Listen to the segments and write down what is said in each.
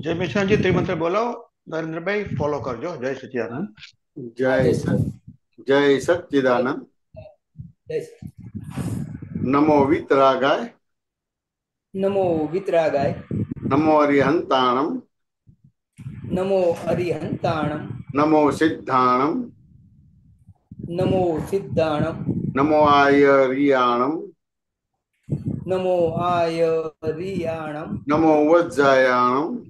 जय मिश्रा जी त्रिमंत्र बोलो। नरेंद्र भाई फॉलो करजो। जय सचिदानंद। हाँ, जय जय सत सच्चिदानंद। जय जय सच्चिदानंद। जय सच्चिदानंद। नमो वितरागाय। नमो वितरागाय। नमो अरिहंताणम। नमो अरिहंताणम। नमो सिद्धाणम। नमो सिद्धाणम। नमो आयरियाणम। नमो आयरियाणम। नमो वज्जायाणम।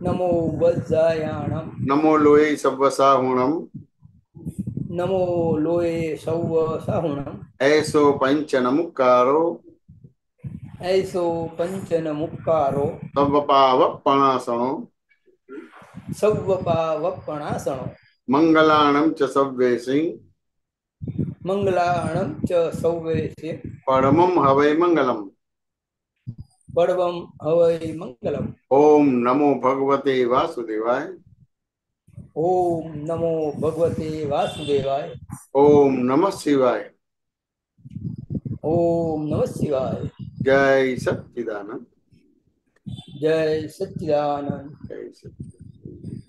नमो वज्रायाणम। नमो लोये सव्वसाहुणम। नमो लोये सौव साहुणम। ऐसो पंचन मुक्कारो। ऐसो पंचन मुक्कारो। तवपावपणासनो। सौवपावपणासनो। मंगलाणम च सव्वेसिं। मंगलाणं च सौवेशे। परमं हवै मंगलम। पर्वं हवै मंगलम्। ओम नमो भगवते वासुदेवाय। ओम नमो भगवते वासुदेवाय। ओम नमः शिवाय। ओम नमः शिवाय। जय सच्चिदानंद। जय सच्चिदानंद। जय सच्चिदानंद।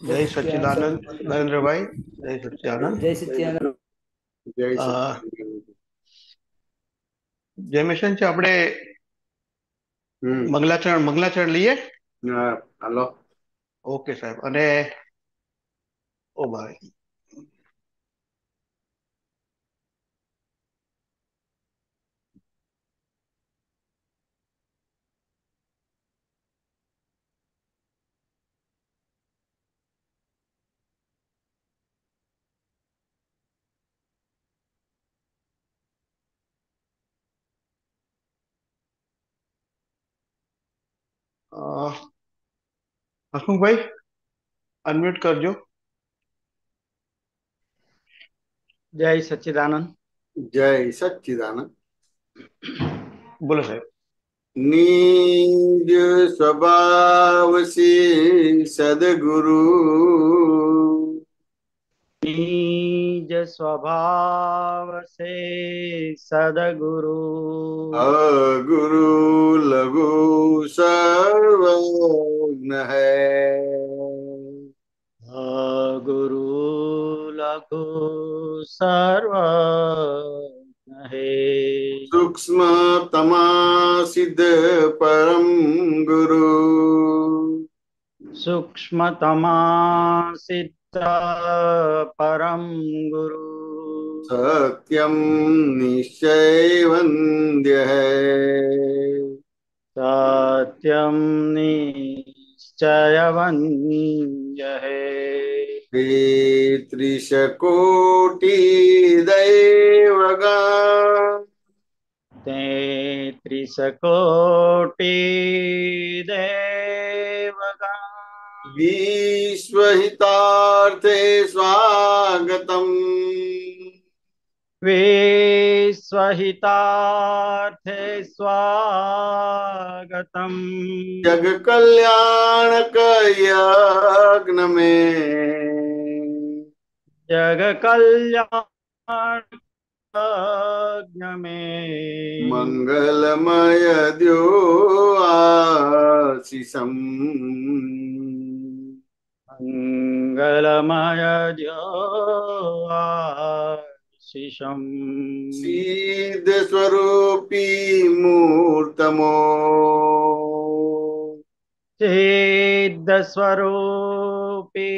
जय जय सच्चिदानंद। सच्चिदानंद नरेंद्र भाई। जय सच्चिदानंद। जय सच्चिदानंद। जय અ, सच्चिदानंद। જય મિશન છે આપણે હમ. મંગલાચરણ લઈએ. હાલો. ઓકે સાહેબ. અને ઓ ભાઈ હસમુખભાઈ અનમ્યુટ કરજો. जय सच्चिदानंद। जय सच्चिदानंद। બોલો સાહેબ. निज स्वभाव से सदगुरु। निज स्वभाव से सदगुरु। अगुरु लघु सर्वज्ञ है। गुरु लघु सर्वज्ञ है। सूक्ष्म तमा सिद्ध परम गुरु। सूक्ष्मतमा सिद्ध परम गुरु। सत्यम निश्चय वन्द्य है। सत्यम निश्चयवन्य है। त्रिशकोटि दैवगण। तैत्रिश कोटि देवगण। विश्वहितार्थे स्वागतम्। विश्वहितार्थे स्वागतम्। जग कल्याणक यज्ञ में। जग कल्याण यज्ञ में। मंगलमय द्यो आशीषम्। मंगलमय द्यो आशीषम्। सिद्ध स्वरूपी मूर्तमो। सिद्ध स्वरूपी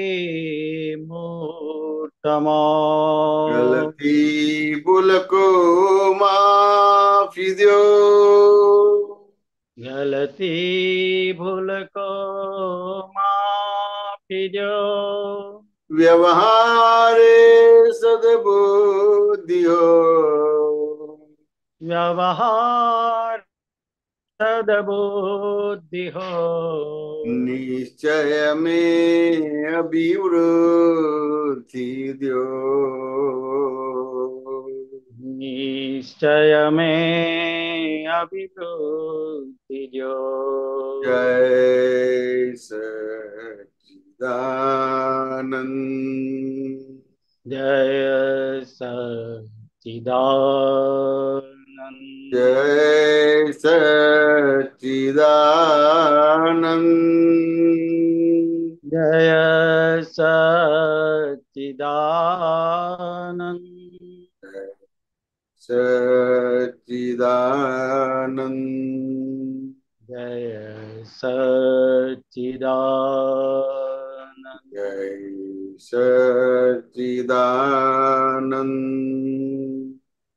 मूर्तमो। गलती भूल को माफी दो। गलती भूल को माफी दो। व्यवहार सद्बुद्धि हो। व्यवहार सद्बुद्धि हो। निश्चय में अभिवृद्धि दो। निश्चय में अभिवृद्धि दो। जय सच्चिदानंद। जय सच्चिदानंद। जय सच्चिदानंद। સચ્ચિદાનંદ. જય સચ્ચિદાનંદ. જય સચ્ચિદાનંદ.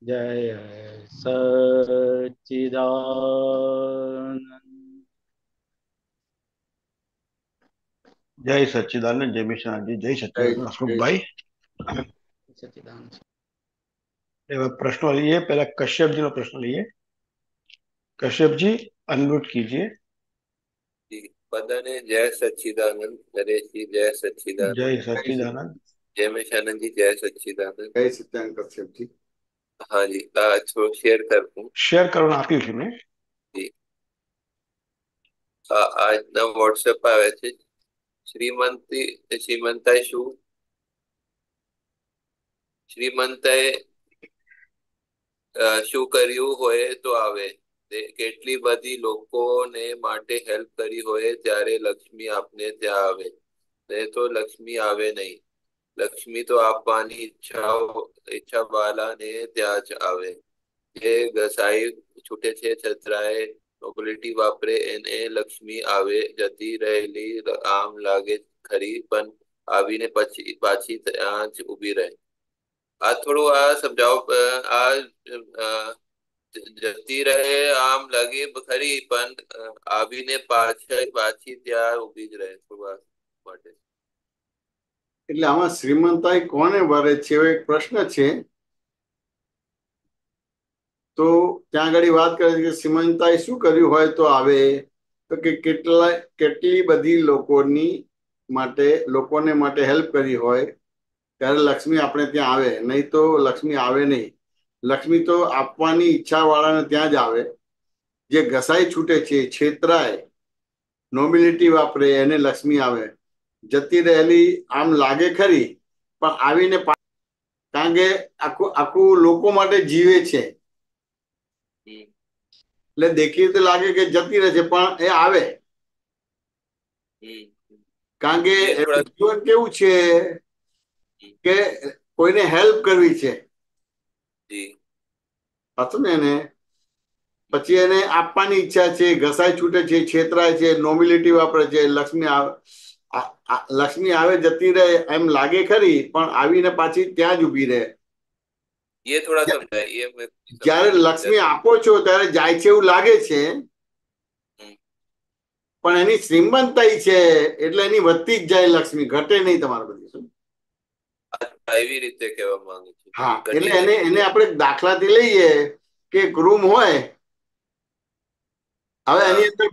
જય સચ્ચિદાનંદ. જય સચ્ચિદાનંદ, જય મિશ્રાજી, જય સચ્ચિદાનંદ. અશોકભાઈ, સચ્ચિદાનંદ. एवं प्रश्न लिए, पहला कश्यप जी नो प्रश्न लिए। कश्यप जी अनम्यूट कीजिए। पदने जय सच्चिदानंद, नरेश जी जय सच्चिदानंद, जय सच्चिदानंद। जयमेशानंद जी जय सच्चिदानंद। જય સચ્ચિદાનંદ કશ્યપજી. हाँ जी, थोड़ा शेयर कर दूं शेयर करो आप्યું છે મેં। जी। આજના વોટ્સએપ આવે છે શ્રીમંતાઈ શું કર્યું હોય તો આવે। કેટલી બધી લોકોને માટે હેલ્પ કરી હોય ત્યારે લક્ષ્મી આપને ત્યાં આવે, નહીં તો લક્ષ્મી આવે નહીં। લક્ષ્મી તો આપવાની ઈચ્છા વાળાને ત્યાં જ આવે। જે ઘસાઈ છૂટે છે છતરાય નોબિલિટી વાપરે એને લક્ષ્મી આવે। જતી રહેલી આમ લાગે ખરી પણ આવીને પાછી ત્યાં જ ઉભી રહે। આ થોડું સમજાવો। જતી રહે આમ લાગે ખરી પણ આવીને પાછી ત્યાં ઉભી જ રહે થોડું માટે। એટલે આમાં શ્રીમંતાઈ કોને વરે છે એવો એક પ્રશ્ન છે। તો ત્યાં આગળ વાત કરે છે કે શ્રીમંતાઈ શું કર્યું હોય તો આવે, તો કે કેટલી બધી લોકોને માટે હેલ્પ કરી હોય ત્યારે લક્ષ્મી આપણે ત્યાં આવે, નહીં તો લક્ષ્મી આવે નહીં। લક્ષ્મી તો આપવાની ઈચ્છા વાળાને ત્યાં જ આવે। જે ઘસાઈ છૂટે છે, છેતરાય, નોબિલિટી વાપરે એને લક્ષ્મી આવે। જતી રહેલી આમ લાગે ખરી પણ આવીને કારણ કે આખું લોકો માટે જીવે છે એટલે દેખી તો લાગે કે જતી રહે છે પણ એ આવે। કારણ કે જીવન કેવું છે કે કોઈને હેલ્પ કરવી છે, હતું ને એને પછી એને આપવાની ઈચ્છા છે, ઘસાઈ છૂટે છે, છેતરાય છે, નોબિલિટી વાપરે છે। લક્ષ્મી આવે જતી રહે એમ લાગે ખરી પણ આવીને પાછી ત્યાં જ ઉભી રહે। ये थोड़ा समझाए। ये જયારે લક્ષ્મી આપો છો ત્યારે જાય છે એવું લાગે છે પણ એની શ્રીમંતાઈ છે એટલે એની વધતી જ જાય, લક્ષ્મી ઘટે નહીં તમારે બધી। શું એવી રીતે કહેવા માંગુ છું। હા, એટલે એને આપણે દાખલાથી લઈએ કે એક રૂમ હોય, હવે એની અંદર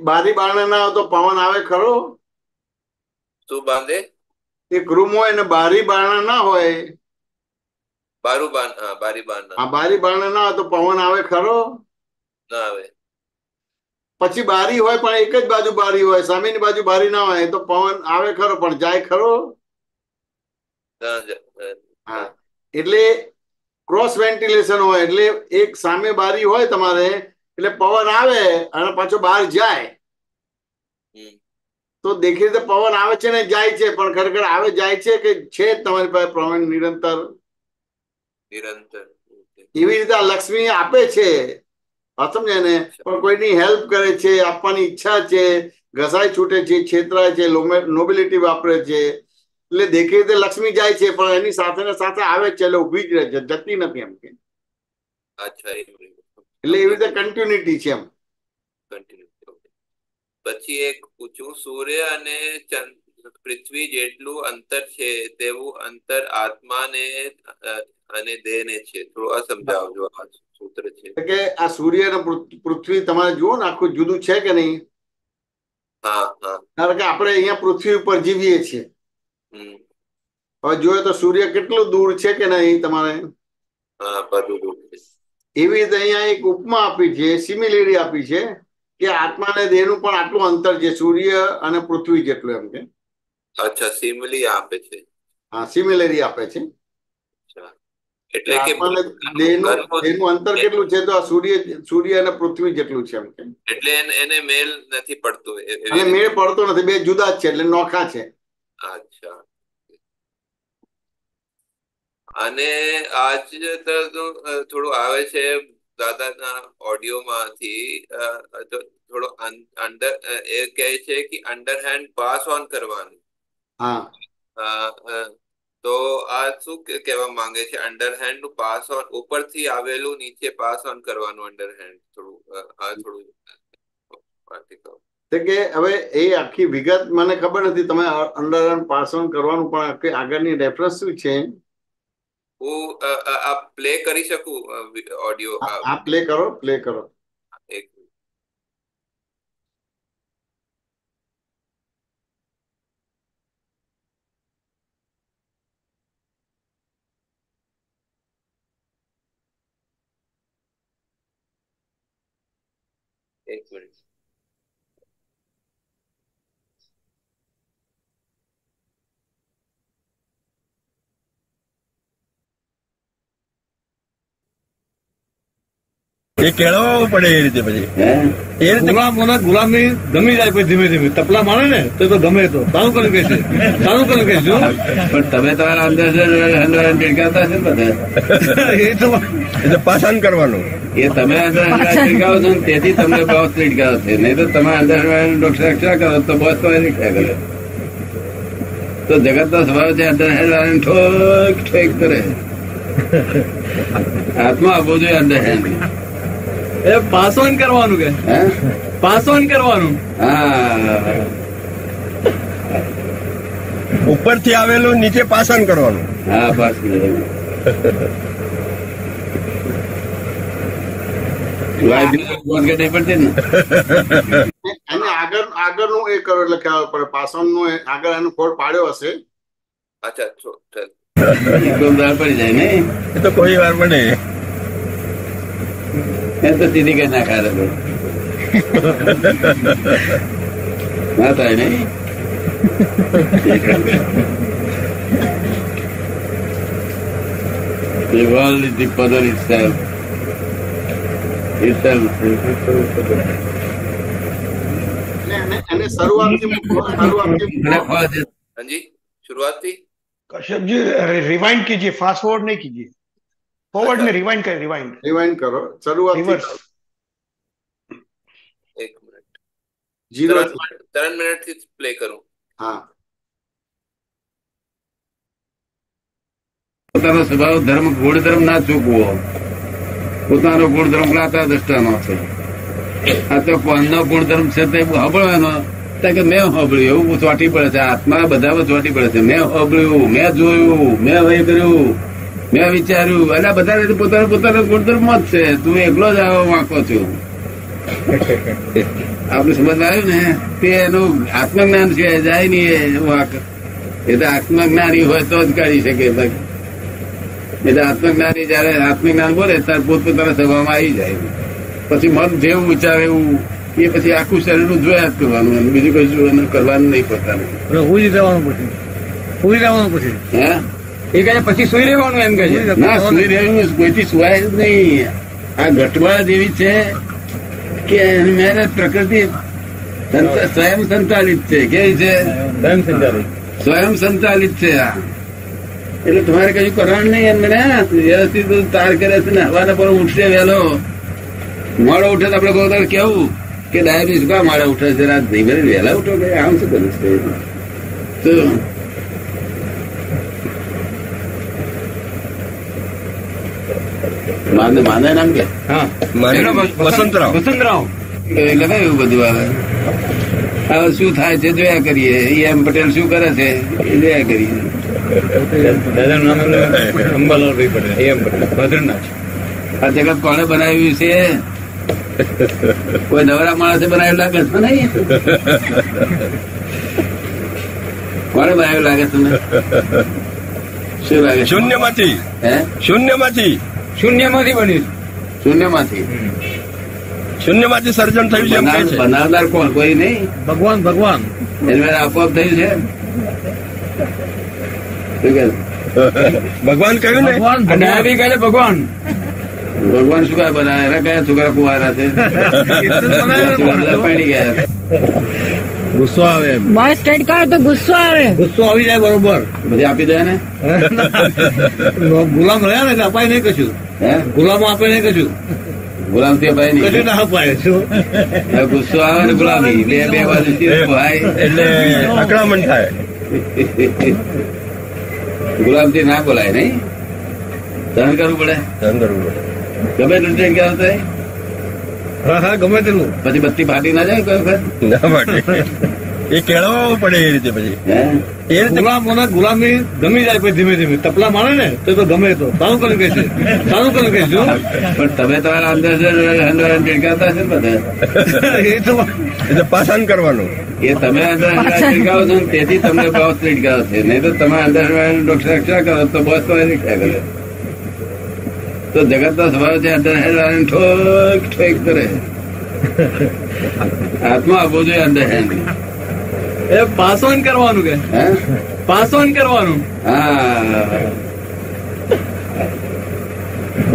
બારી બારણા ના હોય તો પવન આવે ખરો? શું બાંધે? એક રૂમ હોય ને બારી બારણા ના હોય, બારી બારણા ના હોય તો પવન આવે ખરો? ના આવે। પછી બારી હોય પણ એક જ બાજુ બારી હોય, સામેની બાજુ બારી ના હોય તો પવન આવે ખરો પણ જાય ખરો? હા, એટલે ક્રોસ વેન્ટિલેશન હોય એટલે એક સામે બારી હોય તમારે એટલે પવન આવે અને પાછો બહાર જાય। તો દેખી રીતે પવન આવે છે ને જાય છે પણ ખરેખર આવે જાય છે કે છે તમારી પાસે પવન નિરંતર? એવી રીતે આ લક્ષ્મી આપે છે, સમજે ને, પણ કોઈની હેલ્પ કરે છે, આપવાની ઈચ્છા છે, ઘસાઈ છૂટે છે, છેતરાય છે, નોબિલિટી વાપરે છે એટલે દેખી રીતે લક્ષ્મી જાય છે પણ એની સાથે ને સાથે આવે છે એટલે ઉભી જ રહે છે, જતી નથી એમ કે। એટલે એવી રીતે કન્ટિન્યુટી છે એમ। પછી એક પૂછું, સૂર્ય અને પૃથ્વી જેટલું અંતર છે તેવું અંતર આત્માને અને દેહને છે। થોડું સમજાવજો આ સૂત્ર છે કે આ સૂર્ય અને પૃથ્વી તમારે જુઓ ને આખું જુદું છે કે નહીં? હા હા, કારણ કે આપણે અહીંયા પૃથ્વી ઉપર જીવીએ છીએ। હવે જોઈએ તો સૂર્ય કેટલું દૂર છે કે નહીં તમારે? હા, બધું દૂર છે। એવી રીતે અહીંયા એક ઉપમા આપી છે, સિમિલિટી આપી છે કે આત્મા અને દેહનું પણ આટલું અંતર છે, સૂર્ય અને પૃથ્વી જેટલું એમ કે। અચ્છા, સિમિલી આપે છે। હા, સિમિલરી આપે છે એટલે કે આત્મા અને દેહનું અંતર કેટલું છે તો આ સૂર્ય અને પૃથ્વી જેટલું છે એમ કે। એટલે એને મેલ નથી પડતો અને મેળ પડતો નથી, બે જુદા જ છે એટલે નોખા છે। અચ્છા, અને આજ તો થોડું આવે છે દાદાના ઓડિયોમાંથી, તો થોડો અંડર એ કહે છે કે અંડરહેન્ડ પાસ ઓન કરવાનું. હા, તો આ શું કહેવા માંગે છે? અંડરહેન્ડ નું પાસ ઓન, ઉપરથી આવેલું નીચે પાસ ઓન કરવાનું અંડરહેન્ડ. થોડું આ થોડું તો કે હવે એ આખી વિગત મને ખબર નથી. તમે અંડરહેન્ડ પાસ ઓન કરવાનું, પણ આગળની રેફરન્સ શું છે? હું આ પ્લે કરી શકું ઓડિયો? આ પ્લે કરો, પ્લે કરો. એક મિનિટ. એ કેળવવું પડે એ રીતે. પછી એ રીતે ગુલામી ગમી જાય પછી ધીમે ધીમે તપલા મારે ને તો ગમે તો સારું કર્યું કે છે, સારું કર્યું કે છે. પણ તમે તમારા અંદર ટીકાતા છે ને બધા, એ તો પાસન કરવાનું એ તમે અંદર ટીકાવો છો ને તેથી તમને બોસ ટીકાવો છે. નહીં તો તમે અંદર રક્ષા કરો તો બોસ તો રક્ષા કરે. તો જગત નો સ્વભાવ છે અંદર ઠોક ઠેક કરે. હાથમાં આપવો જોઈએ અંદર હેન્ડ. એ પાસ ઓન કરવાનું કે પાસ ઓન કરવાનું. હા, ઉપરથી આવેલું નીચે પાસન કરવાનું. હા, પાસ કરવાનું. નહીં પડતી ને અને આગળનું એ કરો એટલે ખ્યાલ પડે. પાસણનું આગળ એનું કોડ પાડ્યો હશે. અચ્છા, ચાલ. પડી જાય ને એ તો કોઈ વાર પડે. એ તો સીધી કઈ ના ખાય ના થાય ને. The world is the puzzle itself. અને શરૂઆતથી હાજી, शुरुआती कश्यप जी रिवाइंड कीजिए, फास्ट फॉरवर्ड नहीं कीजिए, फॉरवर्ड में रिवाइंड करें, रिवाइंड करो. शरूआत रिवर्स. एक मिनट, 3 मिनट થી પ્લે કરું. હા, પોતાનો સ્વભાવ ધર્મ ગુણધર્મ ના ચૂકવો. પોતાનો ગુણધર્મ લાતા દ્રષ્ટાનો છે. આ તો કોણનો ગુણધર્મ છે તે સાંભળવાનો કે મેં સાંભળ્યું એવું ચોટી પડે છે. આત્મા બધામાં ચોટી પડે છે. મેં સાંભળ્યું, મેં જોયું, મેં વહી કર્યું, મેં વિચાર્યું. અને બધા પોતાનો ગુણધર્મ જ છે. તું એકલો જ આવો વાંકો છું. આપણે સમજ આવ્યું ને તે એનું આત્મજ્ઞાન સિવાય જાય નહીં. એ વાંક એ તો આત્મજ્ઞાની હોય તો જ કાઢી શકે. એટલે આત્મજ્ઞાની જયારે આત્મજ્ઞાન બોલે ત્યારે પોતપોતાના સભામાં આવી જાય. પછી મન જેવું વિચારે એવું એ પછી આખું શરીર નું જોયા જ કરવાનું. બીજું કશું કરવાનું નહીં પોતાનું. સુઈ રહેવાનું પછી, સુઈ રહેવાનું પછી. હે એ કહે પછી સુઈ રહેવાનું એમ કહે છે. ના, સુઈ રહેવું કોઈથી સુવાય જ નહીં. આ ઘટવાળા જેવી છે કે મેરે પ્રકૃતિ સ્વયં સંચાલિત છે. કેવી છે? સ્વયં સંચાલિત. સ્વયં સંચાલિત છે. આ એટલે તમારે કશું કરવાનું નહીં. એમ મને વ્યવસ્થિત તાર કરે છે ને હવાના પર ઉઠશે વહેલો. મોડો ઉઠે તો આપડે કોઈ કેવું કે ડાયાબિટીસ કા મોડે ઉઠે છે? રાત નહીં ભલે વહેલા ઉઠો કે આમ શું કરું તો માને નામ કે વસંતરાવ એટલે કયું બધું આવે. હવે શું થાય છે જોયા કરીએ. એમ પટેલ શું કરે છે એ જોયા કરીએ. દાદાનું નામ અંબાલાલ ભાઈ પટેલ, એમ પટેલ, ભદ્રનાથ. આ જગત કોને બનાવ્યું છે? કોઈ નવરા માણસે બનાવ્યું લાગે છે નહીં? કોને બનાવ્યું લાગે તમને? શું લાગે? શૂન્યમાંથી. હે? શૂન્યમાંથી બન્યું. શૂન્યમાંથી સર્જન થયું છે એમ કહે છે. બનાવનાર કોણ? કોઈ નહીં. ભગવાન એને આપોઆપ થયું છે. શું કે ભગવાન કહ્યું ને. ભગવાન ભગવાન શું કાય બનાવે? એના કયા છોકરા કુવારા છે? પડી ગયા. ગુસ્સો આવે એમ. બસ સ્ટ્રેટ કરો તો ગુસ્સો આવે. ગુસ્સો આવી જાય બરોબર. બધી આપી દે ને. ગુલામ રહ્યા ને એટલે અપાય નહીં કશું. હે ગુલામ આપે નહીં કશું. ગુલામ થી અપાય કશું નહીં. ના અપાય. શું હવે ગુસ્સો આવે ને ગુલામી બે બાજુ એટલે આક્રમણ થાય. ગુલામ થી ના બોલાય નહીં, સહન કરવું પડે. ધ્યાન કરવું પડે. ગમે એટલું ક્યાં થાય હા હા ગમે તેટલું. પછી બત્તી ફાટી ના જાય કોઈ વખત. ના માટે એ કેળવવું પડે એ રીતે પછી. હે એ રીતે ગુલામી ગમી જાય પછી ધીમે ધીમે તપલા મારે ને તો ગમે તો સારું કર્યું કે છે, સારું કર્યું કે છે. પણ તમે તમારા અંદર ટીડકાવતા છે ને બધા. એ તો એ તો પાસાન કરવાનું. એ તમે અંદર ટીડકાવો છો ને તેથી તમને બોસ ટીડકાવો છે. નહીં તો તમે અંદર રક્ષા કરો તો બોસ તો રક્ષા કરે. તો જગત નો સ્વભાવ છે અંદર ઠોક ઠોક કરે. હાથમાં આપવો જોઈએ અંદર હેન્ડ. એ પાસ ઓન કરવાનું કે હે પાસ ઓન કરવાનું. હા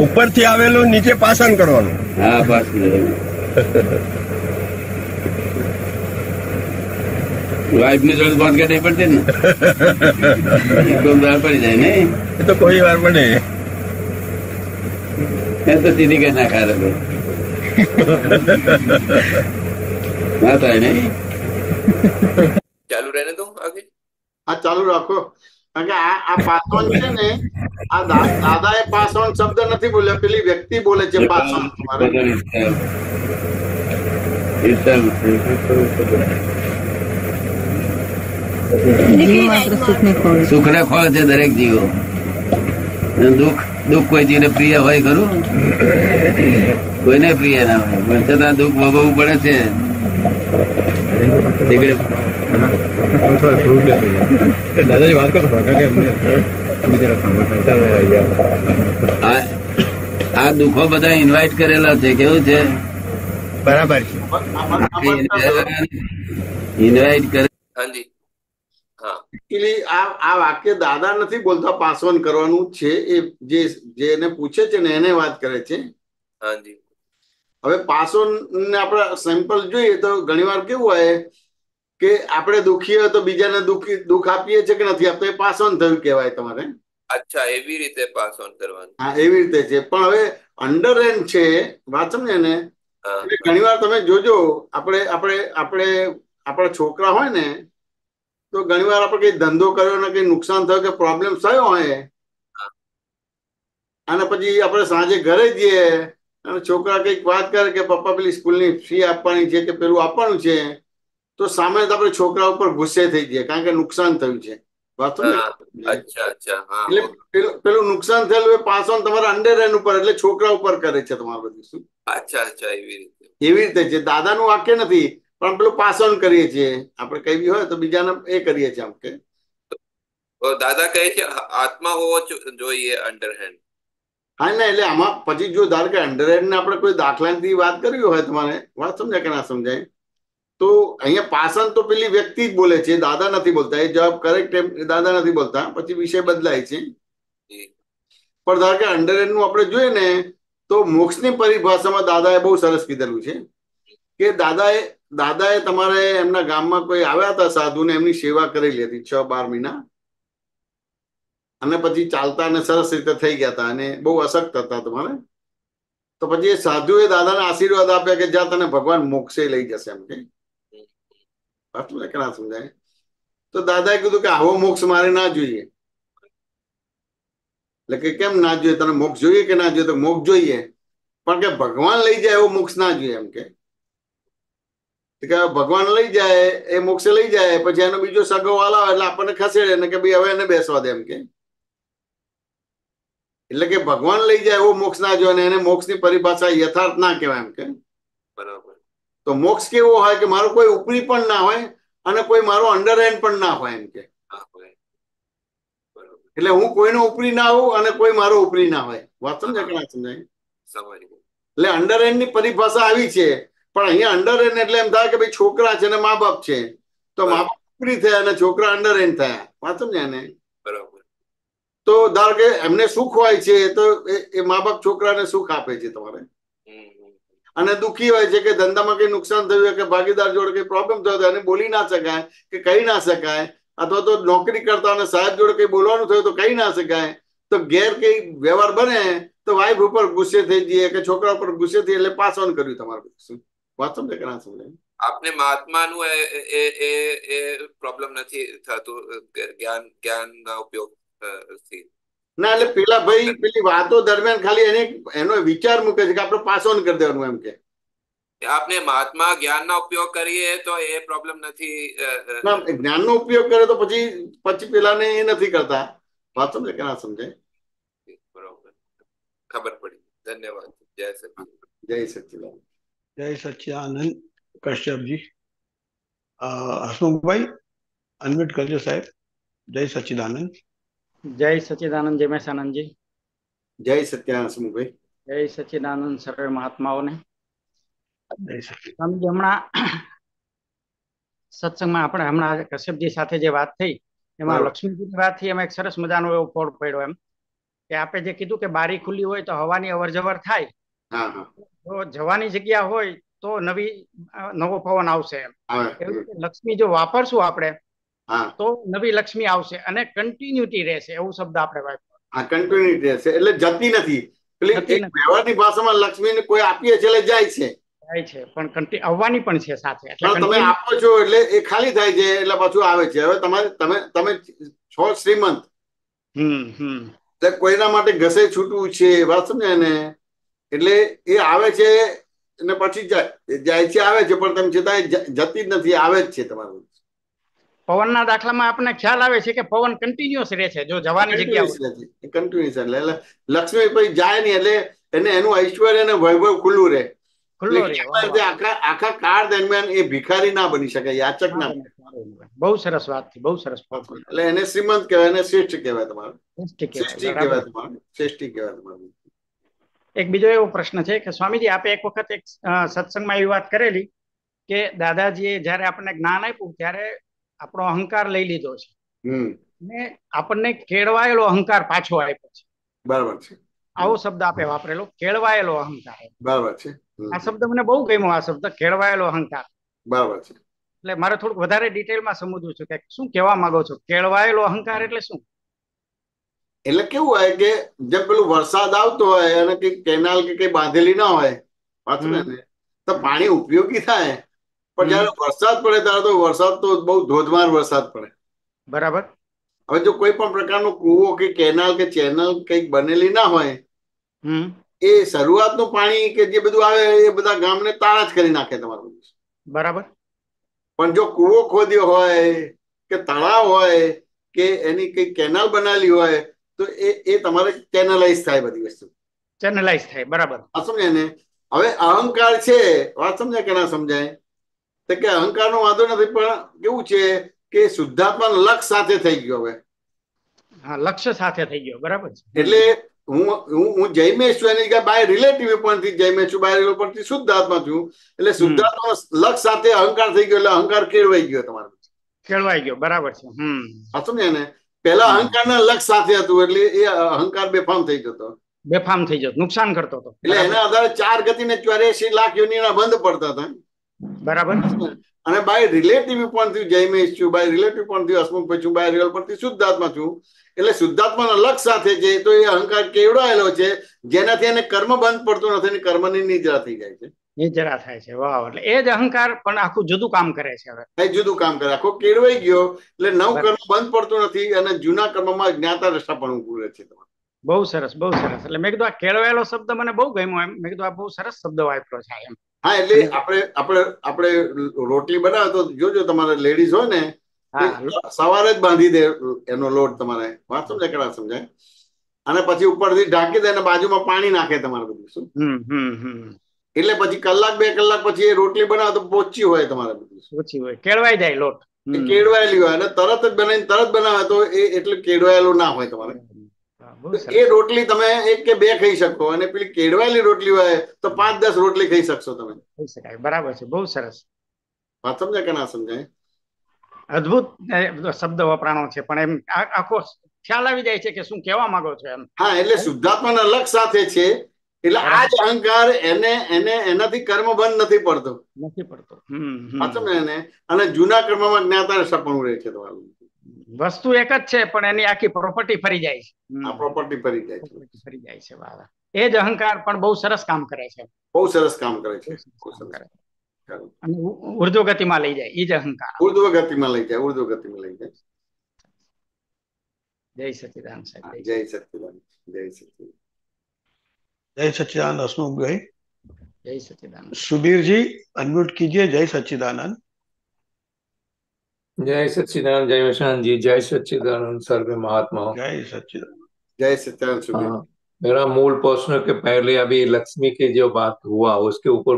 ઉપરથી આવેલું નીચે પાસાન કરવાનું. હા બસ વાઇફ ની જોડે બાંધ કાઢી પડતી ને પડી જાય ને. એ તો કોઈ વાર પડે. એ તો સીધી કઈ ના ખાય ના થાય ને. ચાલુ રહે ને તો આગે. આ ચાલુ રાખો, કારણ કે આ પાસવાન છે ને, આ દાદા એ પાસવાન શબ્દ નથી બોલ્યો, પેલી વ્યક્તિ બોલે છે પાસવાન. સુખ ને ખોળ છે દરેક જીવો. દુઃખ કોઈ જીવને પ્રિય હોય ખરું? કોઈને પ્રિય ના હોય, પણ છતાં દુઃખ ભોગવવું પડે છે. દાદાજી વાત કરો. આ દુઃખો બધા ઇન્વાઇટ કરેલા છે. કેવું છે? બરાબર છે. ઇન્વાઇટ કરે. હાજી હા આ વાક્ય દાદા નથી બોલતા, પાસવાન કરવાનું છે. એ જેને પૂછે છે ને એને વાત કરે છે. હાજી હવે પાસવાન ને આપણે સેમ્પલ જોઈએ તો ઘણી વાર કેવું હોય કે આપણે દુઃખી હોય તો બીજાને દુઃખ આપીએ છીએ કે નથી આપતા, એ પાસવાન થયું કહેવાય તમારે. અચ્છા એવી રીતે પાસ ઓન કરવાનું. હા એવી રીતે છે. પણ હવે અંડર એન્ડ છે વાત, સમજે ને? એટલે ઘણી વાર તમે જોજો, આપણા છોકરા હોય ને તો ઘણી વાર આપણે કઈ ધંધો કર્યો ને કઈ નુકસાન થયો કે પ્રોબ્લેમ થયો હોય, અને પછી આપણે સાંજે ઘરે જઈએ અને છોકરા કઈક વાત કરે કે પપ્પા પેલી સ્કૂલની ફી આપવાની છે કે પેલું આપવાનું છે, તો સામે આપણે છોકરા ઉપર ગુસ્સે થઈ જાય કારણ કે નુકસાન થયું છે. વાત અચ્છા અચ્છા હા એટલે પેલું નુકસાન થયેલું એ પાસ ઓન તમારા અંડર એન્ડ ઉપર, એટલે છોકરા ઉપર કરે છે તમારું બધું. શું? અચ્છા અચ્છા એવી રીતે છે. દાદાનું વાક્ય નથી, પણ પેલું પાસ ઓન કરીએ છીએ આપણે. કઈ બી હોય તો બીજાને એ કરીએ છીએ આમ કે. દાદા કહે છે આત્મા હોવો જોઈએ અંડર હેન્ડ. હા ને, એટલે આમાં પછી જો ધારો કે અંડર હેન્ડ ને આપણે કોઈ દાખલાથી વાત કરવી હોય તમારે, વાત સમજાય કે ના સમજાય, તો અહીંયા પાસન તો પેલી વ્યક્તિ જ બોલે છે, દાદા નથી બોલતા. એ જવાબ કરેક્ટ દાદા નથી બોલતા, પછી વિષય બદલાય છે. પણ ધારો કે અંડર હેન્ડ નું આપણે જોઈએ ને તો મોક્ષની પરિભાષામાં દાદાએ બહુ સરસ કીધેલું છે કે દાદાએ તમારે એમના ગામમાં કોઈ આવ્યા હતા સાધુ ને, એમની સેવા કરેલી હતી 6-12 મહિના, અને પછી ચાલતા અને સરસ રીતે થઈ ગયા હતા અને બહુ અશક્ત હતા તમારે. તો પછી એ સાધુએ દાદાને આશીર્વાદ આપ્યા કે જ્યાં તને ભગવાન મોક્ષે લઈ જશે એમ કે. ના સમજાય? તો દાદાએ કીધું કે આવો મોક્ષ મારે ના જોઈએ. એટલે કે કેમ ના જોઈએ? તને મોક્ષ જોઈએ કે ના જોઈએ? તો મોક્ષ જોઈએ, પણ કે ભગવાન લઈ જાય એવો મોક્ષ ના જોઈએ એમ કે. ભગવાન લઈ જાય એ મોક્ષે લઈ જાય, પછી એનો બીજો સગો વાળો આવે એટલે આપણને ખસેડે ને કે ભાઈ હવે એને બેસવા દે એમ કે. એટલે કે ભગવાન લઈ જાય એવો મોક્ષ ના જોઈએ, એને મોક્ષની પરિભાષા યથાર્થ ના કહેવાય એમ કે. બરાબર. તો મોક્ષ કેવો હોય કે મારો કોઈ ઉપરી પણ ના હોય અને કોઈ મારો અંડર હેન્ડ પણ ના હોય એમ કે. એટલે હું કોઈનો ઉપરી ના હોઉં અને કોઈ મારો ઉપરી ના હોય. વાત સમજાય કે ના સમજાય? એટલે અંડર હેન્ડ ની પરિભાષા આવી છે. પણ અહીંયા અંડર હેન્ડ એટલે એમ થાય કે ભાઈ છોકરા છે ને મા બાપ છે, તો મા બાપ ઉપરી થયા અને છોકરા અંડર હેન્ડ થયા. વાત સમજ્યા ને? બરાબર. તો ધારો કે એમને સુખ હોય છે તો એ મા બાપ છોકરાને સુખ આપે છે તમારે. અને દુઃખી હોય છે કે ધંધામાં કઈ નુકસાન થયું હોય કે ભાગીદાર જોડે કઈ પ્રોબ્લેમ થયો હોય એને બોલી ના શકાય કે કહી ના શકાય, અથવા તો નોકરી કરતા અને સાહેબ જોડે કઈ બોલવાનું થયું તો કહી ના શકાય, તો ઘેર કઈ વ્યવહાર બને તો વાઈફ ઉપર ગુસ્સે થઈ જઈએ કે છોકરા ઉપર ગુસ્સે થઈ એટલે પાસ ઓન કર્યું તમારું. શું વાત સમજે કે ના સમજે? આપને મહાત્માનું એ પ્રોબ્લેમ નથી થતું જ્ઞાનના ઉપયોગ થી? ના, એટલે પેલા ભાઈ પેલી વાતો દરમિયાન ખાલી એનો વિચાર મૂકે છે કે આપણે પાસ ઓન કરી દેવાનું એમ કે આપને મહાત્મા જ્ઞાનનો ઉપયોગ કરીએ તો એ પ્રોબ્લેમ નથી. જ્ઞાનનો ઉપયોગ કરે તો પછી પેલાને એ નથી કરતા. વાત સમજે કે ના સમજે? બરોબર, ખબર પડી. ધન્યવાદ. જય સચિદાનંદ. જય સચિદાનંદ. જય સચ્ચિદાનંદ કશ્યપજી. હસમુખભાઈ અનમ્યુટ કરજો સાહેબ. જય સચ્ચિદાનંદ. જય સચ્ચિદાનંદ જયમેશાનંદજી. જય સત્યાનંદ હસમુખભાઈ. જય સચ્ચિદાનંદ સર્વે મહાત્માઓને. જય સચ્ચિદાનંદ. સ્વામીજી, હમણાં સત્સંગમાં આપણે હમણાં કશ્યપજી સાથે જે વાત થઈ એમાં લક્ષ્મીજીની વાત થી એમાં એક સરસ મજાનો એવો ફોડ પડ્યો એમ કે આપણે જે કીધું કે બારી ખુલ્લી હોય તો હવાની અવર જવર થાય, તો જવાની જગ્યા હોય તો નવો પવન આવશે એમ. એવું લક્ષ્મી જો વાપરશું આપણે તો નવી લક્ષ્મી આવશે અને કન્ટિન્યુટી રહેશે, એવું શબ્દ આપણે વાપર્યો. કન્ટિન્યુટી રહેશે એટલે જતી નથી. વ્યવહારની ભાષામાં લક્ષ્મીને કોઈ આપીએ છે એટલે જાય છે પણ આવવાની પણ છે સાથે. એટલે તમે આપો છો એટલે એ ખાલી થાય છે એટલે પાછું આવે છે. હવે તમે છો શ્રીમંત, એટલે કોઈના માટે ઘસે છૂટવું છે, વાત સમજે ને? એટલે એ આવે છે અને પછી જાય છે, આવે છે, પણ તમે છતાં જતી જ નથી, આવે જ છે. તમારું પવનના દાખલામાં આપણને ખ્યાલ આવે છે કે પવન કન્ટિન્યુઅસ રહે છે જો જવાની જગ્યા કન્ટિન્યુઅસ. એટલે લક્ષ્મી પછી જાય નહીં એટલે એનું ઐશ્વર્ય અને વૈભવ ખુલ્લું રહે. આખા કાળ દરમિયાન એ ભિખારી ના બની શકે, યાચક ના. બહુ સરસ વાત થી, બહુ સરસ. એટલે એને શ્રીમંત કહેવાય, એને શ્રેષ્ઠ કહેવાય. તમારું શ્રેષ્ઠી કહેવાય તમારું. એક બીજો એવો પ્રશ્ન છે કે સ્વામીજી આપે એક વખત એક સત્સંગમાં એવી વાત કરેલી કે દાદાજીએ જયારે આપણને જ્ઞાન આપ્યું ત્યારે આપણો અહંકાર લઈ લીધો છે ને આપણને કેળવાયેલો અહંકાર પાછો આપ્યો છે. બરાબર છે. આવો શબ્દ આપે વાપરેલો, કેળવાયેલો અહંકાર. બરાબર છે. આ શબ્દ મને બહુ ગમ્યો, આ શબ્દ કેળવાયેલો અહંકાર. બરાબર છે. એટલે મારે થોડુંક વધારે ડિટેલમાં સમજવું છે કે શું કહેવા માંગો છો? કેળવાયેલો અહંકાર એટલે શું? એટલે કેવું હોય કે જેમ પેલું વરસાદ આવતો હોય અને કઈ કેનાલ કે કઈ બાંધેલી ના હોય પાછું ને તો પાણી ઉપયોગી થાય, પણ જયારે વરસાદ પડે ત્યારે તો વરસાદ તો બહુ ધોધમાર વરસાદ પડે. બરાબર. હવે જો કોઈ પણ પ્રકારનો કૂવો કે કેનાલ કે ચેનલ કઈક બનેલી ના હોય, એ શરૂઆતનું પાણી કે જે બધું આવે એ બધા ગામને તાળા જ કરી નાખે તમારું. બરાબર. પણ જો કૂવો ખોદ્યો હોય કે તળાવ હોય કે એની કઈ કેનાલ બનાવેલી હોય તો એ તમારે ચેનલાઇઝ થાય, બધી વસ્તુ ચેનલાઇઝ થાય. બરાબર. આ સમજે ને? હવે અહંકાર છે, વાત સમજાય કે ના સમજાય? તો કે અહંકાર નો વાંધો નથી, પણ કેવું છે કે શુદ્ધાત્મા લક્ષ સાથે થઈ ગયો. હવે લક્ષ્ય સાથે થઈ ગયો. બરાબર છે. એટલે હું જૈમેશ છું એની બાય રિલેટિવ પોઈન્ટ થી જૈમેશ છું, બાય રિલેટિવ પોઈન્ટ થી શુદ્ધાત્મા છું. એટલે શુદ્ધાત્મા લક્ષ સાથે અહંકાર થઈ ગયો એટલે અહંકાર કેળવાઈ ગયો તમારો. કેળવાઈ ગયો. બરાબર છે. સમજે ને? પેલા અહંકાર ના લક્ષ સાથે હતું એટલે એ અહંકાર બેફામ થઈ જતો. બેફામ થઈ જતો, નુકસાન કરતો હતો. એટલે એના આધારે 4 ગતિ ને 84 લાખ યોનિના બંધ પડતા હતા. બરાબર. અને બાય રિલેટિવ પોઈન્ટ થી જૈમેશ છું, બાય રિલેટિવ પોઈન્ટ થી હસમુખભાઈ છું, બાય રિયલ પોઈન્ટ થી શુદ્ધાત્મા છું. એટલે શુદ્ધાત્માના લક્ષ સાથે છે તો એ અહંકાર કેવડાયેલો છે જેનાથી એને કર્મ બંધ પડતું નથી, કર્મની નિદ્રા થઈ જાય છે. નિદ્રા થાય છે. વાહ. એટલે એ જ અહંકાર પણ આખું જુદું કામ કરે છે. હવે એ જુદું કામ કરે, આખો કેળવાઈ ગયો એટલે નવ કર્મ બંધ પડતું નથી અને જૂના કર્મમાં જ્ઞાતા રસ્તા પણ ઊભું રહે છે. બહુ સરસ, બહુ સરસ. એટલે મેં કીધું આ કેળવાયેલો શબ્દ મને બહુ ગમ્યો એમ. મેં કીધું આ બહુ સરસ શબ્દ વાપર્યો છે એમ. હા, એટલે આપણે રોટલી બનાવે તો જોજો તમારે લેડીઝ હોય ને સવારે જ બાંધી દે એનો લોટ તમારે. વાત સમજાય કે ના સમજાય? અને પછી ઉપરથી ઢાંકી દે અને બાજુમાં પાણી નાખે તમારે બધું. શું એટલે પછી કલાક 2 કલાક પછી એ રોટલી બનાવે તો પોચી હોય તમારે બધું. ઓછી હોય, કેળવાઈ જાય લોટ. કેળવાયેલી હોય અને તરત જ બનાવીને તરત બનાવે તો એ એટલે કેળવાયેલું ના હોય તમારે. એ રોટલી તમે 1 કે 2 ખાઈ શકો અને પેલી કેળવાયેલી રોટલી હોય તો 5-10 રોટલી ખાઈ શકશો તમે. ખાઈ શકાય. બરાબર છે. બહુ સરસ. વાત સમજાય કે ના સમજાય? અદભુત શબ્દ વપરાણો છે પણ એમ આખો ખ્યાલ આવી જાય છે કે શું કહેવા માંગો છો એમ. હા, એટલે શુદ્ધાત્માના લક્ષ સાથે છે એટલે આ જ અહંકાર એનાથી કર્મ બંધ નથી પડતો. સાચું ને? અને જૂના કર્મમાં જ્ઞાતા સપનું રહે છે. તમારું વસ્તુ એક જ છે પણ એની આખી પ્રોપર્ટી ફરી જાય છે. આ પ્રોપર્ટી ફરી જાય છે. વાહ, એ જ અહંકાર પણ બહુ સરસ કામ કરે છે. બહુ સરસ કામ કરે છે. અને ઉર્ધ્વ ગતિમાં લઈ જાય એ જ અહંકાર. ઉર્ધ્વ ગતિમાં લઈ જાય. જય સચ્ચિદાનંદ સાહેબ. જય સચ્ચિદાનંદ. જય સચ્ચિદાનંદ. जय सच्चिदानंद हसमुख भाई. जय सच्चिदानंद. सुबीर जी अनम्यूट कीजिए. जय सच्चिदानंद. जय सच्चिदानंद. जय विश्रांत जी. जय सच्चिदानंद सर्वे महात्मा. जय सच्चिदानंद. जय सच्चिदानंद सुबीर. मेरा मूल प्रश्न के पहले अभी लक्ष्मी की जो बात हुआ उसके ऊपर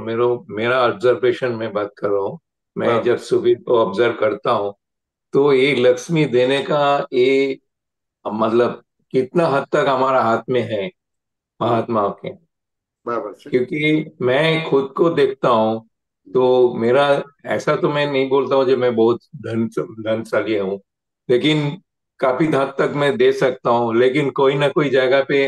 मेरा ऑब्जर्वेशन में बात कर रहा हूँ. मैं जब सुबीर को ऑब्जर्व करता हूँ तो ये लक्ष्मी देने का ये मतलब कितना हद तक हमारा हाथ में है महात्मा के. क्योंकि मैं खुद को देखता हूँ तो मेरा ऐसा तो मैं नहीं बोलता हूँ जो मैं बहुत धनशाली हूँ, लेकिन काफी हद तक मैं दे सकता हूँ, लेकिन कोई ना कोई जगह पे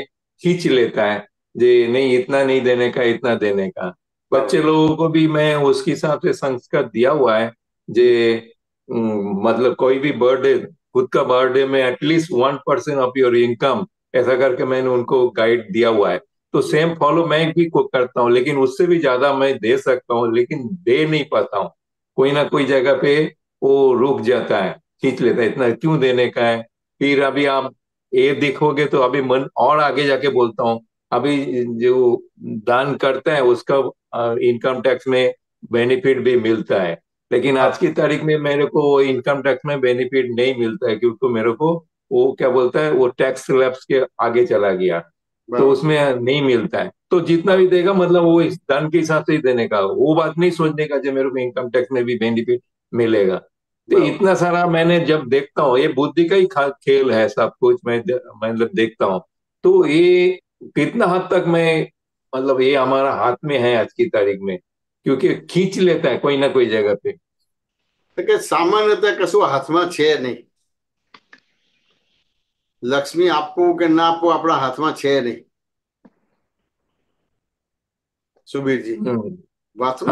खींच लेता है जे नहीं इतना नहीं देने का, इतना देने का. बच्चे लोगों को भी मैं उसके हिसाब से संस्कार दिया हुआ है जे मतलब कोई भी बर्थडे, खुद का बर्थडे में एटलीस्ट 1% ऑफ योर इनकम ऐसा करके मैंने उनको गाइड दिया हुआ है. तो सेम फॉलो मैं भी करता हूँ, लेकिन उससे भी ज्यादा मैं दे सकता हूँ, लेकिन दे नहीं पाता हूँ. कोई ना कोई जगह पे वो रुक जाता है, खींच लेता है, इतना क्यों देने का है. फिर अभी आप ये देखोगे तो अभी मन और आगे जाके बोलता हूँ, अभी जो दान करता है उसका इनकम टैक्स में बेनिफिट भी मिलता है, लेकिन आज की तारीख में मेरे को इनकम टैक्स में बेनिफिट नहीं मिलता है क्योंकि मेरे को वो क्या बोलता है वो टैक्स स्लैब्स के आगे चला गया तो उसमें नहीं मिलता है. तो जितना भी देगा मतलब वो इस दान के हिसाब से ही देने का, वो बात नहीं सोचने का जो मेरे को इनकम टैक्स में भी बेनिफिट मिलेगा. तो इतना सारा मैंने जब देखता हूँ, ये बुद्धि का ही खेल है सब कुछ. मैं मतलब देखता हूँ तो ये कितना हद तक मैं मतलब ये हमारा हाथ में है आज की तारीख में, क्योंकि खींच लेता है कोई ना कोई जगह पे. तो सामान्यतः कशु हाथ में छे नहीं. लक्ष्मी आपको के ना आपको अपना हाथ में छे नहीं. सुबीर जी વાત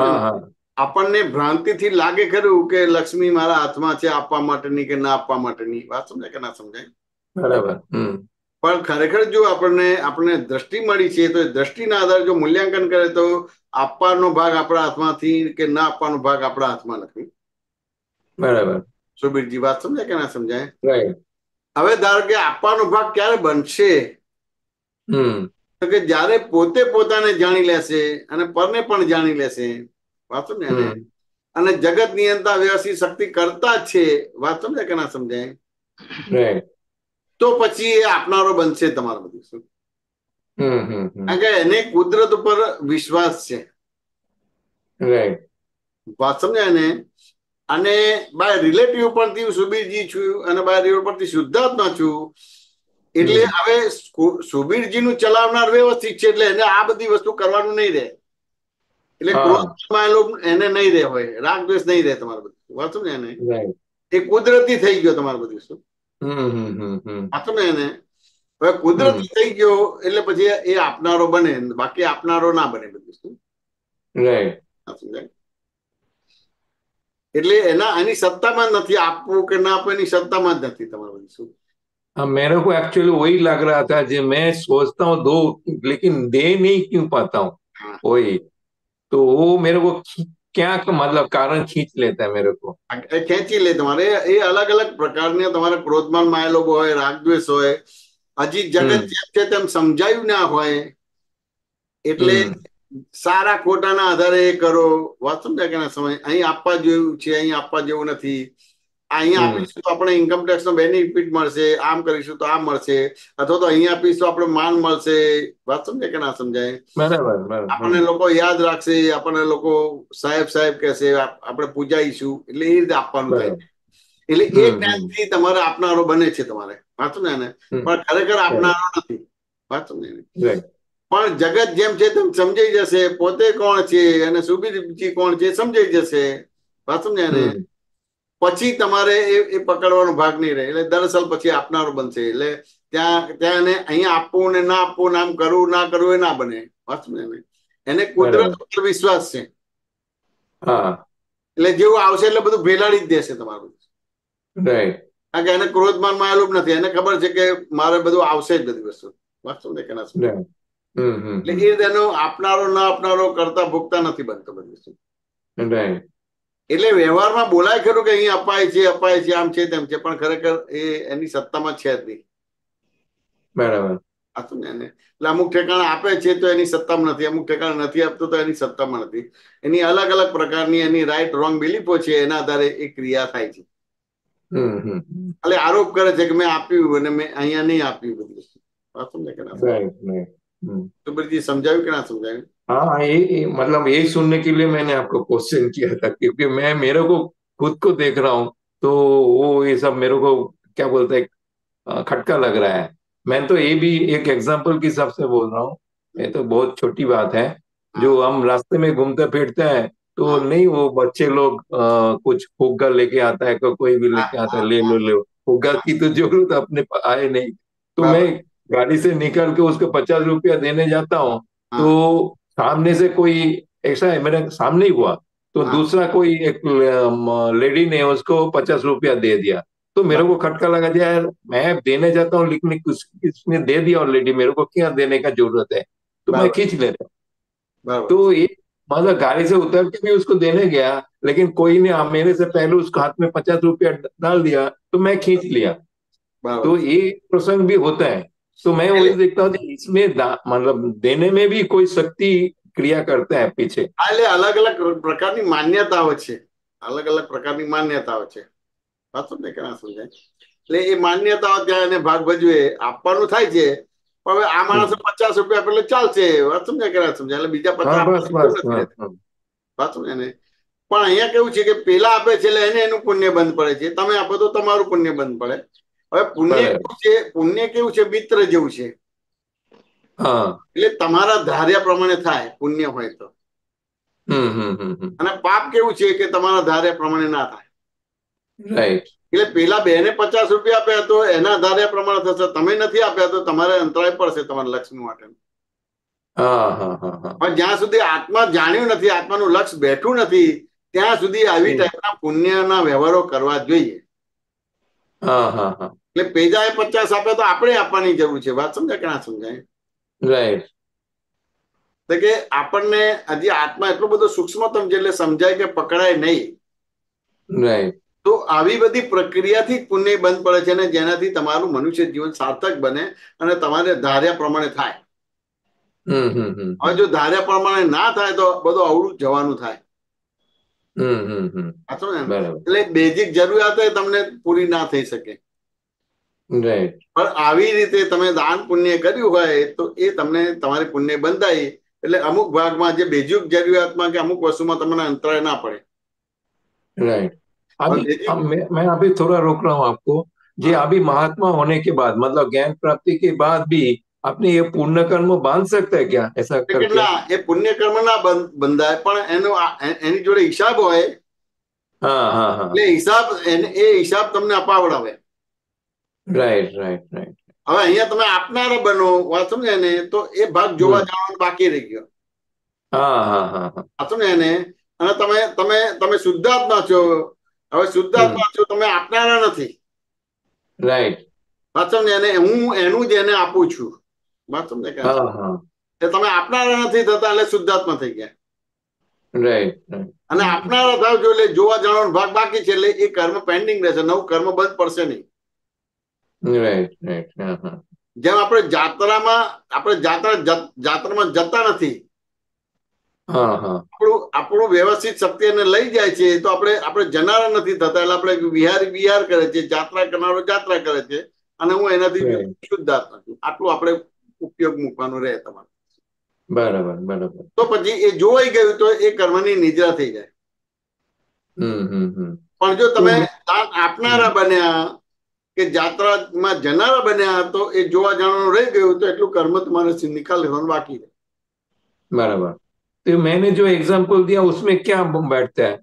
આપણને ભ્રાંતિથી લાગે ખરું કે લક્ષ્મી મારા હાથમાં છે આપવા માટેની કે ના આપવા માટેની. વાત સમજાય કે ના સમજાય? બરાબર. પણ ખરેખર જો આપણને દ્રષ્ટિ મળી છે તો દ્રષ્ટિના આધારે જો મૂલ્યાંકન કરે તો આપવાનો ભાગ આપણા હાથમાંથી કે ના આપવાનો ભાગ આપણા હાથમાં નથી. બરાબર. સુબીરજી વાત સમજાય કે ના સમજાય? રાઈટ. હવે ધારો કે આપવાનો ભાગ ક્યારે બનશે તો કે જયારે પોતે પોતાને જાણી લેશે અને પરને પણ જાણી લેશે. વાત સમજાય ને? અને જગત નિયંતા વ્યવસ્થિત શક્તિ કરતા જ છે. વાત સમજાય કે ના સમજાય? તો પછી એ આપનારો બનશે તમારા બધું. શું કારણ કે એને કુદરત ઉપર વિશ્વાસ છે. વાત સમજાય ને? અને બાય રિલેટિવ પરથી સુબીરજી છું અને બાય રિલેટિવ પરથી શુદ્ધાત્મા છું. એટલે હવે સુબીરજી નું ચલાવનાર વ્યવસ્થિત છે એટલે એને આ બધી વસ્તુ કરવાનું નહીં રહે. એટલે ક્રોધમાં એને નહીં રહે હોય, રાગ દ્વેષ નહીં રહે તમારે બધું. વાત સમજાય ને? એ કુદરતી થઈ ગયો તમારે બધું. શું વાત સમજાય ને? હવે કુદરતી થઈ ગયો એટલે પછી એ આપનારો બને, બાકી આપનારો ના બને બધું. શું સમજાય? એટલે એની સત્તામાં જ નથી. આપવું કે ના આપવું એની સત્તામાં જ નથી તમારે બધું. શું मेरे को एक्चुअली वही लग रहा था जो मैं सोचता हूँ दो लेकिन दे नहीं क्यों पाता हूँ. वही तो वो मेरे को क्या मतलब कारण खींच लेता है मेरे को. ખેંચી લે તમારે. એ અલગ અલગ પ્રકારના તમારા ક્રોધમાન માયેલો હોય, રાગદ્વેષ હોય, હજી જગત છે તેમ સમજાયું ના હોય એટલે સારા ખોટાના આધારે એ કરો. વાત સમજાય કે ના સમય? અહીં આપવા જેવું છે, અહીં આપવા જેવું નથી. અહીંયા આપીશું તો આપણે ઇન્કમ ટેક્સ નો બેનિફિટ મળશે, આમ કરીશું તો આમ મળશે, અથવા તો અહીંયા આપીશું તો આપણે માન મળશે. વાત સમજાય કે ના સમજાય? આપણને લોકો યાદ રાખશે, આપણને લોકો સાહેબ સાહેબ કહેશે, આપણે પૂજાઈશું. એટલે એ રીતે આપવાનું થાય. એટલે એ જ્ઞાનથી તમારે આપનારો બને છે તમારે. વાત સમજાય ને? પણ ખરેખર આપનારો નથી. વાત સમજાય ને? પણ જગત જેમ છે તેમ સમજાઈ જશે પોતે કોણ છે અને સુબીરજી કોણ છે સમજાઈ જશે. વાત સમજાય ને? પછી તમારે એ પકડવાનો ભાગ નહીં રહે. એટલે દરઅસલ પછી આપનારો બનશે. એટલે ત્યાં ત્યાં એને અહીંયા આપવું ને ના આપવું, નામ કરવું ના કરવું એ ના બને. એને કુદરત પર વિશ્વાસ છે. એટલે જેવું આવશે એટલે બધું ભેલાડી જ દેશે તમારું. કારણ કે એને ક્રોધમાન માં આવેલું નથી. એને ખબર છે કે મારે બધું આવશે જ બધી વસ્તુ. વાંચો ને કે ના સમજે. એટલે એ તેનો આપનારો ના આપનારો કરતા ભોગતા નથી બનતો બધી વસ્તુ. એટલે વ્યવહારમાં બોલાય ખરું કે અહીં અપાય છે આમ છે તેમ છે, પણ ખરેખર એ એની સત્તામાં છે જ નહીં. બરાબર. એટલે અમુક ઠેકાણે આપે છે તો એની સત્તામાં નથી, અમુક ઠેકાણે નથી આપતો તો એની સત્તામાં નથી. એની અલગ અલગ પ્રકારની એની રાઈટ રોંગ બિલીફો છે, એના આધારે એ ક્રિયા થાય છે. એટલે આરોપ કરે છે કે મેં આપ્યું અને મેં અહીંયા નહીં આપ્યું બધી વસ્તુ. तो जी समझाયું कि ना समझाયું? हाँ, ये मतलब यही सुनने के लिए मैंने आपको क्वेश्चन किया था, क्योंकि मैं मेरे को खुद को देख रहा हूँ तो वो ये सब मेरे को क्या बोलते हैं खटका लग रहा है. मैं तो ये भी एक एग्जांपल के हिसाब से बोल रहा हूँ. ये तो बहुत छोटी बात है. जो हम रास्ते में घूमते फिरते हैं तो नहीं, वो बच्चे लोग कुछ फुग्गा लेके आता है, कोई भी लेके आता है, ले लो. फुग्गा की तो जरूरत अपने आए नहीं, तो मैं गाड़ी से निकल के उसको 50 रुपया देने जाता हूँ. तो सामने से कोई ऐसा है, मेरे सामने ही हुआ, तो दूसरा कोई एक लेडी ने उसको 50 रुपया दे दिया. तो मेरे को खटका लगा, यार मैं देने जाता हूँ लेकिन किसने दे दिया ऑलरेडी, मेरे को क्या देने का जरूरत है, तो मैं खींच लेता हूँ. तो ये मतलब गाड़ी से उतर के भी उसको देने गया, लेकिन कोई ने मेरे से पहले उसके हाथ में 50 रुपया डाल दिया तो मैं खींच लिया. तो ये प्रसंग भी होता है. तो मैं वही देखता हूँ कि इसमें मतलब देने में भी कोई शक्ति क्रिया करता है पीछे. એટલે અલગ અલગ પ્રકારની માન્યતાઓ છે, અલગ અલગ પ્રકારની માન્યતાઓ છે. વાંચો ને કે ના સમજાય? એટલે એ માન્યતાઓ ત્યાં એને ભાગ ભજવે આપવાનું થાય છે. હવે આ માણસે 50 રૂપિયા પેલે ચાલશે. વાંચો ને કે ના સમજાય? એટલે બીજા 50 વાંચો ને. પણ અહીંયા કેવું છે કે પેલા આપે છે એટલે એને એનું પુણ્ય બંધ પડે છે, તમે આપો તો તમારું પુણ્ય બંધ પડે. હવે પુણ્ય કેવું છે? મિત્ર જેવું છે. એટલે તમારા ધાર્યા પ્રમાણે થાય પુણ્ય હોય તો. અને પાપ કેવું છે કે તમારા ધાર્યા પ્રમાણે ના થાય. એટલે પેલા બેને 50 રૂપિયા આપ્યા તો એના ધાર્યા પ્રમાણે થશે, તમે નથી આપ્યા તો તમારે અંતરાય પડશે તમારા લક્ષ્ય માટે. પણ જ્યાં સુધી આત્મા જાણ્યું નથી, આત્માનું લક્ષ્ય બેઠું નથી, ત્યાં સુધી આવી ટાઈપના પુણ્યના વ્યવહારો કરવા જોઈએ. એટલે પેજાએ 50 આપ્યા તો આપણે આપવાની જરૂર છે. વાત સમજાય કે ના સમજાય? રાઈટ. કે આપણને હજી આત્મા એટલો બધો સૂક્ષ્મતમ છે એટલે સમજાય કે પકડાય નહીં. રાઈટ. તો આવી બધી પ્રક્રિયાથી જ પુણ્ય બંધ પડે છે, અને જેનાથી તમારું મનુષ્ય જીવન સાર્થક બને અને તમારે ધાર્યા પ્રમાણે થાય. હવે જો ધાર્યા પ્રમાણે ના થાય તો બધું અવળું જવાનું થાય. એટલે બેઝિક જરૂરિયાત તમને પૂરી ના થઈ શકે. પણ આવી રીતે તમે દાન પુણ્ય કર્યું હોય તો એ તમને તમારી પુણ્ય બંધાય. એટલે અમુક ભાગમાં જે બેઝિક જરૂરિયાતમાં કે અમુક વસ્તુમાં તમને અંતરાય ના પડે. राइट. मैं अभी थोड़ा रोक रहा हूँ आपको. जी, अभी महात्मा होने के बाद मतलब ज्ञान प्राप्ति के बाद भी अपने ये पुण्य कर्म बांध सकता है क्या? ऐसा करके ના, એ પુણ્ય કર્મ ના બંધાય, પણ એની જોડે હિસાબ હોય. એટલે એ હિસાબ તમને અપાવડાવે. Right right right. હવે અહીંયા તમે આપનારા બનો, વાત સમજે ને, તો એ ભાગ જોવા જવાનો બાકી રહી ગયો. વાત સમજે ને. અને તમે તમે તમે શુદ્ધાત્મા છો. હવે શુદ્ધાત્મા છો, તમે આપનારા નથી. રાઈટ. વાત સમજે ને. હું એનું જ એને આપું છું. વાત સમજે કે તમે આપનારા નથી થતા એટલે શુદ્ધાત્મા થઈ ગયા. રાઈટ. અને આપનારા થાવ જો એટલે જોવા જવાનો ભાગ બાકી છે, એટલે એ કર્મ પેન્ડિંગ રહેશે, નવું કર્મ બંધ પડશે નહીં. Right right. જેમ આપણે જાત્રામાં જતા નથી, આપણું વ્યવસ્થિત શક્તિ એને લઈ જાય છે, તો આપણે જનારા નથી થતા, એટલે આપણે વિહાર કરે છે, જાત્રા કરનારો જાત્રા કરે છે, અને હું એનાથી શુદ્ધાત્મા છું. આટલું આપણે ઉપયોગ મૂકવાનું રહે તમારે. બરાબર બરાબર. તો પછી એ જોવાઈ ગયું તો એ કર્મની નિદ્રા થઈ જાય. પણ જો તમે દાન આપનારા બન્યા કે જાત્રામાં જનારા બન્યા તો એ જોવા જાણવાનું રહી ગયું, તો એટલું કર્મ તમારે નિકાલ લેવાનું બાકી રહે. बराबर. तो मैंने जो एग्जाम्पल दिया उसमें क्या बैठता है?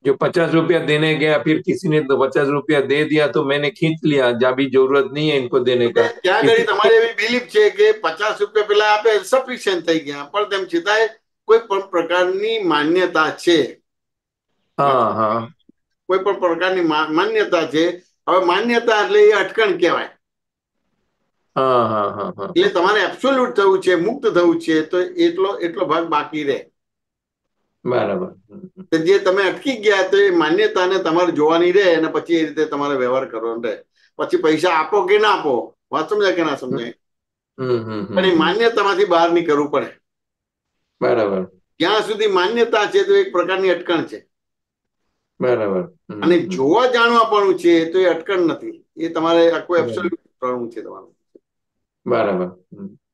जो 50 रुपया देने गया, फिर किसी ने तो 50 रुपया दे दिया तो मैंने खींच लिया, जब भी जरूरत नहीं है इनको देने का। ત્યાં આગળ તમારી એવી બિલીફ છે કે 50 રૂપિયા પેલા આપે સફિશિયન્ટ થઈ ગયા, પણ તેમ છતાંય કોઈ પણ પ્રકારની માન્યતા છે. હા હા, કોઈ પણ પ્રકારની માન્યતા છે. હવે માન્યતા એટલે એ અટકણ કહેવાય. હા હા હા હા, એટલે તમારે એબ્સોલ્યુટ થવું છે, મુક્ત થવું છે, તો એટલો ભાગ બાકી રહે. બરાબર. જે તમે અટકી ગયા તો એ માન્યતાને તમારે જોવાની રહે અને પછી એ રીતે તમારે વ્યવહાર કરવાનો રહે. પછી પૈસા આપો કે ના આપો, વાત સમજાય કે ના સમજાય, પણ એ માન્યતામાંથી બહાર નીકળવું પડે. બરાબર. જ્યાં સુધી માન્યતા છે તો એક પ્રકારની અટકણ છે. બરાબર. અને જોવા જાણવા પણ છે તો એ અટકણ નથી, એ તમારે આખું એબ્સોલ્યુટ કરવું છે તમારું. બરાબર.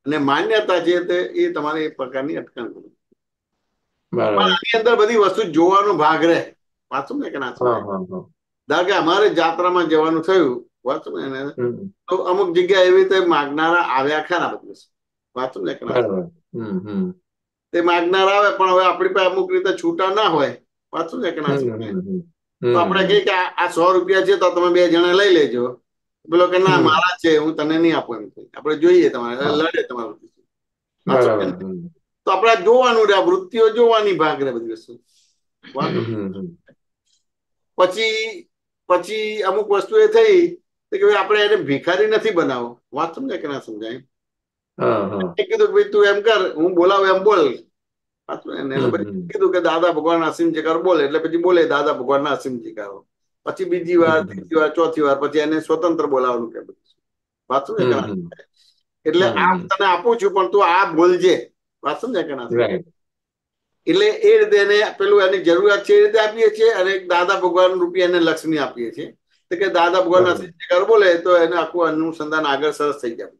અને માન્યતા છે તે એ તમારે એક પ્રકારની અટકણ કરવું. બરાબર. આની અંદર બધી વસ્તુ જોવાનો ભાગ રહે. વાંચું ને કે ના સમજાય. ધારો કે અમારે જાત્રામાં જવાનું થયું, વાંચું ને, તો અમુક જગ્યા એવી રીતે માગનારા આવ્યા ખરા બધું. વાંચું ને કે ના, તે માગનારા આવે, પણ હવે આપણી પાસે અમુક રીતે છૂટા ના હોય. વાંચું ને કે ના સમજાય. તો આપણે કહીએ કે આ 100 રૂપિયા છે તો તમે 2 જણા લઈ લેજો. પેલો કે ના મારા છે, હું તને નહીં આપું. એમ આપણે જોઈએ તમારે લડે તમારું. તો આપણે જોવાનું રે, વૃત્તિઓ જોવાની ભાગ રે બધી વસ્તુ. પછી અમુક વસ્તુ એ થઈ કે આપણે એને ભિખારી નથી બનાવો. વાત સમજાય કે ના સમજાય. કીધું કે તું એમ કર, હું બોલાવું એમ બોલ. કીધું કે દાદા ભગવાન અસીમ જયકારો બોલે, એટલે પછી બોલે દાદા ભગવાન ના અસીમ જયકારો. પછી બીજી વાર, ત્રીજી વાર, ચોથી વાર પછી એને સ્વતંત્ર બોલાવવાનું કે બધું. વાત સમજાય કે ના સમજાય. એટલે આ તને આપું છું પણ તું આ બોલજે. વાત સમજાય કે ના સમજાય. એટલે એ રીતે એને પેલું એની જરૂરિયાત છે એ રીતે આપીએ છીએ. અને દાદા ભગવાન રૂપી એને લક્ષ્મી આપીએ છીએ. તો કે દાદા ભગવાન બોલે તો એને આખું અનુસંધાન આગળ સરસ થઈ જાય.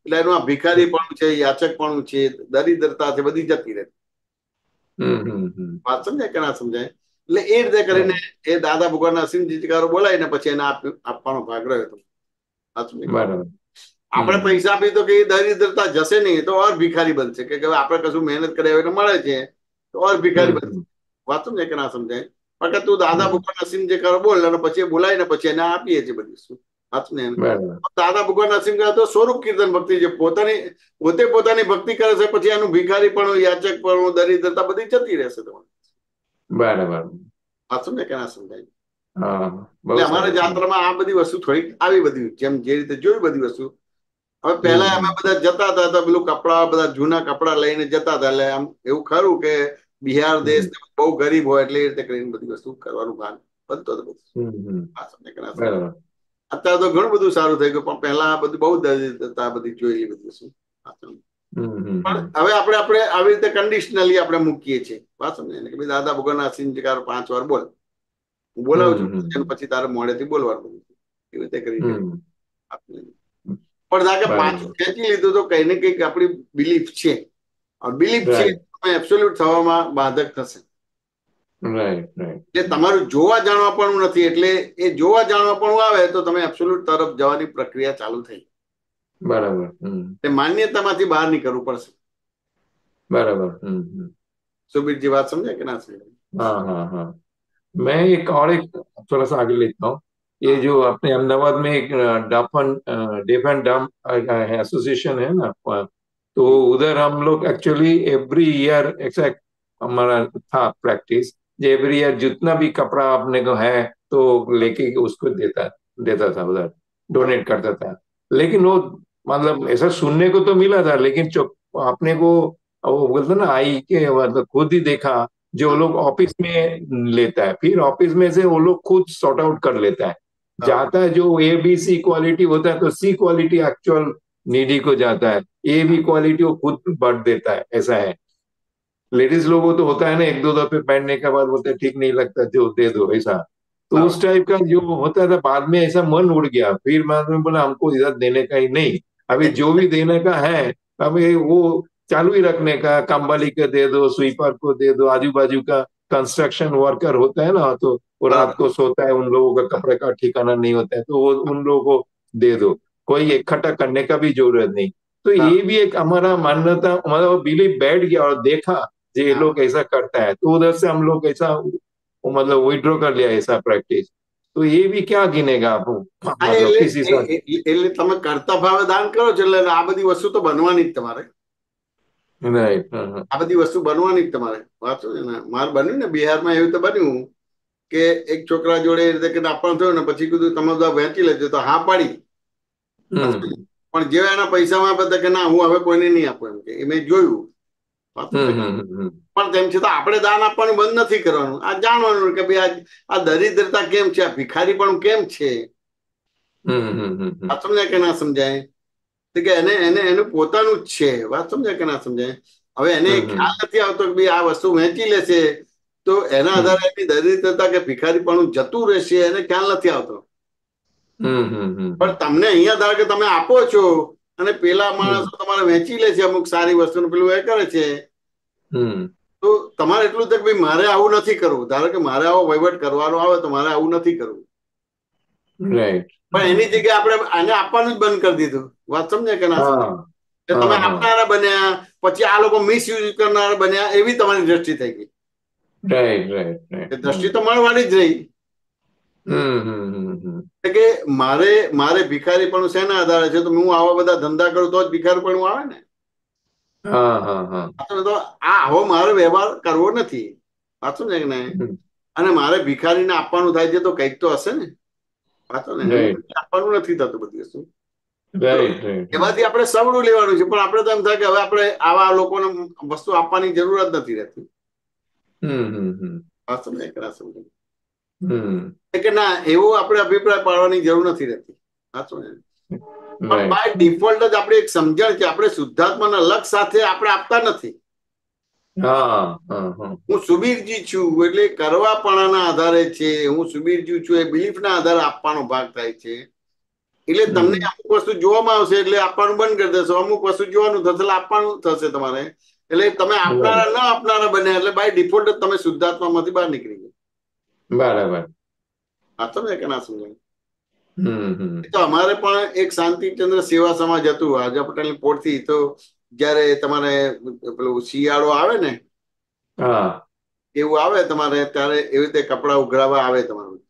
એટલે એનું આ ભિખારી પણ છે, યાચક પણ છે, દરિદ્રતા છે, બધી જતી રહે. વાત સમજાય કે ના સમજાય. એટલે એ રીતે કરીને એ દાદા ભગવાન ના અસીમ જયકારો બોલાવીને પછી એને આપવાનો ભાગ રહ્યો. આપણે પૈસા આપી તો કે દરિદ્રતા જશે નહીં, તો ઓર ભિખારી બનશે. કે આપણે કશું મહેનત કર્યા એટલે મળે છે તો ઓર ભિખારી બનશે. વાત સમજાય કે ના સમજાય. પણ તું દાદા ભગવાન અસીમ જયકારો બોલ અને પછી બોલાવીને પછી એને આપીએ છીએ બધી વસ્તુ. દાદા ભગવાન અસીમ જયકારો તો સ્વરૂપ કીર્તન ભક્તિ છે. પોતે પોતાની ભક્તિ કરે છે, પછી એનું ભિખારી પણ, યાચક પણ, દરિદ્રતા બધી જતી રહેશે તમારે. બરાબર. વાત સમજાય કે ના સમજાય. એટલે અમારા જાત્રામાં આ બધી વસ્તુ થોડીક આવી બધી, જેમ જે રીતે જોયું બધી વસ્તુ. હવે પહેલા અમે બધા જતા હતા તો પેલું કપડા, બધા જૂના કપડા લઈને જતા હતા. એટલે આમ એવું ખરું કે બિહાર દેશ બહુ ગરીબ હોય એટલે એ રીતે કરીને બધી વસ્તુ કરવાનું ભાગ બનતો હતો. અત્યારે તો ઘણું બધું સારું થઈ ગયું, પણ પહેલા બધું બહુ દરિદ્રતા બધી જોયેલી બધી વસ્તુ. પણ હવે આપણે આવી રીતે કન્ડિશનલી આપણે મૂકીએ છીએ. વાત સમજે ને કે દાદા ભગવાન અસીમ જયકારો 5 વાર બોલ, હું બોલાવું છું, પછી તારે મોડેથી બોલવાનું. એવી રીતે કરી પણ ધારો કે પાછું ખેંચી લીધું તો કઈ ને કઈક આપણી બિલીફ છે. બિલીફ છે એબ્સોલ્યુટ થવામાં બાધક થશે. એટલે તમારું જોવા જાણવા પણ નથી. એટલે એ જોવા જાણવા પણ આવે તો તમે એબ્સોલ્યુટ તરફ જવાની પ્રક્રિયા ચાલુ થઈ. બરાબર. માન્યતામાંથી બહાર નીકળવું પડશે. बराबर. सुबीर जी बात समझे कि ना समझे? हाँ हाँ हाँ, मैं एक और एक थोड़ा सा आगे लेता हूँ. ये जो अपने अहमदाबाद में एक डेफ एंड डम एसोसिएशन है ना, तो उधर हम लोग एक्चुअली एवरी ईयर एक्सैक्ट हमारा था प्रैक्टिस, एवरी ईयर जितना भी कपड़ा अपने को है तो लेके उसको देता था, उधर डोनेट करता था. लेकिन वो मतलब ऐसा सुनने को तो मिला था, लेकिन अपने को वो बोलते ना आई के मतलब खुद ही देखा, जो लोग ऑफिस में लेता है, फिर ऑफिस में से वो लोग खुद सॉर्ट आउट कर लेता है. जाता है जो ए बी सी क्वालिटी होता है तो सी क्वालिटी एक्चुअल नीडी को जाता है, ए बी क्वालिटी वो खुद बढ़ देता है. ऐसा है. लेडीज लोगों तो होता है ना, 1-2 दफे पहनने के बाद बोलते ठीक नहीं लगता जो दे दो, ऐसा. तो उस टाइप का जो होता था, बाद में ऐसा मन उड़ गया. फिर मैं बोला हमको इधर देने का ही नहीं, अभी जो भी देने का है अभी वो चालू ही रखने का. कंबली को दे दो, स्वीपर को दे दो, आजू बाजू का कंस्ट्रक्शन वर्कर होता है ना, तो वो रात को सोता है, उन लोगों का कपड़े का ठिकाना नहीं होता है, तो वो उन लोगों को दे दो. कोई इकट्ठा करने का भी जरूरत नहीं. तो ये भी एक हमारा मान्यता, मतलब बिलीव बैठ गया और देखा ये लोग ऐसा करता है, तो उधर से हम लोग ऐसा वो मतलब विड्रॉ कर लिया ऐसा प्रैक्टिस, तो ये भी क्या गिनेगा आप मतलब किस हिसाब से? એટલે તમે કરતા ભાવે દાન કરો છો એટલે આ બધી વસ્તુ તો બનવાની જ તમારે, રાઈટ. આ બધી વસ્તુ બનવાની જ તમારે. વાંચો ને, મારે બન્યું ને બિહારમાં એવું તો બન્યું કે એક છોકરા જોડે એ રીતે કે આપવાનું થયું ને પછી કીધું તમે બધા વહેંચી લેજો, તો હા પાડી. પણ જે એના પૈસામાં બધા કે ના હું હવે કોઈને નહીં આપું એમ કે, એ મેં જોયું. પણ તેમ છતાં આપણે દાન આપવાનું બંધ નથી કરવાનું, આ જાણવાનું કે ભાઈ આ દરિદ્રતા કેમ છે, આ ભિખારી પણ કેમ છે. વાત સમજાય કે ના સમજાય? કે એને એને એનું પોતાનું જ છે. વાત સમજાય કે ના સમજાય? હવે એને ખ્યાલ નથી આવતો કે ભાઈ આ વસ્તુ વહેંચી લેશે તો એના આધારે એની દરિદ્રતા કે ભિખારી પણ જતું રહેશે, એને ખ્યાલ નથી આવતો. પણ તમને અહીંયા ધારો કે તમે આપો છો અને પેલા માણસો તમારે વહેંચી લે છે અમુક સારી વસ્તુ પેલું એ કરે છે, તો તમારે એટલું થાય કે ભાઈ મારે આવું નથી કરવું. ધારો કે મારે આવો વહીવટ કરવાનો આવે તો મારે આવું નથી કરવું. પણ એની જગ્યાએ આપણે આને આપવાનું જ બંધ કરી દીધું. વાત સમજે કે ના સમજે? તમે આપનારા બન્યા, પછી આ લોકો મિસયુઝ કરનારા બન્યા, એવી તમારી દ્રષ્ટિ થઈ ગઈ. દ્રષ્ટિ તો મળવાની જ રહી કે મારે ભિખારી પણ શેના આધારે છે, તો હું આવા બધા ધંધા કરું તો જ ભિખારી પણ આવે ને. તો આ આવો મારો વ્યવહાર કરવો નથી. વાંચો ને કે અને મારે ભિખારીને આપવાનું થાય છે તો કઈક તો હશે ને. વાંચો ને, આપવાનું નથી થતું બધી વસ્તુ. એમાંથી આપણે સવડું લેવાનું છે, પણ આપણે તો એમ થાય કે હવે આપણે આવા લોકોને વસ્તુ આપવાની જરૂરત નથી રહેતી. કે ના એવો આપણે અભિપ્રાય પાડવાની જરૂર નથી રહેતી. સાચું ને? પણ બાય ડિફોલ્ટ જ આપણે એક સમજણ કે આપણે શુદ્ધાત્માના લક્ષ સાથે આપણે આપતા નથી. હું સુબીરજી છું એટલે કરવાપણાના આધારે છે. હું સુબીરજી છું એ બિલીફના આધારે આપવાનો ભાગ થાય છે. એટલે તમને અમુક વસ્તુ જોવામાં આવશે એટલે આપવાનું બંધ કરી દેશો, અમુક વસ્તુ જોવાનું થશે એટલે આપવાનું થશે તમારે. એટલે તમે આપનારા ન આપનારા બન્યા એટલે બાય ડિફોલ્ટ જ તમે શુદ્ધાત્મામાંથી બહાર નીકળી ગયા. બરાબર. આ સમજે કે ના સમજાય? તો અમારે પણ એક શાંતિચંદ્ર સેવા સમાજ હતું રાજા પટેલ પોર્ટ થી. તો જયારે તમારે પેલું શિયાળો આવે ને એવું આવે તમારે, ત્યારે એવી રીતે કપડા ઉઘરાવા આવે તમારું.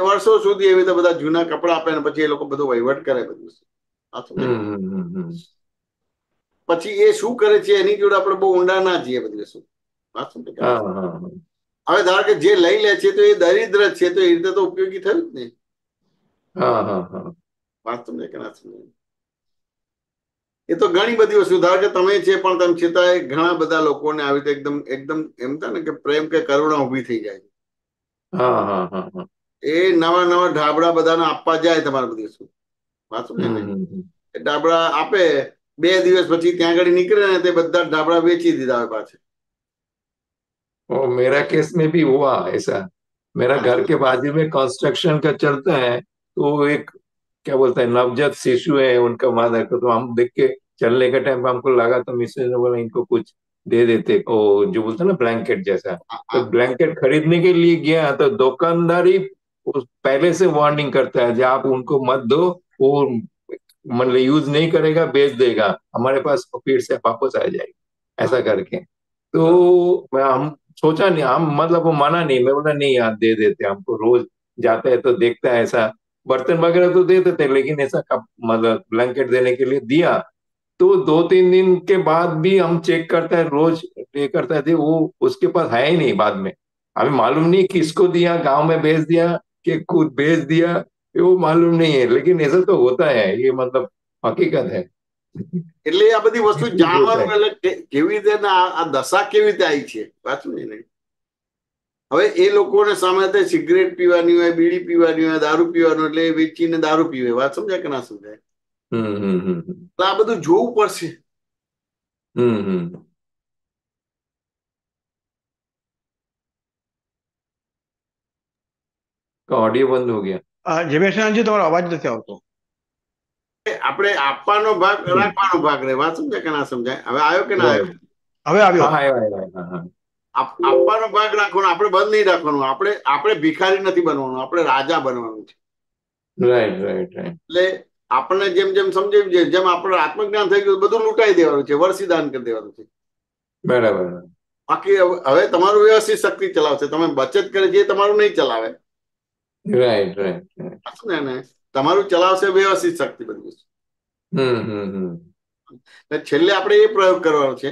વર્ષો સુધી એવી રીતે બધા જૂના કપડા આપે ને પછી એ લોકો બધું વહીવટ કરે બધું. પછી એ શું કરે છે એની જોડે આપણે બહુ ઊંડા ના જઈએ બધી વસ્તુ. હવે ધારો કે જે લઈ લે છે તો એ દરિદ્ર છે, તો એ રીતે તો ઉપયોગી થયું જ ને. વાત સમજે કે ના સમજે? એ તો ઘણી બધી વસ્તુ, ધારો કે તમે છે પણ તેમ છતાં ઘણા બધા લોકોને આવી રીતે એકદમ એકદમ એમ થાય ને કે પ્રેમ કે કરુણા ઉભી થઈ જાય. એ નવા નવા ઢાબડા બધાને આપવા જાય તમારે બધી વસ્તુ. વાત સમજે ને? એ ઢાબડા આપે, 2 દિવસ પછી ત્યાં આગળ નીકળે ને તે બધા ઢાબડા વેચી દીધા હોય પાછા. मेरा केस में भी हुआ ऐसा. मेरा घर के बाजू में कंस्ट्रक्शन का चलता है, तो एक क्या बोलते हैं नवजात शिशु है उनका मदर को, तो हम देख के चलने के टाइम पे हमको लगा तो मिसेज ने बोला इनको कुछ दे देते, ओ जो बोलते हैं ना ब्लैंकेट जैसा. तो ब्लैंकेट खरीदने के लिए गया तो दुकानदारी पहले से वार्निंग करता है, आप उनको मत दो, वो मतलब यूज नहीं करेगा, बेच देगा, हमारे पास फिर से वापस आ जाएगा ऐसा करके. तो हम सोचा नहीं, हम मतलब वो माना नहीं, मैं बोला नहीं यार दे देते, हमको रोज जाते हैं तो देखता है ऐसा. बर्तन वगैरह तो दे देते, लेकिन ऐसा कप मतलब ब्लैंकेट देने के लिए दिया. तो 2-3 दिन के बाद भी हम चेक करते हैं, रोज ये करते थे, वो उसके पास है ही नहीं. बाद में हमें मालूम नहीं किसको दिया, गांव में भेज दिया कि खुद भेज दिया, वो मालूम नहीं है. लेकिन ऐसा तो होता है, ये मतलब हकीकत है. એટલે આ બધી વસ્તુ જાણવાનું, એટલે કેવી રીતે આ દશા કેવી રીતે આવી છે પાછું ને. હવે એ લોકોને સામે સિગરેટ પીવાની હોય, બીડી પીવાની હોય, દારૂ પીવાનું, એટલે વેચીને દારૂ પીવે. વાત સમજાય કે ના સમજાય? એટલે આ બધું જોવું પડશે. ऑडियो बंद हो गया. જમેશજી તમારો અવાજ નથી આવતો. આપણે આપવાનો ભાગ રાખવાનો ભાગ રહે. વાત સમજાય કે ના સમજાય? હવે આવ્યો કે ના આવ્યો? હવે આવ્યો. આપવાનો ભાગ રાખવાનો, આપણે બંધ નહીં રાખવાનું. આપણે ભિખારી નથી બનવાનું, આપણે રાજા બનવાનું છે. એટલે આપણને જેમ જેમ સમજાવ્યું છે, જેમ આપણે આત્મજ્ઞાન થઈ ગયું બધું લૂંટાઈ દેવાનું છે, વર્ષી દાન કરી દેવાનું છે. બરાબર. બાકી હવે તમારું વ્યવસ્થિત શક્તિ ચલાવશે. તમે બચત કરે છે એ તમારું નહીં ચલાવે. રાઈટ રાઈટ ને તમારું ચલાવશે વ્યવસ્થિત શક્તિ બધી. છેલ્લે આપણે એ પ્રયોગ કરવાનો છે.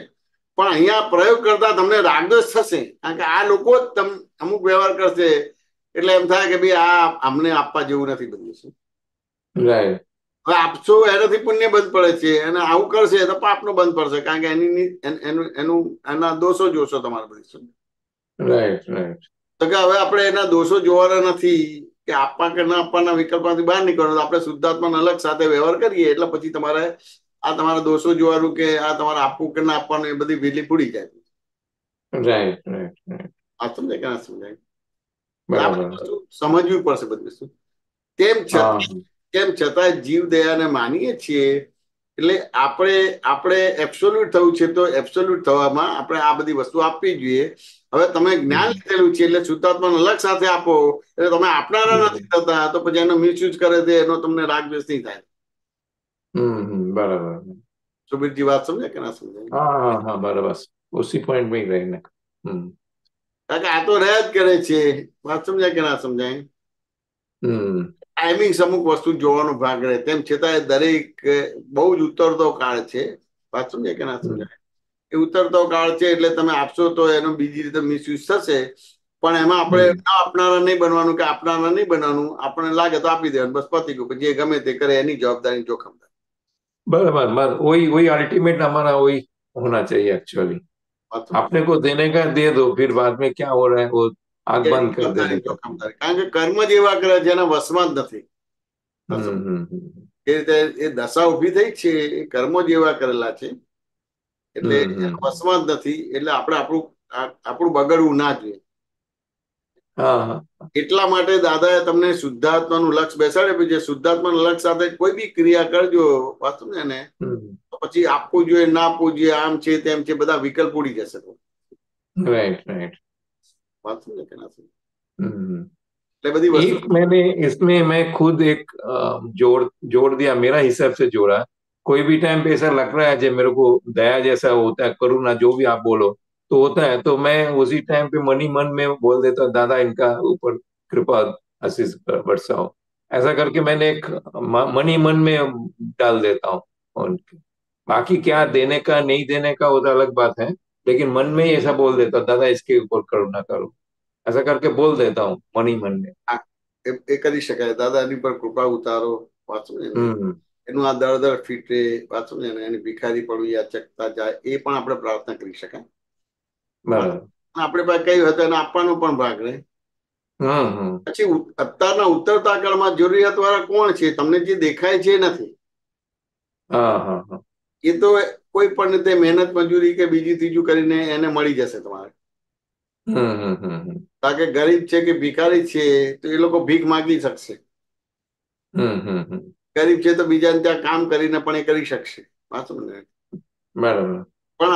પણ અહીંયા પ્રયોગ કરતા તમને રાગદોષ થશે, કારણ કે આ લોકો જ અમુક વ્યવહાર કરશે એટલે એમ થાય કે ભાઈ આ અમને આપવા જેવું નથી બધું છે. રાઈટ. હવે આપશો એનાથી પુણ્ય બંધ પડે છે, અને આવું કરશે તો પાપનો બંધ પડશે, કારણ કે એના દોષો જોશો તમારે બધી. Right right. તો કે હવે આપણે એના દોષો જોવાના નથી કે આપવા કે ના આપવાના વિકલ્પમાંથી બહાર નીકળવાનું. આપણે શુદ્ધાત્મા અલગ સાથે વ્યવહાર કરીએ એટલે પછી તમારે આ તમારા દોષો જોવાનું કે આ તમારે આપવું કે ના આપવાનું એ બધી વેલી ફૂડી જાય. Right right right. આ સમજાય કે ના સમજાય? બરાબર. સમજવી પડશે બધી વસ્તુ. તેમ છતાં જીવ દયાને માનીએ છીએ એટલે આપણે એબ્સોલ્યુટ થવું છે, તો એબ્સોલ્યુટ થવામાં આપણે આ બધી વસ્તુ આપવી જોઈએ. હવે તમે જ્ઞાન લીધેલું છે એટલે શુદ્ધાત્માને અલગ સાથે આપો એટલે તમે આપનારા નથી થતા, તો પછી એનો મિસયુઝ કરે છે, એનો તમને રાગ દ્વેષ નહીં થાય. બરાબર. સુબીરજી વાત સમજે કે ના સમજાય? હા હા બરાબર. ઉસી પોઈન્ટ में रहीને. કારણ કે આ તો રહ્યા જ કરે છે. વાત સમજાય કે ના સમજાય? ટાઈમિંગ અમુક વસ્તુ જોવાનો ભાગ રહે, તેમ છતાં દરેક બહુ જ ઉતરતો કાળ છે. વાત સમજાય કે ના સમજાય? એ ઉતરતો કાળ છે એટલે તમે આપશો તો એનો બીજી રીતે મિસયુઝ થશે. પણ એમાં આપણે આપનારા નહીં બનવાનું કે આપનારા નહીં બનવાનું. આપણને લાગે તો આપી દેવાનું, બસ પતી ગયું. પછી જે ગમે તે કરે એની જવાબદારી જોખમદાર. बराबर. वही अल्टीमेट हमारा वही होना चाहिए एक्चुअली. अपने को देने का दे दो, फिर बाद में क्या हो रहा है वो आग बंद कर देने का. કારણ કે કર્મ જ એવા કરે છે એના વશમાં જ નથી. એ રીતે એ દશા ઉભી થઈ છે એ કર્મો જ એવા કરેલા છે એટલે વશમાં જ નથી. એટલે આપણે આપણું બગડવું ના જોઈએ. એટલા માટે દાદાએ તમને શુદ્ધાત્માનું લક્ષ બેસાડે. જે શુદ્ધાત્માનું લક્ષ સાથે કોઈ બી ક્રિયા કરજો વાસ્તુ ને તો પછી આપવું જોઈએ ના આપવું જોઈએ, આમ છે તેમ છે, બધા વિકલ્પ ઉડી જશે. Right right. बात समझे क्या ना समझे? बड़ी वस्तु एक मैंने इसमें मैं खुद एक जोड़ दिया, मेरा हिसाब से जोड़ा. कोई भी टाइम पे ऐसा लग रहा है जब मेरे को दया जैसा होता है, करुणा जो भी आप बोलो तो होता है, तो मैं उसी टाइम पे मन ही मन में बोल देता हूँ दादा इनका ऊपर कृपा आशीष बरसाओ. ऐसा करके मैंने एक मन ही मन में डाल देता हूँ. बाकी क्या देने का नहीं देने का वो तो अलग बात है, लेकिन मन में ही ऐसा बोल देता दादा इसके ऊपर करुणा करो, ऐसा करके बोल देता हूँ मन ही मन में. એ કરી શકાય. દાદા એની પર કૃપા ઉતારો. વાંચો ને એનું આ દળદળ ફીટે. વાંચો ને એની ભિખારી પડવી આ ચકતા જાય, એ પણ આપણે પ્રાર્થના કરી શકાય. આપણે પાસે કઈ હતું એને આપવાનો પણ ભાગ રહે. પછી અત્યારના ઉતરતા કાળમાં જરૂરિયાત વાળા કોણ છે? તમને જે દેખાય છે નથી. એ તો કોઈ પણ રીતે મહેનત મજૂરી કે બીજી ત્રીજું કરીને એને મળી જશે તમારે. કારણ કે ગરીબ છે કે ભિખારી છે તો એ લોકો ભીખ માગી શકશે. ગરીબ છે તો બીજાને ત્યાં કામ કરીને પણ એ કરી શકશે. બરાબર. પણ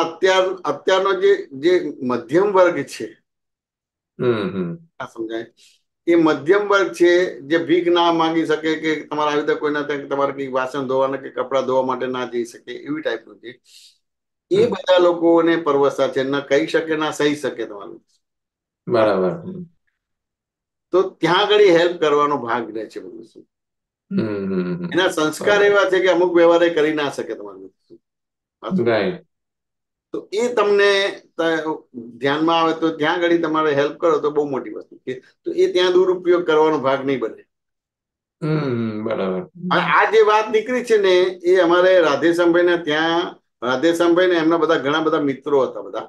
અત્યારનો જે મધ્યમ વર્ગ છે, સમજાય, એ મધ્યમ વર્ગ છે જે ભીખ ના માગી શકે કે તમારા આવી રીતે કોઈના ત્યાં તમારે કઈ વાસણ ધોવાના કે કપડા ધોવા માટે ના જઈ શકે, એવી ટાઈપનું છે. એ બધા લોકોને પરવસા છે, ના કહી શકે ના સહી શકે તમારું. બરાબર. તો ત્યાં આગળ હેલ્પ કરવાનો ભાગ રહે છે બધું. એના સંસ્કાર એવા છે કે અમુક વ્યવહાર કરી ના શકે તમારું. તો એ તમને ધ્યાનમાં આવે તો ત્યાં આગળ તમારે હેલ્પ કરો તો બહુ મોટી વસ્તુ છે. તો એ ત્યાં દુરુપયોગ કરવાનો ભાગ નહીં બને. બરાબર. આ જે વાત નીકળી છે ને એ અમારે રાધેશ્યામભાઈ ને ત્યાં, રાધેશ્યામભાઈ ને એમના બધા ઘણા બધા મિત્રો હતા, બધા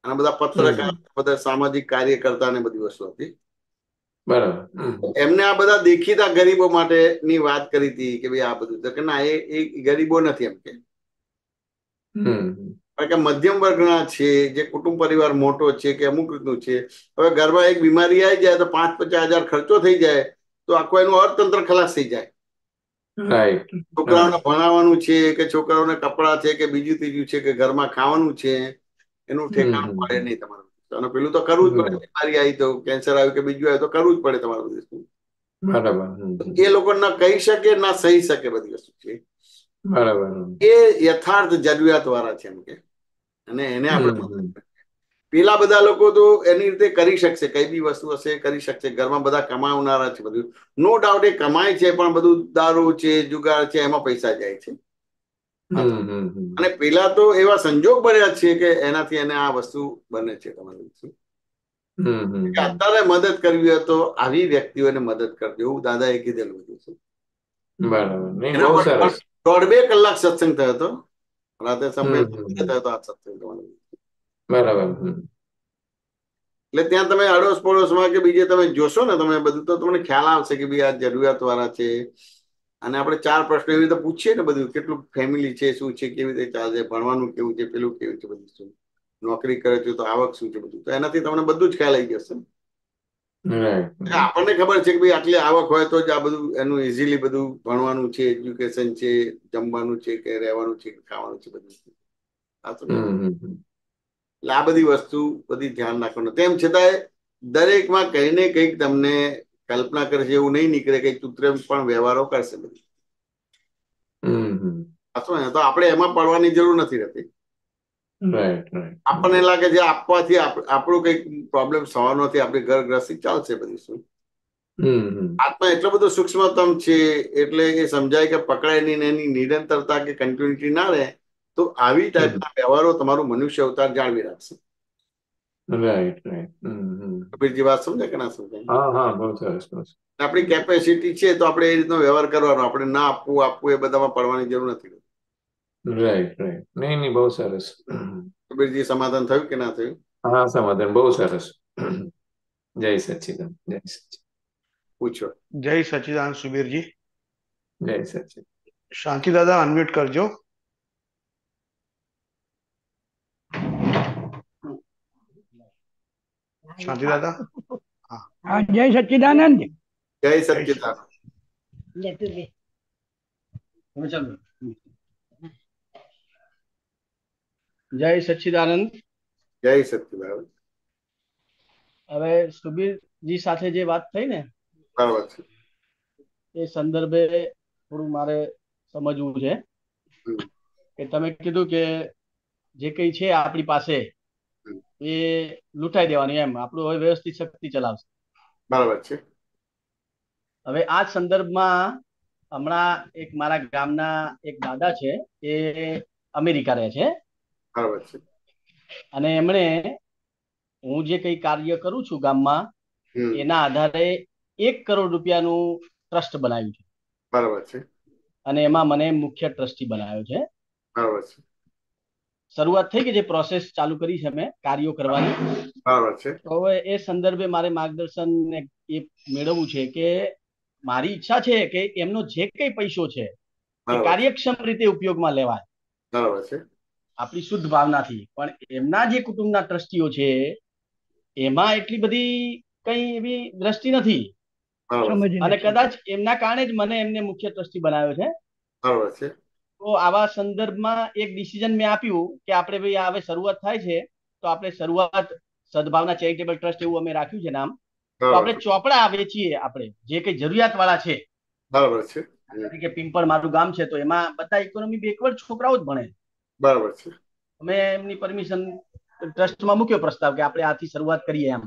અને બધા પત્રકાર, બધા સામાજિક કાર્યકર્તા ને બધી વસ્તુ હતી. બરાબર. એમને આ બધા દેખીતા ગરીબો માટે ની વાત કરી હતી કે ભાઈ આ બધું, તો કે ના એ ગરીબો નથી એમ કે. કારણ કે મધ્યમ વર્ગના છે, જે કુટુંબ પરિવાર મોટો છે કે અમુક રીતનું છે. હવે ઘરમાં એક બીમારી આવી જાય તો 5-50 હજાર ખર્ચો થઈ જાય તો આખું એનું અર્થતંત્ર ખલાસ થઈ જાય. છોકરાઓને ભણાવવાનું છે કે છોકરાઓને કપડા છે કે બીજું ત્રીજું છે કે ઘરમાં ખાવાનું છે, એનું ઠેકાણું પડે નહીં તમારું. અને પેલું તો કરવું જ પડે. બીમારી આવી તો કેન્સર આવ્યું કે બીજું આવ્યું તો કરવું જ પડે તમારું વસ્તુ. એ લોકો ના કહી શકે ના સહી શકે બધી વસ્તુ છે. એ યથાર્થ જરૂરિયાત વાળા છે એમ કે. અને એને આપણે પેલા બધા લોકો તો એની રીતે કરી શકશે, કઈ બી વસ્તુ હશે કરી શકશે, ઘરમાં બધા કમાવનારા છે, બધું નો ડાઉટ એ કમાય છે, પણ બધું દારૂ છે, જુગાર છે, એમાં પૈસા જાય છે. અને પેલા તો એવા સંજોગ બન્યા છે કે એનાથી એને આ વસ્તુ બને છે. તમારી અત્યારે મદદ કરવી હોય તો આવી વ્યક્તિઓને મદદ કરજો, એવું દાદાએ કીધેલું બધું છે. બરાબર. 1.5-2 કલાક સત્સંગ થયો હતો રાતે સમય થયો હતો આ સત્સંગ તમારો. બરાબર. એટલે ત્યાં તમે અડોશ પડોશમાં કે બીજે તમે જોશો ને તમે બધું તો તમને ખ્યાલ આવશે કે ભાઈ આ જરૂરિયાત વાળા છે. અને આપણે 4 પ્રશ્નો એવી રીતે પૂછીએ ને, બધું કેટલું ફેમિલી છે, શું છે, કેવી રીતે ચાલે, ભણવાનું કેવું છે, પેલું કેવું છે, બધું શું નોકરી કરે છે તો આવક શું છે, બધું તો એનાથી તમને બધું જ ખ્યાલ આવી જશે. આપણને ખબર છે કે ભાઈ આટલી આવક હોય તો જ આ બધું એનું ઇઝીલી બધું ભણવાનું છે, એજ્યુકેશન છે, જમવાનું છે, કે રહેવાનું છે, ખાવાનું છે, બધું. એટલે આ બધી વસ્તુ બધી ધ્યાન રાખવાનું. તેમ છતાંય દરેકમાં કંઈ ને કંઈક તમને કલ્પના કરે છે એવું નહીં નીકળે, કઈ ચૂત્ર પણ વ્યવહારો કરશે બધી. તો આપણે એમાં પડવાની જરૂર નથી રહેતી. આપણને લાગે છે આપવાથી આપણું કઈક પ્રોબ્લેમ થવાનો નથી, આપણી ઘર ગ્રસ્તી ચાલશે બધી. શું આત્મા એટલો બધો સૂક્ષ્મતમ છે એટલે એ સમજાય કે પકડાય નહીં, એની નિરંતરતા કે કન્ટિન્યુટી ના રહે તો આવી ટાઈપના વ્યવહારો તમારું મનુષ્ય અવતાર જાળવી રાખશે. કબીરજી વાત સમજાય કે ના સમજાય? આપણી કેપેસિટી છે તો આપણે એ રીતનો વ્યવહાર કરવાનો, આપણે ના આપવું એ બધામાં પડવાની જરૂર નથી. નહીં, બહુ સરસ. કબીરજી સમાધાન થયું કે ના થયું? હા, સમાધાન બહુ સરસ. જય સચ્ચિદાનંદ. જય સચ્ચિદાનંદ. પૂછો. જય સચ્ચિદાનંદ સુબીરજી. જય સચ્ચિદાનંદ. શાંતિ દાદા અનમ્યુટ કરજો. શાંતિ દાદા. હા, જય સચ્ચિદાનંદ. જય સચ્ચિદાનંદ. જય સચ્ચિદાનંદ. જય સચ્ચિદાનંદ. હવે સુબીરજી સાથે જે વાત થઈ ને, બરાબર છે, એ સંદર્ભે થોડું મારે સમજવું છે કે તમે કીધું કે જે કઈ છે આપણી પાસે એ લૂંટાઈ દેવાની, એમ આપણું હવે વ્યવસ્થિત શક્તિ ચલાવશે. બરાબર છે. હવે આ સંદર્ભમાં હમણાં એક મારા ગામના એક દાદા છે, એ અમેરિકા રહે છે. બરાબર છે. અને એમણે હું જે કઈ કાર્ય કરું છું ગામમાં એના આધારે 1 કરોડ રૂપિયાનું ટ્રસ્ટ બનાવ્યું છે. બરાબર છે. અને એમાં મને મુખ્ય ટ્રસ્ટી બનાવ્યો છે. બરાબર છે. શરૂઆત થઈ કે જે પ્રોસેસ ચાલુ કરી છે મેં કાર્યો કરવાની. બરાબર છે. તો હવે એ સંદર્ભે મારે માર્ગદર્શન એ મેળવવું છે કે મારી ઈચ્છા છે કે એમનો જે કઈ પૈસો છે એ કાર્યક્ષમ રીતે ઉપયોગમાં લેવાય. બરાબર છે. આપણી શુદ્ધ ભાવનાથી. પણ એમના જે કુટુંબના ટ્રસ્ટીઓ છે એમાં એટલી બધી કઈ એવી દ્રષ્ટિ નથી, અને કદાચ એમના કારણે જ મને એમને મુખ્ય ટ્રસ્ટી બનાવ્યો છે. બરાબર છે. તો આવા સંદર્ભમાં એક ડિસિઝન મેં આપ્યું કે આપણે ભાઈ હવે શરૂઆત થાય છે તો આપણે શરૂઆત સદભાવના ચેરિટેબલ ટ્રસ્ટ એવું અમે રાખ્યું છે નામ. તો આપણે ચોપડા વેચીએ, આપણે જે કઈ જરૂરિયાત વાળા છે. બરાબર છે. કે પિંપળ મારું ગામ છે તો એમાં બધા ઇકોનોમી બેકવર્ડ છોકરાઓ જ ભણે. બરાબર છે. અમે એમની પરમિશન ટ્રસ્ટમાં મૂક્યો પ્રસ્તાવ કે આપણે આથી શરૂઆત કરીએ એમ.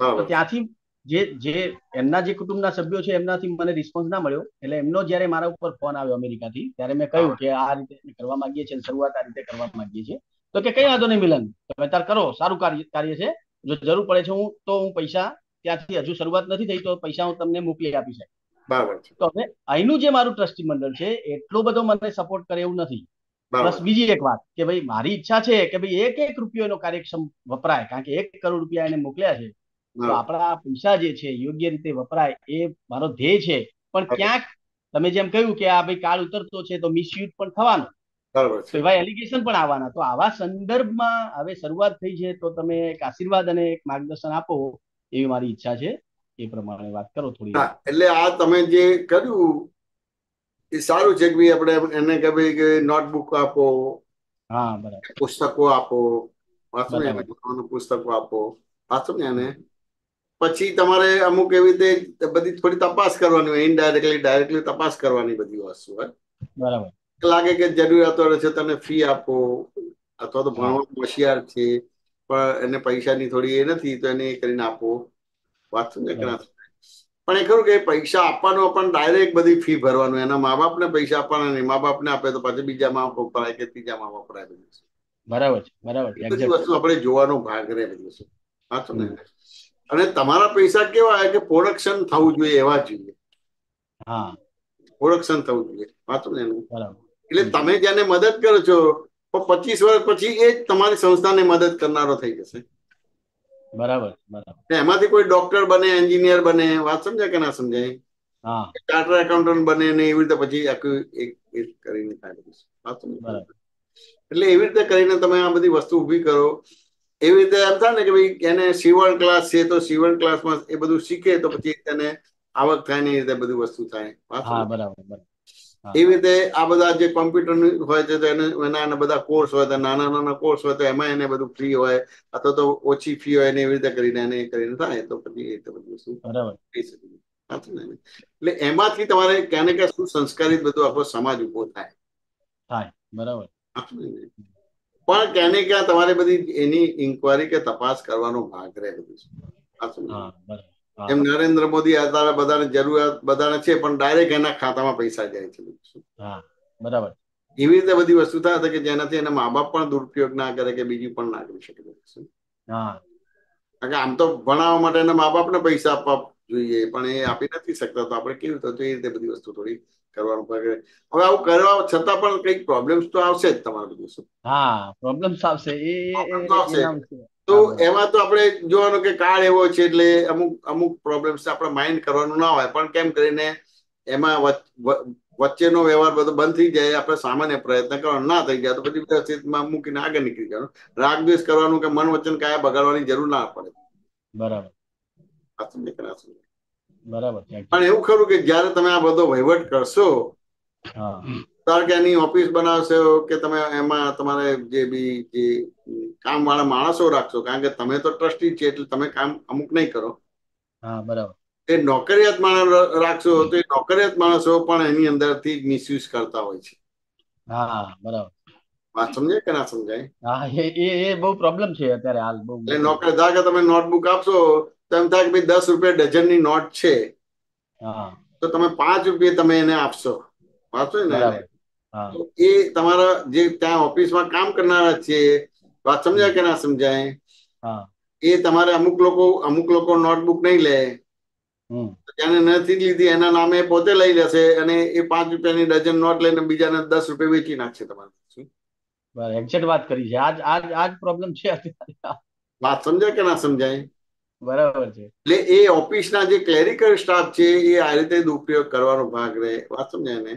તો ત્યાંથી જે એમના જે કુટુંબના સભ્યો છે એમનાથી મને રિસ્પોન્સ ના મળ્યો, એટલે એમનો જયારે મારા ઉપર ફોન આવ્યો અમેરિકાથી ત્યારે મેં કહ્યું કે આ રીતે કરવા માંગીએ છીએ, શરૂઆત આ રીતે કરવા માંગીએ છીએ. તો કે કઈ વાંધો નહીં મિલન, તમે તાર કરો, સારું કાર્ય છે, જો જરૂર પડે છે હું પૈસા ત્યાંથી હજુ શરૂઆત નથી થઈ તો પૈસા હું તમને મોકલી આપીશ. તો હવે અહીંનું જે મારું ટ્રસ્ટી મંડળ છે એટલો બધો મને સપોર્ટ કરે એવું નથી. પ્લસ બીજી એક વાત કે ભાઈ મારી ઈચ્છા છે કે ભાઈ 1 રૂપિયો એનો કાર્યક્ષમ વપરાય, કારણ કે 1 કરોડ રૂપિયા એને મોકલ્યા છે તો આપણા પૈસા જે છે યોગ્ય રીતે વપરાય એ મારો ધ્યેય છે. પણ ક્યાંક તમે જેમ કહ્યું કે આ ભાઈ કાળ ઉતરતો છે તો મિસયુઝ પણ થવાનો, તો એવા એલિગેશન પણ આવવાના. તો આવા સંદર્ભમાં હવે શરૂઆત થઈ છે તો તમે એક આશીર્વાદ અને એક માર્ગદર્શન આપો એવી મારી ઈચ્છા છે. એ પ્રમાણે વાત કરો થોડી. એટલે આ તમે જે કર્યું એ સારું છે કે ભાઈ આપણે એને કે ભાઈ કે નોટબુક આપો, હા બરાબર, પુસ્તકો આપો, પુસ્તકો આપો, વાંચો ને. અને પછી તમારે અમુક એવી રીતે બધી થોડી તપાસ કરવાની હોય, ઇનડાયરેક્ટલી ડાયરેક્ટલી તપાસ કરવાની બધી વસ્તુ હોય. બરાબર લાગે કે જરૂરિયાતો છે તને ફી આપો, અથવા તો ભણવા હોશિયાર છે પણ એને પૈસાની થોડી એ નથી તો એને એ કરીને આપવો. વાત સમજે કે ના? પણ એ ખરું કે પૈસા આપવાનો પણ ડાયરેક્ટ બધી ફી ભરવાનું, એના મા બાપને પૈસા આપવાના નહીં, મા બાપને આપે તો પછી બીજા માં વપરાય કે ત્રીજામાં વપરાય. બરાબર છે, બરાબર છે. એ બધી વસ્તુ આપણે જોવાનો ભાગ રહે બધી વસ્તુ. સાચું ને? અને તમારા પૈસા કેવા કે પ્રોડક્શન થવું જોઈએ એવા જોઈએ. હા, પ્રોડક્શન થવું જોઈએ. વાંચો ને એનું. બરાબર. એટલે તમે જેને મદદ કરો છો તો 25 વર્ષ પછી એ જ તમારી સંસ્થાને મદદ કરનારો થઈ જશે. બરાબર, બરાબર. એમાંથી કોઈ ડોક્ટર બને, એન્જિનિયર બને, વાત સમજાય કે ના સમજાય? હા, ચાર્ટર એકાઉન્ટન્ટ બને ને એવી રીતે પછી આખું એક કરીને થાય. એટલે એવી રીતે કરીને તમે આ બધી વસ્તુ ઊભી કરો. એવી રીતે એમ થાય ને કે ભાઈ એને સીવણ ક્લાસ છે તો સીવણ ક્લાસમાં એ બધું શીખે તો પછી તેને આવક થાય ને એ રીતે બધી વસ્તુ થાય. હા, બરાબર. એવી રીતે આ બધા જે કોમ્પ્યુટર હોય છે તો એના બધા કોર્સ હોય તો નાના નાના કોર્સ હોય તો એમાં એને બધું ફ્રી હોય અથવા તો ઓછી ફી હોય ને એવી રીતે કરીને એને કરીને થાય તો પછી એ બધી વસ્તુ થઈ શકે. એટલે એમાંથી તમારે ક્યાં ને ક્યાં શું સંસ્કારિત બધું આખો સમાજ ઉભો થાય. બરાબર. પણ ક્યાં ને ક્યાં તમારે બધી એની ઇન્કવાયરી કે તપાસ કરવાનો ભાગ રહે બધું. એમ નરેન્દ્ર મોદી અત્યારે બધાને જરૂરિયાત બધાને છે પણ ડાયરેક્ટ એના ખાતામાં પૈસા જાય છે. બરાબર. એવી રીતે બધી વસ્તુ થાય કે જેનાથી એના મા બાપ પણ દુરુપયોગ ના કરે કે બીજું પણ ના કરી શકે. કારણ કે આમ તો ભણાવવા માટે એના મા બાપને પૈસા આપવા જોઈએ પણ એ આપી નથી શકતા તો આપણે કેવી રીતે એ રીતે બધી વસ્તુ થોડી કરવાનું પડે. હવે આવું કરવા છતાં પણ કઈક પ્રોબ્લેમ્સ તો આવશે જ તમારું બધું. હા, પ્રોબ્લેમ્સ આવશે. તો એમાં તો આપણે જોવાનું કે કાળ એવો છે એટલે અમુક અમુક પ્રોબ્લેમ્સ આપણે માઇન્ડ કરવાનું ના હોય પણ કેમ કરીને એમાં વચ્ચેનો વ્યવહાર બધો બંધ થઈ જાય. આપણે સામાન્ય પ્રયત્ન કરવાનો ના થઈ જાય તો પછી વ્યવસ્થિતમાં મૂકીને આગળ નીકળી જવાનું. રાગ દ્વેષ કરવાનું કે મન વચન કાયા બગાડવાની જરૂર ના પડે. બરાબર. બરાબર. પણ એવું ખરું કે જયારે તમે આ બધો વહીવટ કરશો ધારો કે એની ઓફિસ બનાવશો કે તમે એમાં તમારે જે બી જે કામ વાળા માણસો રાખશો કારણ કે તમે તો ટ્રસ્ટી છે એટલે તમે કામ અમુક નહીં કરો. બરાબર. એ નોકરિયાત માણસ રાખશો તો એ નોકરિયાત માણસો પણ એની અંદરથી મિસયુઝ કરતા હોય છે. બરાબર. વાત સમજાય કે ના સમજાય? એ બહુ પ્રોબ્લેમ છે અત્યારે હાલ. એટલે નોકરી ધારો કે તમે નોટબુક આપશો તો એમ થાય કે ભાઈ 10 રૂપિયા ડઝનની નોટ છે તો તમે 5 રૂપિયા તમે એને આપશો. વાંચો ને તો એ તમારા જે ત્યાં ઓફિસમાં કામ કરનારા છે વાત સમજાય કે ના સમજાય? એ તમારે અમુક લોકો નોટબુક નહીં લે જેને નથી લીધી એના નામે પોતે લઈ લેશે અને એ 5 રૂપિયાની ડઝન નોટ લઈને બીજાને 10 રૂપિયા વેચી નાખશે તમારે. એક્ઝેક્ટ વાત કરી છે. આજ પ્રોબ્લેમ છે. વાત સમજાય કે ના સમજાય? બરાબર છે. એટલે એ ઓફિસના જે ક્લેરિકલ સ્ટાફ છે એ આ રીતે ઉપયોગ કરવાનો ભાગ રહે. વાત સમજાય ને?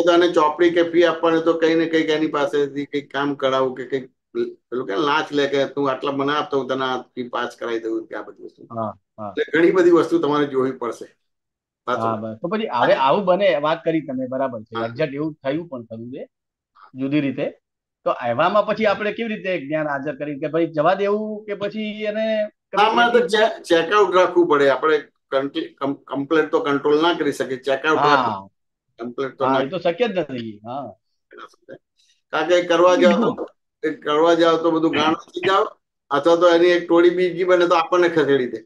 તને ચોપડી કે ફી આપવાની તો કઈ ને કઈક એની પાસેથી કઈક કામ કરાવું કે કઈક પેલું કે લાંચ લે કે તું આટલા મને આપતો હું તને ફી પાસ કરાવી દઉં કે આ બધી વસ્તુ. એટલે ઘણી બધી વસ્તુ તમારે જોવી પડશે. તો પછી હવે આવું બને વાત કરી તમે બરાબર છે. એક્ઝેક્ટ એવું થયું પણ થયું છે જુદી રીતે. તો એવામાં પછી આપણે કેવી રીતે જ્ઞાન હાજર કરી કે ભાઈ જવા દેવું કે પછી એને આમાં તો ચેકઆઉટ રાખવું પડે. આપણે કમ્પ્લેટ તો કંટ્રોલ ના કરી શકીએ. ચેકઆઉટ રાખવું કમ્પ્લેટ તો ના. એ તો શક્ય જ નથી. કારણ કે કરવા જાવ તો બધું ગાણ થઈ જાવ અથવા તો એની એક ટોળી બીજી બને તો આપણને ખસેડી દે.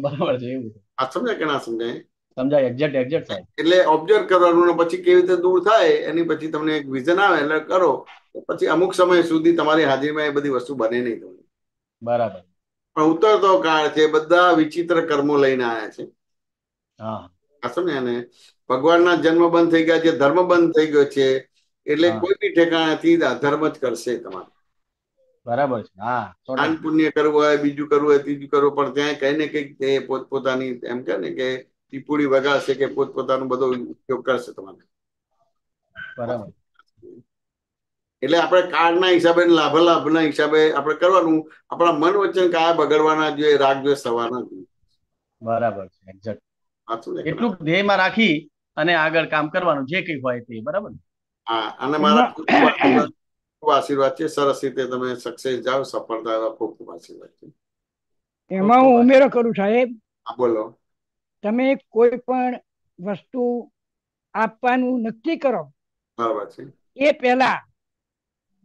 બરાબર છે. એવું આ સમજાય કે ના સમજાય? સમજાય. એક્ઝેક્ટ સાહેબ. એટલે ઓબ્ઝર્વ કરવાનું પછી કેવી રીતે દૂર થાય એની પછી તમને એક વિઝન આવે એટલે કરો પછી અમુક સમય સુધી તમારી હાજરીમાં એ બધી વસ્તુ બને નહીં. બરાબર. પણ ઉતરતો કાળ છે. બધા વિચિત્ર કર્મો લઈને આવ્યા છે. સમજ્યા ને? ભગવાનના જન્મ બંધ થઈ ગયા છે. ધર્મ બંધ થઈ ગયો છે. એટલે કોઈ બી ઠેકાણાથી અધર્મ જ કરશે તમારે. બરાબર છે. દાન પુણ્ય કરવું હોય, બીજું કરવું હોય, ત્રીજું કરવું પણ ત્યાં કઈ ને કઈક તે પોતપોતાની એમ કે ને કે ટીપુડી વગાડશે કે પોતપોતાનો બધો ઉપયોગ કરશે તમારે. બરાબર. એટલે આપણે કાળના હિસાબે લાભના હિસાબે આપણે કરવાનું. આપણા મન વચન કાયા બગડવાના જોઈએ, રાગ દ્વેષ થવાના જોઈએ. બરાબર છે. એક્ઝેક્ટ એટલું ધ્યેયમાં રાખી અને આગળ કામ કરવાનું જે કઈ હોય તે. બરાબર. હા. અને મારા ખૂબ આશીર્વાદ છે. સરસ રીતે તમે સક્સેસ જાઓ, સફળતા ખૂબ ખૂબ આશીર્વાદ છે. એમાં હું ઉમેરો કરું સાહેબ. બોલો. તમે કોઈ પણ વસ્તુ આપવાનું નક્કી કરો બરાબર છે. એ પહેલા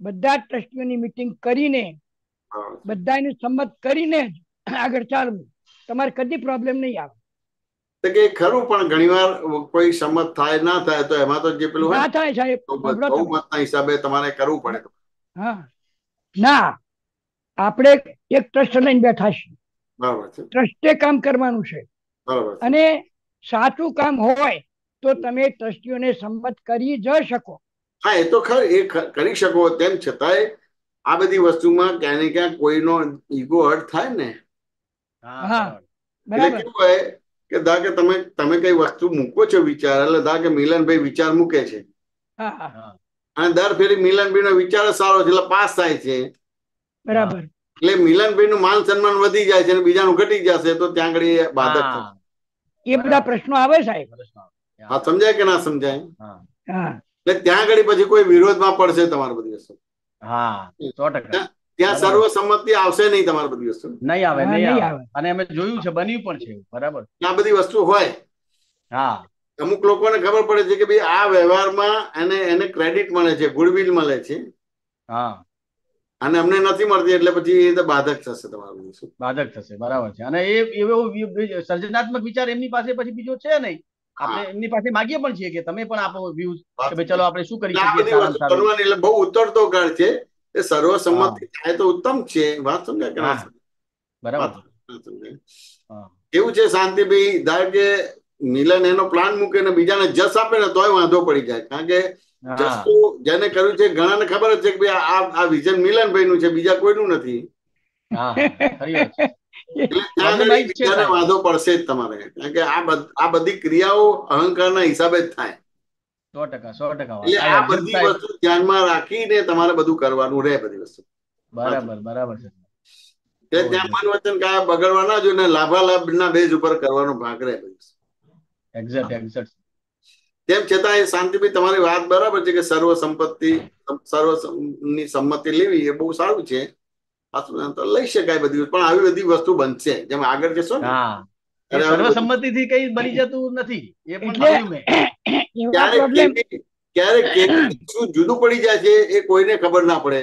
બધા ટ્રસ્ટીઓની મીટિંગ કરીને બધાને સંમત કરીને જ આગળ ચાલવું. તમારે કદી પ્રોબ્લેમ નહીં આવે. કે ખરું, પણ ઘણીવાર કોઈ સંમત થાય ના થાય તો એમાં તો જે પેલું ના થાય સાહેબ, બહુમતના હિસાબે તમારે કરવું પડે. હા, ના, આપણે એક ટ્રસ્ટ લઈને બેઠા છીએ. બરાબર છે. ટ્રસ્ટે કામ કરવાનું છે. બરાબર. અને સાચું કામ હોય તો તમે ટ્રસ્ટીઓને સંમત કરી જ શકો. હા, એ તો ખરું, એ કરી શકો. તેમ છતાંય આ બધી વસ્તુમાં ક્યાં ને ક્યાં કોઈનો ઈગો હર્ટ થાય ને. હા, એટલે કેવું હોય કે દા કે તમે કઈ વસ્તુ મૂકો છો વિચાર, એટલે દા કે મિલનભાઈ વિચાર મૂકે છે અને દર ફેરી મિલનભાઈ નો વિચાર સારો છે એટલે પાસ થાય છે. બરાબર. એટલે મિલનભાઈ નું માન સન્માન વધી જાય છે અને બીજાનું ઘટી જશે તો ત્યાં આગળ બાધક થશે. એ બધા પ્રશ્નો આવે સાહેબ. હા, સમજાય કે ના સમજાય? હા, એટલે ત્યાં આગળ પછી કોઈ વિરોધમાં પડશે તમારી બધી વસ્તુ. હા, 100%. ત્યાં સર્વસંમતિ આવશે નહીં તમારી બધી વસ્તુ. નહીં આવે, નહીં આવે. અને અમે જોયું છે, બન્યું પણ છે. બરાબર. આ બધી વસ્તુ હોય. હા, અમુક લોકોને ખબર પડે છે કે ભાઈ આ વ્યવહારમાં એને ક્રેડિટ મળે છે, ગુડવિલ મળે છે. હા, અને અમને નથી મળતી એટલે પછી એ તો બાધક થશે તમારું. બાધક થશે. બરાબર છે. અને એવો સર્જનાત્મક વિચાર એમની પાસે પછી બીજો છે નહીં. આપણે એમની પાસે માગીએ પણ છીએ કે તમે પણ આપો વ્યૂઝ કે ભાઈ ચલો આપણે શું કરી શકીએ. એટલે બહુ ઉતરતો ગાળ છે. એ સર્વસંમતિ થાય તો ઉત્તમ છે. વાત સમજાય કે ના? બરાબર. કેવું છે શાંતિભાઈ, ધારો કે મિલન એનો પ્લાન મૂકે ને બીજાને જસ આપે ને તોય વાંધો પડી જાય. કારણ કે જસ તો જેને કર્યું છે ઘણાને ખબર જ છે કે ભાઈ આ વિઝન મિલનભાઈ નું છે, બીજા કોઈનું નથી. એટલે વાંધો પડશે જ તમારે. કારણ કે આ બધી ક્રિયાઓ અહંકારના હિસાબે જ થાય. 100%. એટલે આ બધી વસ્તુ ધ્યાનમાં રાખીને તમારે બધું કરવાનું રહે. બધી વસ્તુ બરાબર છે. ત્યાં મન વચન કાયા બગડવા ના જોઈએ ને લાભાલાભ ના બેઝ ઉપર કરવાનો ભાગ રહે. એક્ઝેક્ટ. તેમ છતાં એ શાંતિભાઈ તમારી વાત બરાબર છે કે સર્વની સંમતિ લેવી એ બહુ સારું છે. તો લઈ શકાય બધી, પણ આવી બધી વસ્તુ બનશે જેમ આગળ જશો ને. સર્વસંમતિ થી કઈ બની જતું નથી. એ પણ જોયું મેં. ક્યારેક શું જુદું પડી જાય છે એ કોઈને ખબર ના પડે.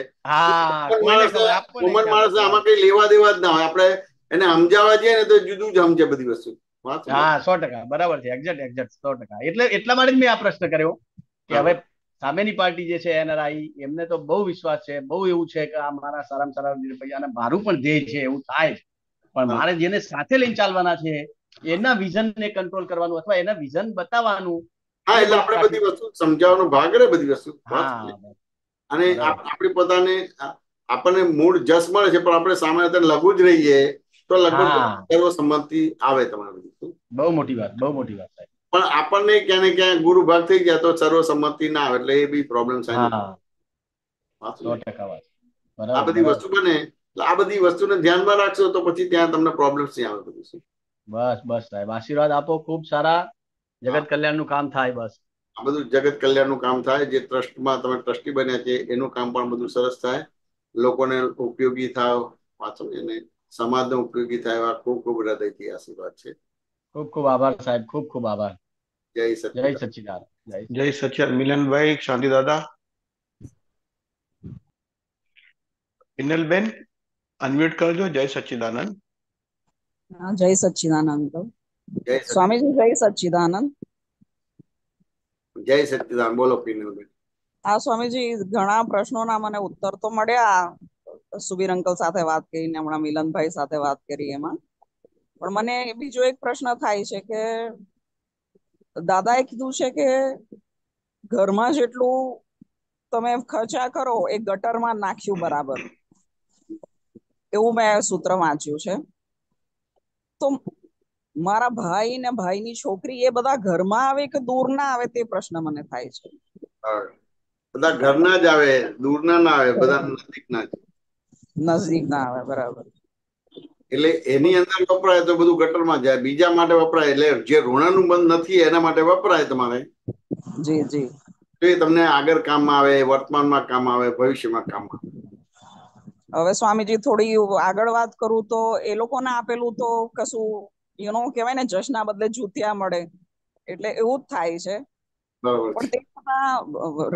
કોમન માણસ આમાં કઈ લેવા દેવા જ ના હોય. આપણે એને સમજાવવા જઈએ ને તો જુદું જ સમજે બધી વસ્તુ. હા, 100%. બરાબર છે. એક્ઝેક્ટ 100%. એટલા માટે જ મેં આ પ્રશ્ન કર્યો કે હવે સામેની પાર્ટી જે છે એનઆરઆઈ, એમને તો બહુ વિશ્વાસ છે, બહુ એવું છે કે આ મારા સારામાં સારા અને મારું પણ ધ્યેય છે એવું થાય. પણ મારે જેને સાથે લઈને ચાલવાના છે એના વિઝન ને કંટ્રોલ કરવાનું અથવા એના વિઝન બતાવવાનું. હા, એટલે આપણે બધી વસ્તુ સમજાવવાનો ભાગ રહે બધી વસ્તુ. અને આપણી પોતાને આપણને મૂળ જસ મળે છે પણ આપણે સામે લઘુ જ રહીએ તો લગભગ સર્વસંમતિ આવે તમારી. બહુ મોટી વાત સાહેબ. પણ આપણને ક્યાં ને ક્યાં ગુરુ ભાગ થઈ ગયા તો સર્વસંમતિ ના આવે એટલે એ બી પ્રોબ્લેમ થાય. આ બધી વસ્તુ બને, આ બધી વસ્તુને ધ્યાનમાં રાખશો તો પછી ત્યાં તમને પ્રોબ્લેમ નહીં આવે. બસ સાહેબ, આશીર્વાદ આપો. ખૂબ સારા જગત કલ્યાણનું કામ થાય. બસ આ બધું જગત કલ્યાણનું કામ થાય. જે ટ્રસ્ટમાં તમે ટ્રસ્ટી બન્યા છે એનું કામ પણ બધું સરસ થાય, લોકોને ઉપયોગી થાય, વાંચો એને સમાજને ઉપયોગી થાય. એવા ખૂબ ખૂબ હૃદયથી આશીર્વાદ છે. ખૂબ આભાર સાહેબ, ખૂબ આભાર. જય સચ્ચિદાનંદ. જય સચ્ચિદાનંદ. મિલનભાઈ, શાંતિ દાદા, હિનલબેન અનમ્યુટ કરજો. જય સચ્ચિદાનંદ. જય સચ્ચિદાનંદ. સ્વામીજી જય સચ્ચિદાનંદ. જય સચ્ચિદાનંદ. બોલો પિનલબેન. હા સ્વામીજી, ઘણા પ્રશ્નોના મને ઉત્તર તો મળ્યા. સુબીર અંકલ સાથે વાત કરીને, હમણાં મિલનભાઈ સાથે વાત કરી એમાં. પણ મને બીજો એક પ્રશ્ન થાય છે કે દાદાએ કીધું છે કે ઘરમાં જેટલું તમે ખર્ચા કરો એ ગટરમાં નાખ્યું બરાબર, એવું મેં સૂત્ર વાંચ્યું છે. તો મારા ભાઈ ને ભાઈની છોકરી એ બધા ઘરમાં આવે કે દૂર ના આવે તે પ્રશ્ન મને થાય છે. બધા ઘરના જ આવે, દૂરના ના આવે, બધા નજીકના જ. નજદીક ના આવે, બરાબર. એટલે એની અંદર વપરાય તો બધું ગટરમાં જાય, બીજા માટે વપરાય એટલે જે ઋણાનું બંધ નથી એના માટે વપરાય તમારે. જી જી. તો એ તમને આગળ કામમાં આવે, વર્તમાનમાં કામ આવે, ભવિષ્યમાં કામ આવે. હવે સ્વામીજી થોડી આગળ વાત કરું તો એ લોકોને આપેલું તો કશું કહેવાય ને, જશના બદલે જૂતિયા મળે, એટલે એવું જ થાય છે. પણ તે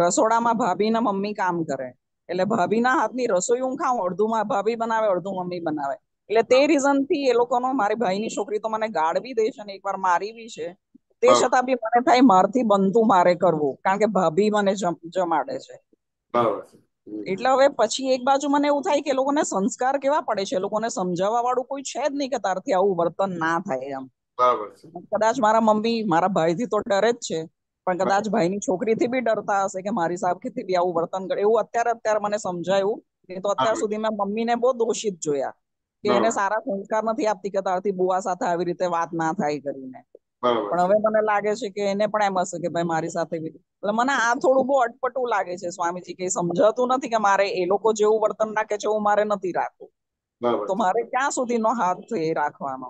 રસોડામાં ભાભી ને મમ્મી કામ કરે એટલે ભાભીના હાથની રસોઈ હું ખાઉં, અડધું ભાભી બનાવે, અડધું મમ્મી બનાવે. એટલે તે રીઝન થી એ લોકોનો, મારી ભાઈની છોકરી તો મને ગાળવી દે છે ને એકવાર મારી બી છે, તે છતાં બી મને થાય મારથી બનતું મારે કરવું, કારણ કે ભાભી મને જમાડે છે. એટલે હવે પછી એક બાજુ મને એવું થાય કે એ લોકોને સંસ્કાર કેવા પડે છે, એ લોકોને સમજાવવા વાળું કોઈ છે જ નહીં કે તારથી આવું વર્તન ના થાય એમ. કદાચ મારા મમ્મી મારા ભાઈથી તો ડરે જ છે, પણ કદાચ ભાઈની છોકરીથી બી ડરતા હશે કે મારી સાહેબથી બી આવું વર્તન કરે. એવું અત્યારે મને સમજાયું. નહીં તો અત્યાર સુધી મેં મમ્મીને બહુ દોષિત જોયા કે એને સારા સંસ્કાર નથી આપતી કે તારથી બુઆ સાથે આવી રીતે વાત ના થાય કરીને. પણ હવે મને લાગે છે કે એને પણ એમ હશે કે ભાઈ મારી સાથે બી. એટલે મને આ થોડું બહુ અટપટું લાગે છે સ્વામીજી, કે સમજાતું નથી કે મારે એ લોકો જેવું વર્તન રાખે છે એવું મારે નથી રાખવું. તો મારે ક્યાં સુધીનો હાથ એ રાખવાનો?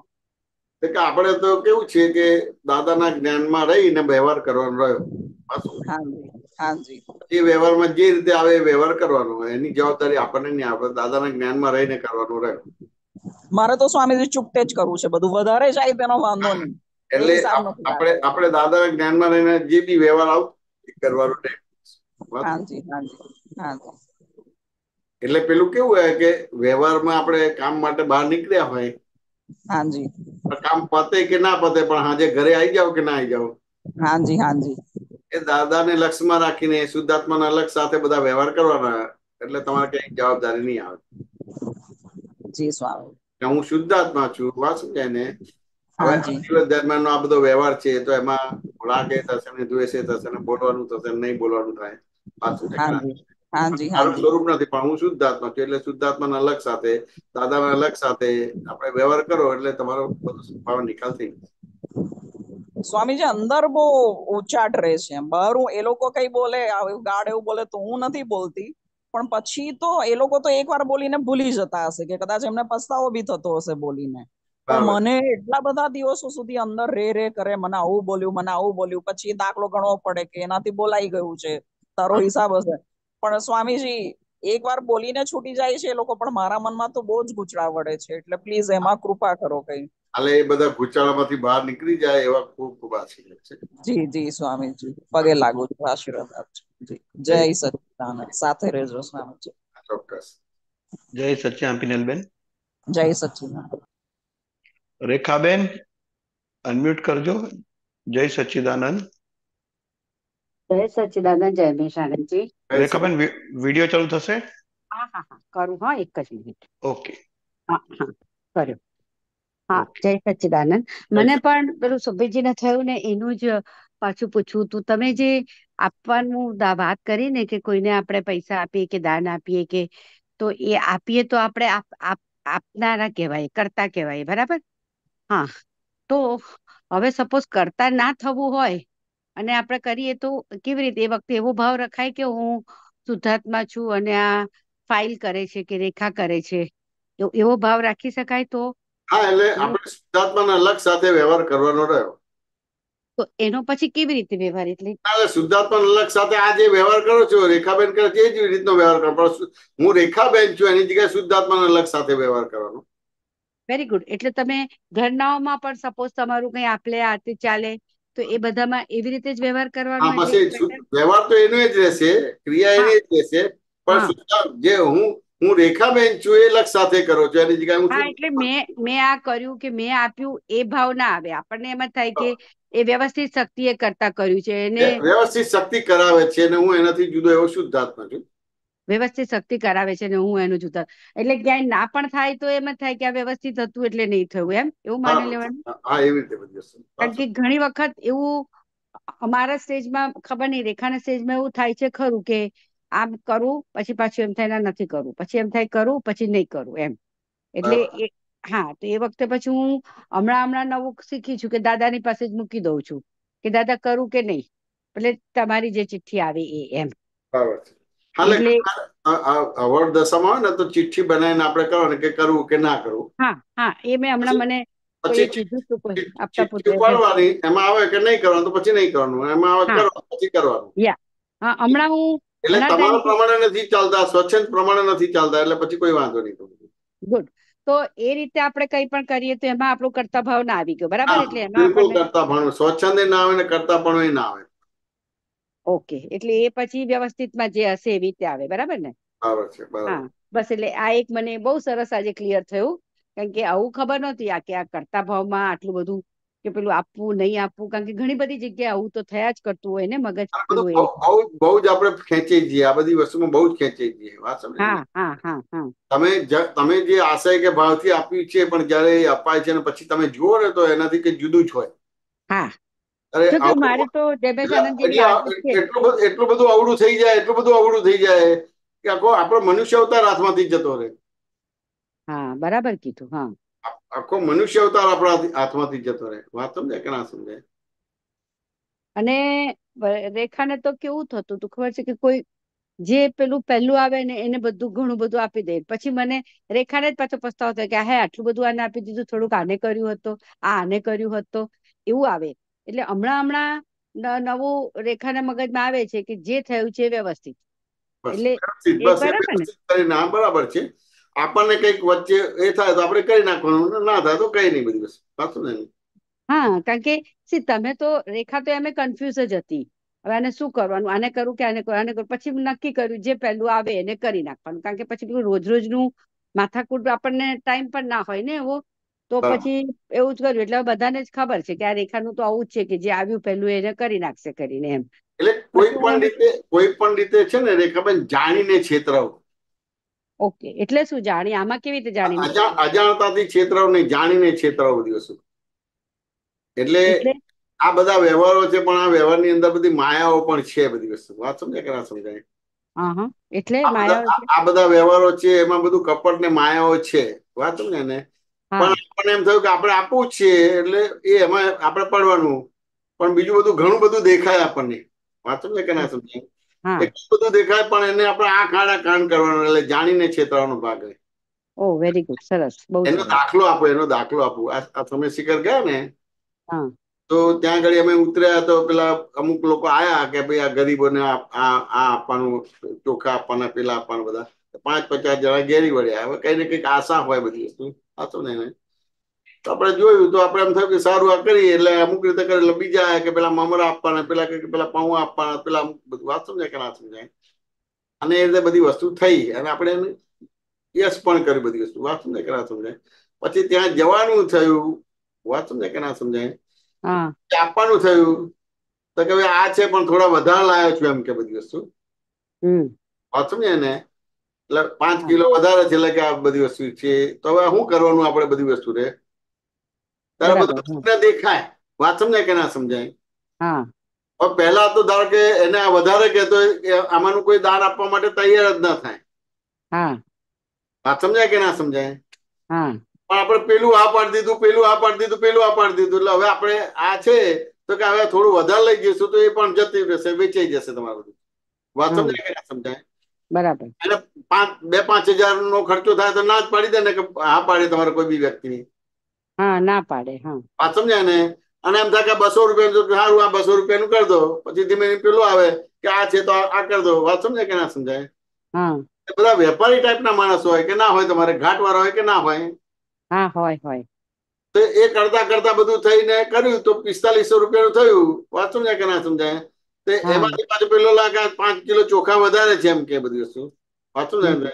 આપણે તો કેવું છે કે દાદાના જ્ઞાનમાં રહીને વ્યવહાર કરવાનો રહ્યો. એ વ્યવહારમાં જે રીતે આવે એ વ્યવહાર કરવાનો હોય, એની જવાબદારી આપણને નહીં, આપણે દાદાના જ્ઞાનમાં રહીને કરવાનું રહ્યો. મારે તો સ્વામીજી ચૂકતે જ કરવું છે બધું, વધારે જાય તેનો વાંધો નહીં. એટલે આપણે દાદાના જ્ઞાનમાં રહીને જે બી વ્યવહાર આવતો કરવાનો નહીં. એટલે પેલું કેવું હોય કે વ્યવહારમાં આપણે કામ માટે બહાર નીકળ્યા હોય, હાજી, કામ પતે કે ના પતે, પણ હાજે ઘરે આવી જાવ કે ના આવી જાવ, હાજી હાજી, એ દાદાને લક્ષમાં રાખીને શુદ્ધાત્માના લક્ષ સાથે બધા વ્યવહાર કરવાના, એટલે તમારે કઈ જવાબદારી નહીં આવે. જી સ્વામી, હું શુદ્ધાત્મા છું, વાત સમજાય ને? હવે દિવસ દરમિયાન આ બધો વ્યવહાર છે, તો એમાં રાગે થશે ને, દ્વેષે થશે ને, બોલવાનું થશે ને, નહીં બોલવાનું થાય. વાત સમજાય? સ્વરૂપ નથી, પણ હું શુદ્ધાત્મા છું, એટલે શુદ્ધાત્માના અલગ સાથે, દાદાના અલગ સાથે આપણે વ્યવહાર કરો એટલે તમારો બધો સ્વભાવ નિકાલ થઈ જાય. સ્વામીજી અંદર બહુ ઉચ્ચાટ રહે છે, બહાર એ લોકો કઈ બોલે ગાઢ એવું બોલે તો હું નથી બોલતી, પણ પછી તો એ લોકો તો એકવાર બોલીને ભૂલી જતા હશે કે કદાચ એમને પસ્તાવો બી થતો હશે બોલીને. પણ મને એટલા બધા દિવસો સુધી અંદર રે કરે, મને આવું બોલ્યું, મને આવું બોલ્યું, પછી દાખલો ગણવો પડે કે એનાથી બોલાઈ ગયું છે, તારો હિસાબ હશે. પણ સ્વામીજી એકવાર બોલીને છૂટી જાય છે એ લોકો, પણ મારા મનમાં તો બહુ જ ગૂંચળા વળે છે, એટલે પ્લીઝ એમાં કૃપા કરો કઈ. હાલે એ બધા ગૂંચળામાંથી બહાર નીકળી જાય એવા ખૂબ ખૂબ આશીર્વાદ છે. જી જી સ્વામીજી, પગે લાગુ છું, આશીર્વાદ આપજો. જી, જય સચ્ચિદાનંદ. સાથે રહેજો સ્વામીજી. ચોક્કસ. જય સચ્ચિદાનંદ પિનલબેન. જય સચ્ચિદાનંદ. રેખાબેન અનમ્યુટ કરજો. જય સચ્ચિદાનંદ. જય સચ્ચિદાનંદ. જય મેષાનંદજી. રેખાબેન વિડિયો ચાલુ થશે? હા હા હા, કરું. હા, એક જ મિનિટ. ઓકે. હા હા, કર્યો. હા, જય સચ્ચિદાનંદ. મને પણ પેલું સુભેજીને થયું ને એનું જ પાછું પૂછવું હતું. તમે જે આપવાનું વાત કરી ને કે કોઈને આપણે પૈસા આપીએ કે દાન આપીએ કે, તો એ આપીએ તો આપણે આપનારા કહેવાય, કરતા કહેવાય, બરાબર? હા, તો હવે સપોઝ કરતા ના થવું હોય અને આપણે કરીએ તો કેવી રીતે? એ વખતે એવો ભાવ રખાય કે હું શુદ્ધાત્મા છું અને આ ફાઇલ કરે છે કે રેખા કરે છે, એવો ભાવ રાખી શકાય તો? હા, એટલે આપણે શુદ્ધાત્માના અલગ સાથે વ્યવહાર કરવાનો રહ્યો. તો એનો પછી કેવી રીતે વ્યવહાર? એટલે શુદ્ધાત્માના અલગ સાથે આ જે વ્યવહાર કરો છો, રેખાબેન કરે છે એ જ રીતનો વ્યવહાર કરો, પણ હું રેખાબેન છું, એની જગ્યાએ શુદ્ધાત્માના અલગ સાથે વ્યવહાર કરવાનો. Very good. એટલે તમે ઘરનાઓમાં પણ સપોઝ તમારું કઈ આપલે આરતી ચાલે તો એ બધામાં એવી રીતે જ વ્યવહાર કરવાનો. વ્યવહાર તો એનો જ રહેશે, ક્રિયા એની જ રહેશે, પણ જે હું રેખાબેન છું એ લક્ષ સાથે કરો છો, એની જગ્યાએ હું. હા, એટલે મેં આ કર્યું કે મેં આપ્યું એ ભાવ ના આવે. આપણને એમ જ થાય કે એ વ્યવસ્થિત શક્તિ એ કરતા કર્યું છે, એને વ્યવસ્થિત શક્તિ કરાવે છે અને હું એનાથી જુદો એવો શુદ્ધાત્મા છું. વ્યવસ્થિત શક્તિ કરાવે છે ને હું એનું જુદા. એટલે ક્યાંય ના પણ થાય તો એમ જ થાય કે આ વ્યવસ્થિત હતું એટલે નહીં થયું, એમ એવું માની લેવાનું. હા, એવી રીતે બધું. કારણ કે ઘણી વખત એવું અમારા સ્ટેજમાં, ખબર નહીં, રેખાના સ્ટેજમાં એવું થાય છે ખરું કે આમ કરું પછી પાછું એમ થાય ના નથી કરવું, પછી એમ થાય કરું પછી નહીં કરું, એમ. એટલે હા, તો એ વખતે પછી હું હમણાં નવું શીખી છું કે દાદાની પાસે જ મૂકી દઉં છું કે દાદા કરું કે નહીં, એટલે તમારી જે ચિઠ્ઠી આવે એ, એમ. અવળ દશામાં હોય ને તો ચિઠ્ઠી બનાવીને આપણે કરવાનું કે કરવું કે ના કરવું. હા હા, એ મેં હમણાં મને કીધું હતું આપતા પુત્રે, એમાં આવે કે નહીં કરવાનું તો પછી નહીં કરવાનું, એમાં આવે કરવાનું પછી કરવાનું. હા, હમણાં હું એટલે તમારા પ્રમાણે નથી ચાલતા, સ્વચ્છંદ પ્રમાણે નથી ચાલતા, એટલે પછી કોઈ વાંધો નહીં. ગુડ. તો એ રીતે આપણે કઈ પણ કરીએ તો એમાં આપણું કરતા ભાવ ના આવી ગયો, બરાબર? એટલે એમાં બિલકુલ કરતા ભાવ સ્વચ્છંદ ના આવે ને કરતા પણ ના આવે. ઓકે, એટલે એ પછી વ્યવસ્થિતમાં જે હશે એવી રીતે આવે, બરાબર ને? બરાબર છે, હા બરાબર. બસ એટલે આ એક મને બહુ સરસ આજે ક્લિયર થયું, કારણ કે આવું ખબર નહોતી આ કે આ કરતા ભાવમાં આટલું બધું કે પેલું આપવું નહીં આપવું, કારણ કે ઘણી બધી જગ્યાએ આવું તો થયા જ કરતું હોય ને, મગજ આ બધું પેલું એ. બહુ જ આપણે ખેંચી જઈએ, આ બધી વસ્તુમાં બહુ જ ખેંચી જઈએ. વાત સમજે ને? હા હા હા હા તમે જે આશય કે ભાવથી આપ્યું છે, પણ જયારે એ અપાય છે ને પછી તમે જુઓ ને તો એનાથી કઈ જુદું જ હોય. હા અરે જો કે મારે આવું તો જયભાઈ આદત છે. એટલું બધું અવળું થઈ જાય, એટલું બધું અવળું થઈ જાય કે આખો આપણો મનુષ્ય અવતાર હાથમાંથી જતો રહે. હા બરાબર કીધું. હા આખો મનુષ્ય અવતાર આપણા હાથમાંથી જતો રહે. વાત સમજાય કે ના સમજાય? અને રેખાને તો કેવું થતું તું ખબર છે કે કોઈ જે પેલું પહેલું આવે ને એને બધું ઘણું બધું આપી દે, પછી મને રેખાને જ પાછો પસ્તાવો થાય કે હે આટલું બધું આને આપી દીધું, થોડુંક આને કર્યું હતું, આને કર્યું હતું, એવું આવે. એટલે હમણાં નવું રેખાના મગજમાં આવે છે કે જે થયું છે વ્યવસ્થિત. એટલે એ બરાબર ને? ના બરાબર છે. આપણને કઈક વચ્ચે એ થાય તો આપણે કરી નાખવાનું, ના થાય તો કઈ નહીં, બધી વસ્તુ. સાચું ને? હા કારણ કે તમે તો રેખા તો એમ કન્ફ્યુઝ જ હતી, હવે આને શું કરવાનું, આને કરું કે આને કરું, આને કરું. પછી નક્કી કર્યું જે પહેલું આવે એને કરી નાખવાનું, કારણ કે પછી પેલું રોજનું માથાકૂટ આપણને ટાઈમ પણ ના હોય ને એવો, તો પછી એવું જ કર્યું. એટલે બધાને જ ખબર છે કે આ રેખાનું તો આવું જ છે કે જે આવ્યું પહેલું એને કરી નાખશે કરીને એમ. એટલે કોઈ પણ રીતે છે ને રેખાબેન, જાણીને છેતરાવ. ઓકે એટલે શું જાણી? આમાં કેવી રીતે જાણીને? અજાણતાથી છેતરાવ નહીં, જાણીને છેતરાવ બધી વસ્તુ. એટલે આ બધા વ્યવહારો છે, પણ આ વ્યવહારની અંદર બધી માયાઓ પણ છે, બધી વસ્તુ. વાત સમજાય કે ના સમજાય? એટલે માયા આ બધા વ્યવહારો છે, એમાં બધું કપટ ને માયાઓ છે. વાત સમજાય ને? પણ આપણને એમ થયું કે આપણે આપવું જ છીએ એટલે એ એમાં આપણે પડવાનું, પણ બીજું બધું ઘણું બધું દેખાય આપણને. વાત સમજાય કે ના સમજાય? એટલું બધું દેખાય પણ એને આપણે આંખ આડા કાન કરવાનું, એટલે જાણીને છેતરાવાનો ભાગ રહે. ઓ વેરી ગુડ, સરસ, બહુ સરસ. એનો દાખલો આપું. આ તમે શિખર ગયા ને તો ત્યાં આગળ અમે ઉતર્યા તો પેલા અમુક લોકો આયા કે ભાઈ આ ગરીબોને આ આપવાનું, ચોખા આપવાના, પેલા આપવાના, બધા 5-50 જણા ઘેરી વળ્યા. હવે કઈ ને કઈક આશા હોય બધી વસ્તુ. સાચું ને? તો આપણે જોયું તો આપણે એમ થયું કે સારું આ કરીએ, એટલે અમુક રીતે કરે. એટલે બીજા કે પેલા મમરા આપવાના, પેલા પૌવા આપવાના, પેલા બધું. વાત સમજાય કે ના સમજાય? અને એ રીતે બધી વસ્તુ થઈ અને આપણે યસ પણ કરી બધી વસ્તુ. વાત સમજાય કે ના સમજાય? પછી ત્યાં જવાનું થયું. વાત સમજાય કે ના સમજાય? આપવાનું થયું તો કે ભાઈ આ છે પણ થોડા વધારે લાવ્યો છું, એમ કે બધી વસ્તુ. વાત સમજાય ને? એટલે 5 કિલો વધારે છે, એટલે કે આ બધી વસ્તુ છે. તો હવે શું કરવાનું આપણે બધી વસ્તુ રે? ત્યારે બધું દેખાય. વાત સમજાય કે ના સમજાય? પહેલા તો ધારો કે એને વધારે કહેતો આમાંનું કોઈ દાન આપવા માટે તૈયાર જ ના થાય. વાત સમજાય કે ના સમજાય? પણ આપણે પેલું આ પાડી દીધું, પેલું આ પાડી દીધું, પેલું આ પાડી દીધું. એટલે હવે આપણે આ છે તો કે હવે થોડું વધારે લઈ જઈશું તો એ પણ જતી રહેશે, વેચાઈ જશે તમારું. વાત સમજાય કે ના સમજાય? બરાબર. એટલે 2-5 હજાર નો ખર્ચો થાય તો ના જ પાડી દે ને, કે હા પાડે તમારે કોઈ બી વ્યક્તિ. ના પાડે. વાત સમજાય ને? અને એમ થાય કે 200 રૂપિયા સારું, આ 200 રૂપિયાનું કરી દો. પછી ધીમે ધીમે પેલું આવે કે આ છે તો આ કરી દો. વાત સમજાય કે ના સમજાય? બધા વેપારી ટાઈપના માણસો હોય કે ના હોય? તમારે ઘાટ વાળા હોય કે ના હોય? હોય. તો એ કરતા કરતા બધું થઈને કર્યું તો 4500 રૂપિયાનું થયું. વાત સમજાય કે ના સમજાય? તો એમાંથી પાછું પેલો લાગે 5 કિલો ચોખા વધારે છે, એમ કે બધી વસ્તુ. વાત સમજાય ને?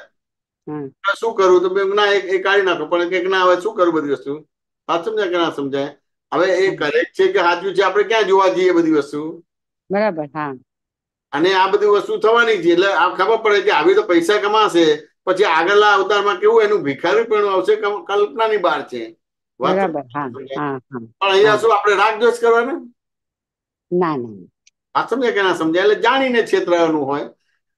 શું કરું તો ના એ કાઢી નાખો, પણ કે ના હવે શું કરું બધી વસ્તુ. વાત સમજાય કે ના સમજાય? હવે એ કરેક્ટ છે કે સાચું છે આપણે ક્યાં જોવા જઈએ બધી વસ્તુ? બરાબર. અને આ બધી વસ્તુ થવાની છે, એટલે આ ખબર પડે કે આવી તો પૈસા કમાશે, પછી આગળના અવતારમાં કેવું એનું ભિખારી પણ આવશે, કલ્પનાની બહાર છે. પણ અહીંયા શું આપણે રાગદ્વેષ કરવાના? ના. વાત સમજાય કે ના સમજાય? એટલે જાણીને છેતરાવાનું હોય.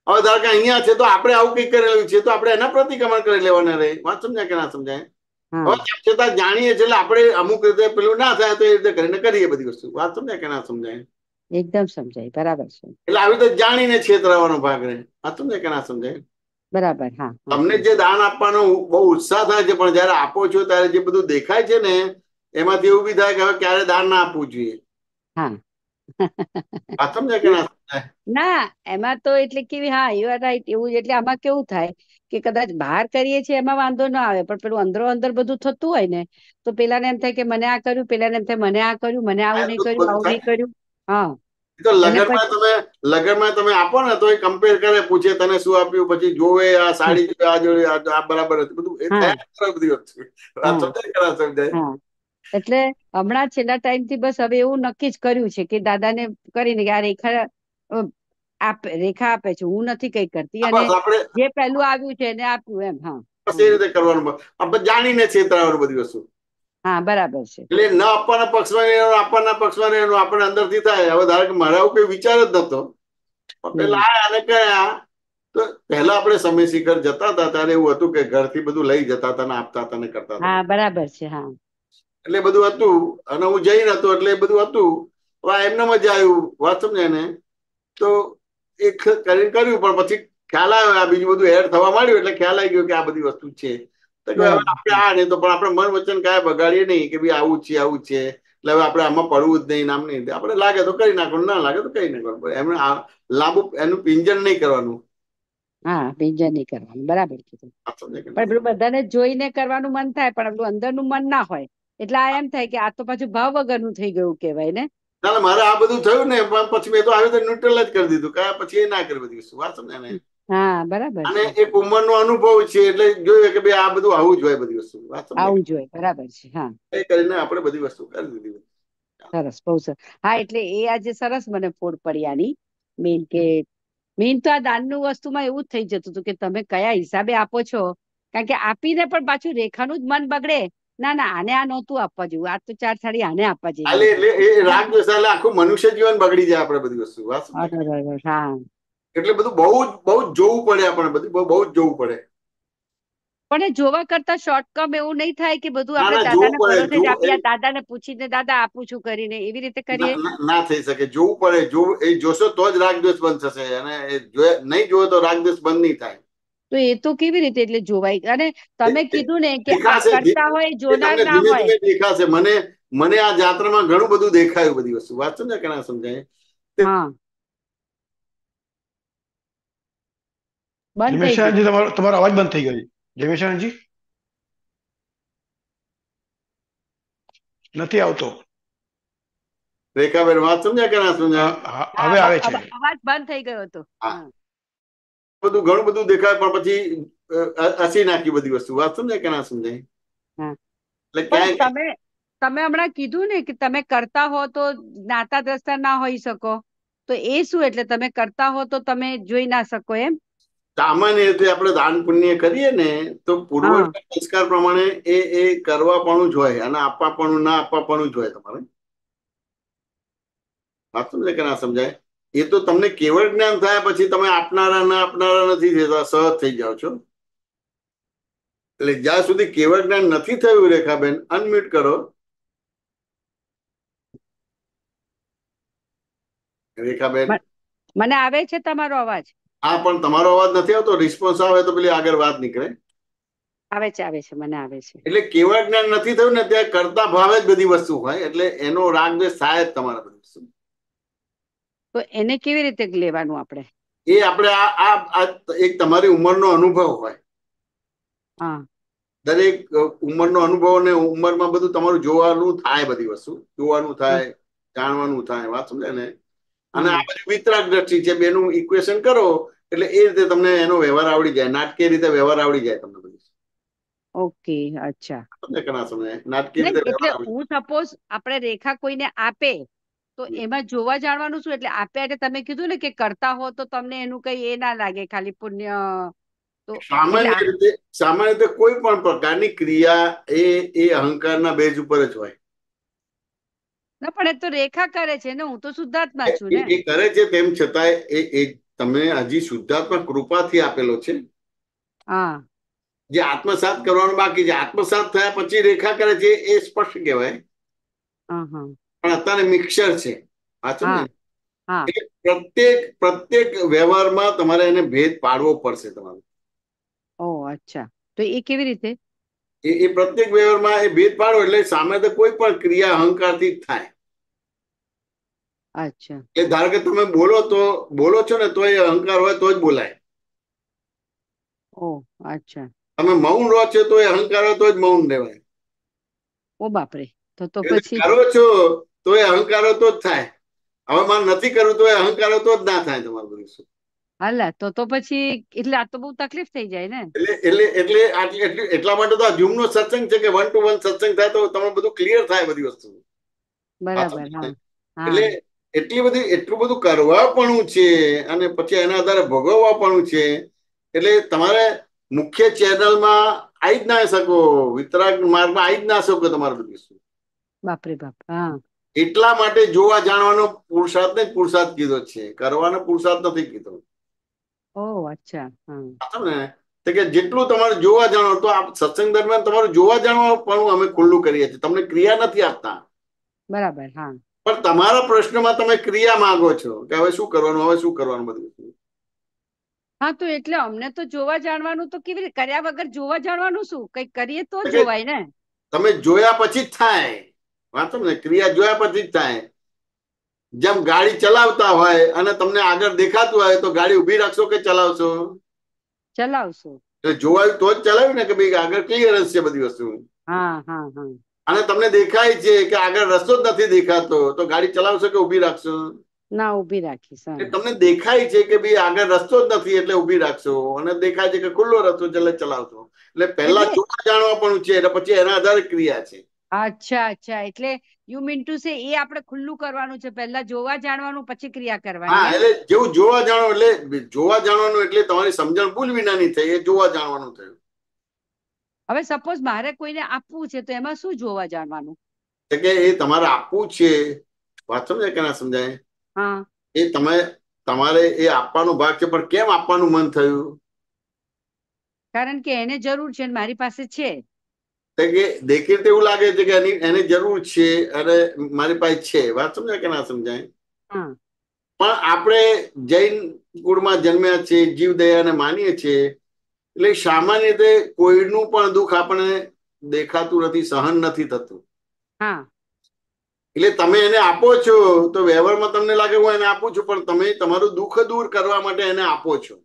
હવે ધારો કે અહીંયા છે તો આપણે આવું કઈ કરેલું છે તો આપણે એના પ્રતિક્રમણ કરી લેવાના રહે. વાત સમજાય કે ના સમજાય? હવે છતાં જાણીએ છીએ એટલે આપણે અમુક રીતે પેલું ના થાય તો એ રીતે કરીને કરીએ બધી વસ્તુ. વાત સમજાય કે ના સમજાય? એકદમ સમજાય. બરાબર છે. એટલે આવી રીતે જાણીને છેતરાવાનો ભાગ રહે. વાત સમજાય કે ના સમજાય? બરાબર. તમને જે દાન આપવાનો બહુ ઉત્સાહ થાય છે, પણ જયારે આપો છો ત્યારે જે બધું દેખાય છે ને, એમાંથી એવું બી થાય કે હવે ક્યારે દાન ના આપવું જોઈએ. વાત સમજાય કે ના સમજાય? ના એમાં તો એટલે કેવી યુ આર રાઈટ. એવું એટલે આમાં કેવું થાય કે કદાચ બહાર કરીએ છીએ એમાં વાંધો ના આવે, પણ પેલું અંદરો અંદર બધું થતું હોય ને તો પેલાને એમ થાય કે મને આ કર્યું, પેલાને એમ થાય મને આ કર્યું, મને આવું નહીં કર્યું, આવું નહીં કર્યું. તો લગનમાં તમે આપો ને તો એ કમ્પેર કરે, પૂછે તને શું આપ્યું, પછી જોવે આ સાડી જોવે, આ જોવે, આ બરાબર હતું, બધું એ થયા બધી વસ્તુ. સમજાય? એટલે હમણાં છેલ્લા ટાઈમ થી બસ હવે એવું નક્કી જ કર્યું છે કે દાદાને કરીને કે આ રેખા આપે છે, હું નથી કઈ કરતી, અને જે પહેલું આવ્યું છે એને આપ્યું એમ. હા, બસ એ રીતે કરવાનું. આપણે જાણીને છેતરાવાનું બધી વસ્તુ. હા, બરાબર છે. એટલે ન આપવાના પક્ષમાં રહેવાનું, આપવાના પક્ષમાં રહેવાનું, આપણે અંદરથી થાય. હવે ધારો કે મારા કોઈ વિચાર જ નતો, પેલા આને કયા તો પહેલા આપણે સમય શિખર જતા હતા ત્યારે એવું હતું કે ઘરથી બધું લઈ જતા હતા ને આપતા હતા ને કરતા હતા. હા, બરાબર છે. હા, એટલે બધું હતું, અને હું જઈ નતો એટલે બધું હતું. હવે એમને મજા આવ્યું, વાત સમજાય ને, તો એ કરીને કર્યું. પણ પછી ખ્યાલ આવ્યો આ બીજું બધું એડ થવા માંડ્યું એટલે ખ્યાલ આવી ગયો કે આ બધી વસ્તુ છે. તો હવે આપણે આ નહીં તો પણ આપણે મન વચન કાંઈ બગાડીએ નહીં કે ભાઈ આવું છે આવું છે, એટલે હવે આપણે આમાં પડવું જ નહીં, નામ નહીં. આપણે લાગે તો કરી નાખવાનું, ના લાગે તો કરી નાખવાનું. એમને લાંબુ એનું પિંજણ નહીં કરવાનું. હા, પિંજણ નહીં કરવાનું, બરાબર કીધું. પણ પેલું બધાને જોઈને કરવાનું મન થાય, પણ આપણું અંદરનું મન ના હોય એટલે આ એમ થાય કે આ તો પાછું ભાવ વગરનું થઈ ગયું કહેવાય ને. ના, મારે આ બધું થયું ને પછી મેં તો આવી રીતે ન્યુટ્રલ જ કરી દીધું, કાંઈ પછી એ ના કરી બધી વસ્તુ. વાત સમજે ને? હા, બરાબર. અને એક ઉંમરનો અનુભવ છે એટલે જોઈએ કે ભાઈ આ બધું આવું જ હોય બધી વસ્તુ. વાત સમજે? આવું જ હોય, બરાબર છે. હા, એ કરીને આપણે બધી વસ્તુ કરી દીધી. સરસ, બહુ સરસ. હા, એટલે એ આજે સરસ મને ફોડ પડી આની મેઇન તો આ દાનનું વસ્તુમાં એવું જ થઈ જતું હતું કે તમે કયા હિસાબે આપો છો, કારણ કે આપીને પણ પાછું રેખાનું જ મન બગડે. ના ના, આને આ નહોતું આપવા જેવું, આ તો 4 થાળી આને આપવા જેવી. એટલે એ રાગ દ્વેષ એટલે આખું મનુષ્ય જીવન બગડી જાય આપણે બધી વસ્તુ. વાત સમજે? હા, એટલે બધું બહુ જ જોવું પડે, આપણે બધું બહુ જ જોવું પડે. પણ જોવા કરતા શોર્ટકમ એવું નહીં થાય કે બધું આપણે દાદાને ભરોસે જ આપીએ, દાદાને પૂછીને દાદા આપું છું કરીને એવી રીતે કરીએ? ના થઈ શકે, જોવું પડે. એ જોશો તો જ રાગદ્વેષ બંધ થશે, અને નહીં જોવો તો રાગદ્વેષ બંધ નહીં થાય. તો એ તો કેવી રીતે એટલે જોવાય? અને તમે કીધું ને કે આ કરતા હોય જોનાર ના હોય. દેખાશે. મને આ જાત્રામાં ઘણું બધું દેખાયું બધી વસ્તુ. વાત સમજાય કે ના સમજાય? હા, જમેશાનજી, તમારો અવાજ બંધ થઈ ગયો. જમેશાનજી નથી આવતો. રેખાબેન વાત સમજ્યા કે ના સમજાય? હવે આવે છે. અવાજ બંધ થઈ ગયો હતો. બધું ઘણું બધું દેખાય પણ પછી હસી નાખી બધી વસ્તુ. વાત સમજાય કે ના સમજાય? એટલે તમે હમણાં કીધું ને કે તમે કરતા હો તો જ્ઞાતા દ્રષ્ટા ના હોઈ શકો, તો એ શું? એટલે તમે કરતા હો તો તમે જોઈ ના શકો એમ? સામાન્ય રીતે આપણે દાન પુણ્ય કરીએ ને તો પૂર્વ સંસ્કાર પ્રમાણે એ કરવાપણું જ હોય, અને આપવાપણું ના આપવાપણું જ હોય તમારે. વાત સમજાય કે ના સમજાય? એ તો તમને કેવળ જ્ઞાન થાય પછી તમે આપનારા ના આપનારા નથી થતા, સહજ થઈ જાઓ છો. એટલે જ્યાં સુધી કેવળ જ્ઞાન નથી થયું, રેખાબેન અનમ્યુટ કરો. રેખાબેન, મને આવે છે તમારો અવાજ. હા, પણ તમારો અવાજ નથી આવતો. રિસ્પોન્સ આવે તો પેલી આગળ વાત નીકળે. આવે છે, મને આવે છે. એટલે કેવળ જ્ઞાન નથી થયું ને ત્યાં કરતા ભાવે જ બધી વસ્તુ હોય, એટલે એનો રાગ દ્વેષ થાય જ તમારા બધી વસ્તુ. તો એને કેવી રીતે લેવાનું આપણે? એ આપણે આ એક તમારી ઉંમરનો અનુભવ હોય. હા, દરેક ઉંમરનો અનુભવ, ને ઉંમરમાં બધું તમારું જોવાનું થાય, બધી વસ્તુ જોવાનું થાય, જાણવાનું થાય. વાત સમજાય ને? અને આ બધી વિતરાગ દ્રષ્ટિ છે, બેનું ઇક્વેશન કરો એટલે એ રીતે તમને એનો વ્યવહાર આવડી જાય, નાટકીય રીતે વ્યવહાર આવડી જાય તમને બધી. ઓકે, અચ્છા. નાટકીય રીતે એટલે હું સપોઝ આપણે રેખા કોઈને આપે તો એમાં જોવા જાણવાનું શું? એટલે આપે એટલે તમે કીધું ને કે કરતા હો તો તમને એનું કઈ એ ના લાગે, ખાલી પુણ્ય. સામાન્ય રીતે કોઈ પણ પ્રકારની ક્રિયા એ અહંકારના બેઝ ઉપર જ હોય. ના, પણ એ તો રેખા કરે છે ને, હું તો શુદ્ધાત્મા છું ને. એ કરે છે, તેમ છતાંય એ તમે હજી શુદ્ધાત્મા કૃપાથી આપેલો છે. હા, જે આત્મસાત કરવાનું બાકી છે, આત્મસાત થયા પછી રેખા કરે છે એ સ્પષ્ટ કહેવાય. પણ અત્યારે મિક્સર છે. પ્રત્યેક વ્યવહારમાં તમારે એને ભેદ પાડવો પડશે તમારે. ઓહ, અચ્છા. તો એ કેવી રીતે? એ પ્રત્યેક વ્યવહારમાં એ ભેદ પાડો એટલે સામે તો કોઈ પણ ક્રિયા અહંકારથી જ થાય. અચ્છા. એટલે ધારો કે તમે બોલો છો ને તો એ અહંકાર હોય તો જ બોલાય. ઓહ, અચ્છા. તમે મૌન રહો છો તો એ અહંકાર હોય તો જ મૌન રહેવાય. ઓ બાપરે, તો પછી કરો છો તો એ અહંકાર હોય તો જ થાય. હવે મારે નથી કરવું તો અહંકાર તો જ ના થાય તમારું બધું શું. હાલા તો પછી એટલે આ તો બહુ તકલીફ થઈ જાય ને. એટલા માટે તો આ ઝૂમ નો સત્સંગ છે કે 1 to 1 સત્સંગ થાય તો તમને બધું ક્લિયર થાય બધી વસ્તુ. બરાબર. એટલે એટલું બધું કરવાપણું છે અને પછી એના આધારે ભોગવવાપણું છે. એટલે તમારે મુખ્ય ચેનલમાં આવી જ ના શકો, વિતરાગ માર્ગમાં આવી જ ના શકો તમારે બધું શું. બાપરે બાપ. હા, એટલા માટે જોવા જાણવાનો પુરુષાર્થ ને પુરુષાર્થ કીધો છે, કરવાનો પુરુષાર્થ નથી કીધો. ઓહ અચ્છા. ને કે જેટલું તમારે જોવા જાણો તો આ સત્સંગ દરમિયાન તમારું જોવા જાણવા પણ અમે ખુલ્લું કરીએ છીએ, તમને ક્રિયા નથી આપતા. બરાબર. હા, પણ તમારા પ્રશ્નમાં તમે ક્રિયા માંગો છો કે હવે શું કરવાનું, હવે શું કરવાનું બધું. હા, તો એટલે અમને તો જોવા જાણવાનું તો કેવી રીતે, કર્યા વગર જોવા જાણવાનું શું, કઈક કરીએ તો જોવાય ને. તમે જોયા પછી જ થાય, વાંચો ને, ક્રિયા જોયા પછી જ થાય. જેમ ગાડી ચલાવતા હોય અને તમને આગળ દેખાતું હોય તો ગાડી ઉભી રાખશો કે ચલાવશો? ચલાવશો. એટલે જોવાયું તો જ ચલાવ્યું ને કે ભાઈ આગળ ક્લિયરન્સ છે બધી વસ્તુ. અને તમને દેખાય છે કે આગળ રસ્તો જ નથી દેખાતો તો ગાડી ચલાવશો કે ઉભી રાખશો? ના, ઉભી રાખીશ. તમને દેખાય છે કે ભાઈ આગળ રસ્તો જ નથી એટલે ઉભી રાખશો, અને દેખાય છે કે ખુલ્લો રસ્તો છે એટલે ચલાવશો. એટલે પહેલા જોવા જાણવા પણ છે એટલે પછી એના આધારે ક્રિયા છે. અચ્છા અચ્છા, એટલે યુ મીન ટુ સે એ આપણે ખુલ્લું કરવાનું છે, પહેલા જોવા જાણવાનું પછી ક્રિયા કરવાની. હા, એટલે જેવું જોવા જાણો એટલે જોવા જાણવાનું એટલે તમારી સમજણ ભૂલ વિનાની થઈ, એ જોવા જાણવાનું થયું. હવે સપોઝ મારે કોઈને આપવું છે તો એમાં શું જોવા જાણવાનું? કે એ તમારે આપવું છે, વાત સમજાય કે ના સમજાય? હા, એ તમારે એ આપવાનો ભાગ છે, પણ કેમ આપવાનું મન થયું? કારણ કે એને જરૂર છે મારી પાસે છે. કે દેખીને એવું લાગે છે કે એને જરૂર છે અને મારી પાસે છે, વાત સમજાય કે ના સમજાય? પણ આપણે જૈન કુળમાં જન્મ્યા છે, જીવદયાને માનીએ છીએ, એટલે સામાન્ય રીતે કોઈનું પણ દુઃખ આપણે દેખાતું નથી, સહન નથી થતું. એટલે તમે એને આપો છો તો વ્યવહારમાં તમને લાગે હું એને આપું છું, પણ તમે તમારું દુઃખ દૂર કરવા માટે એને આપો છો.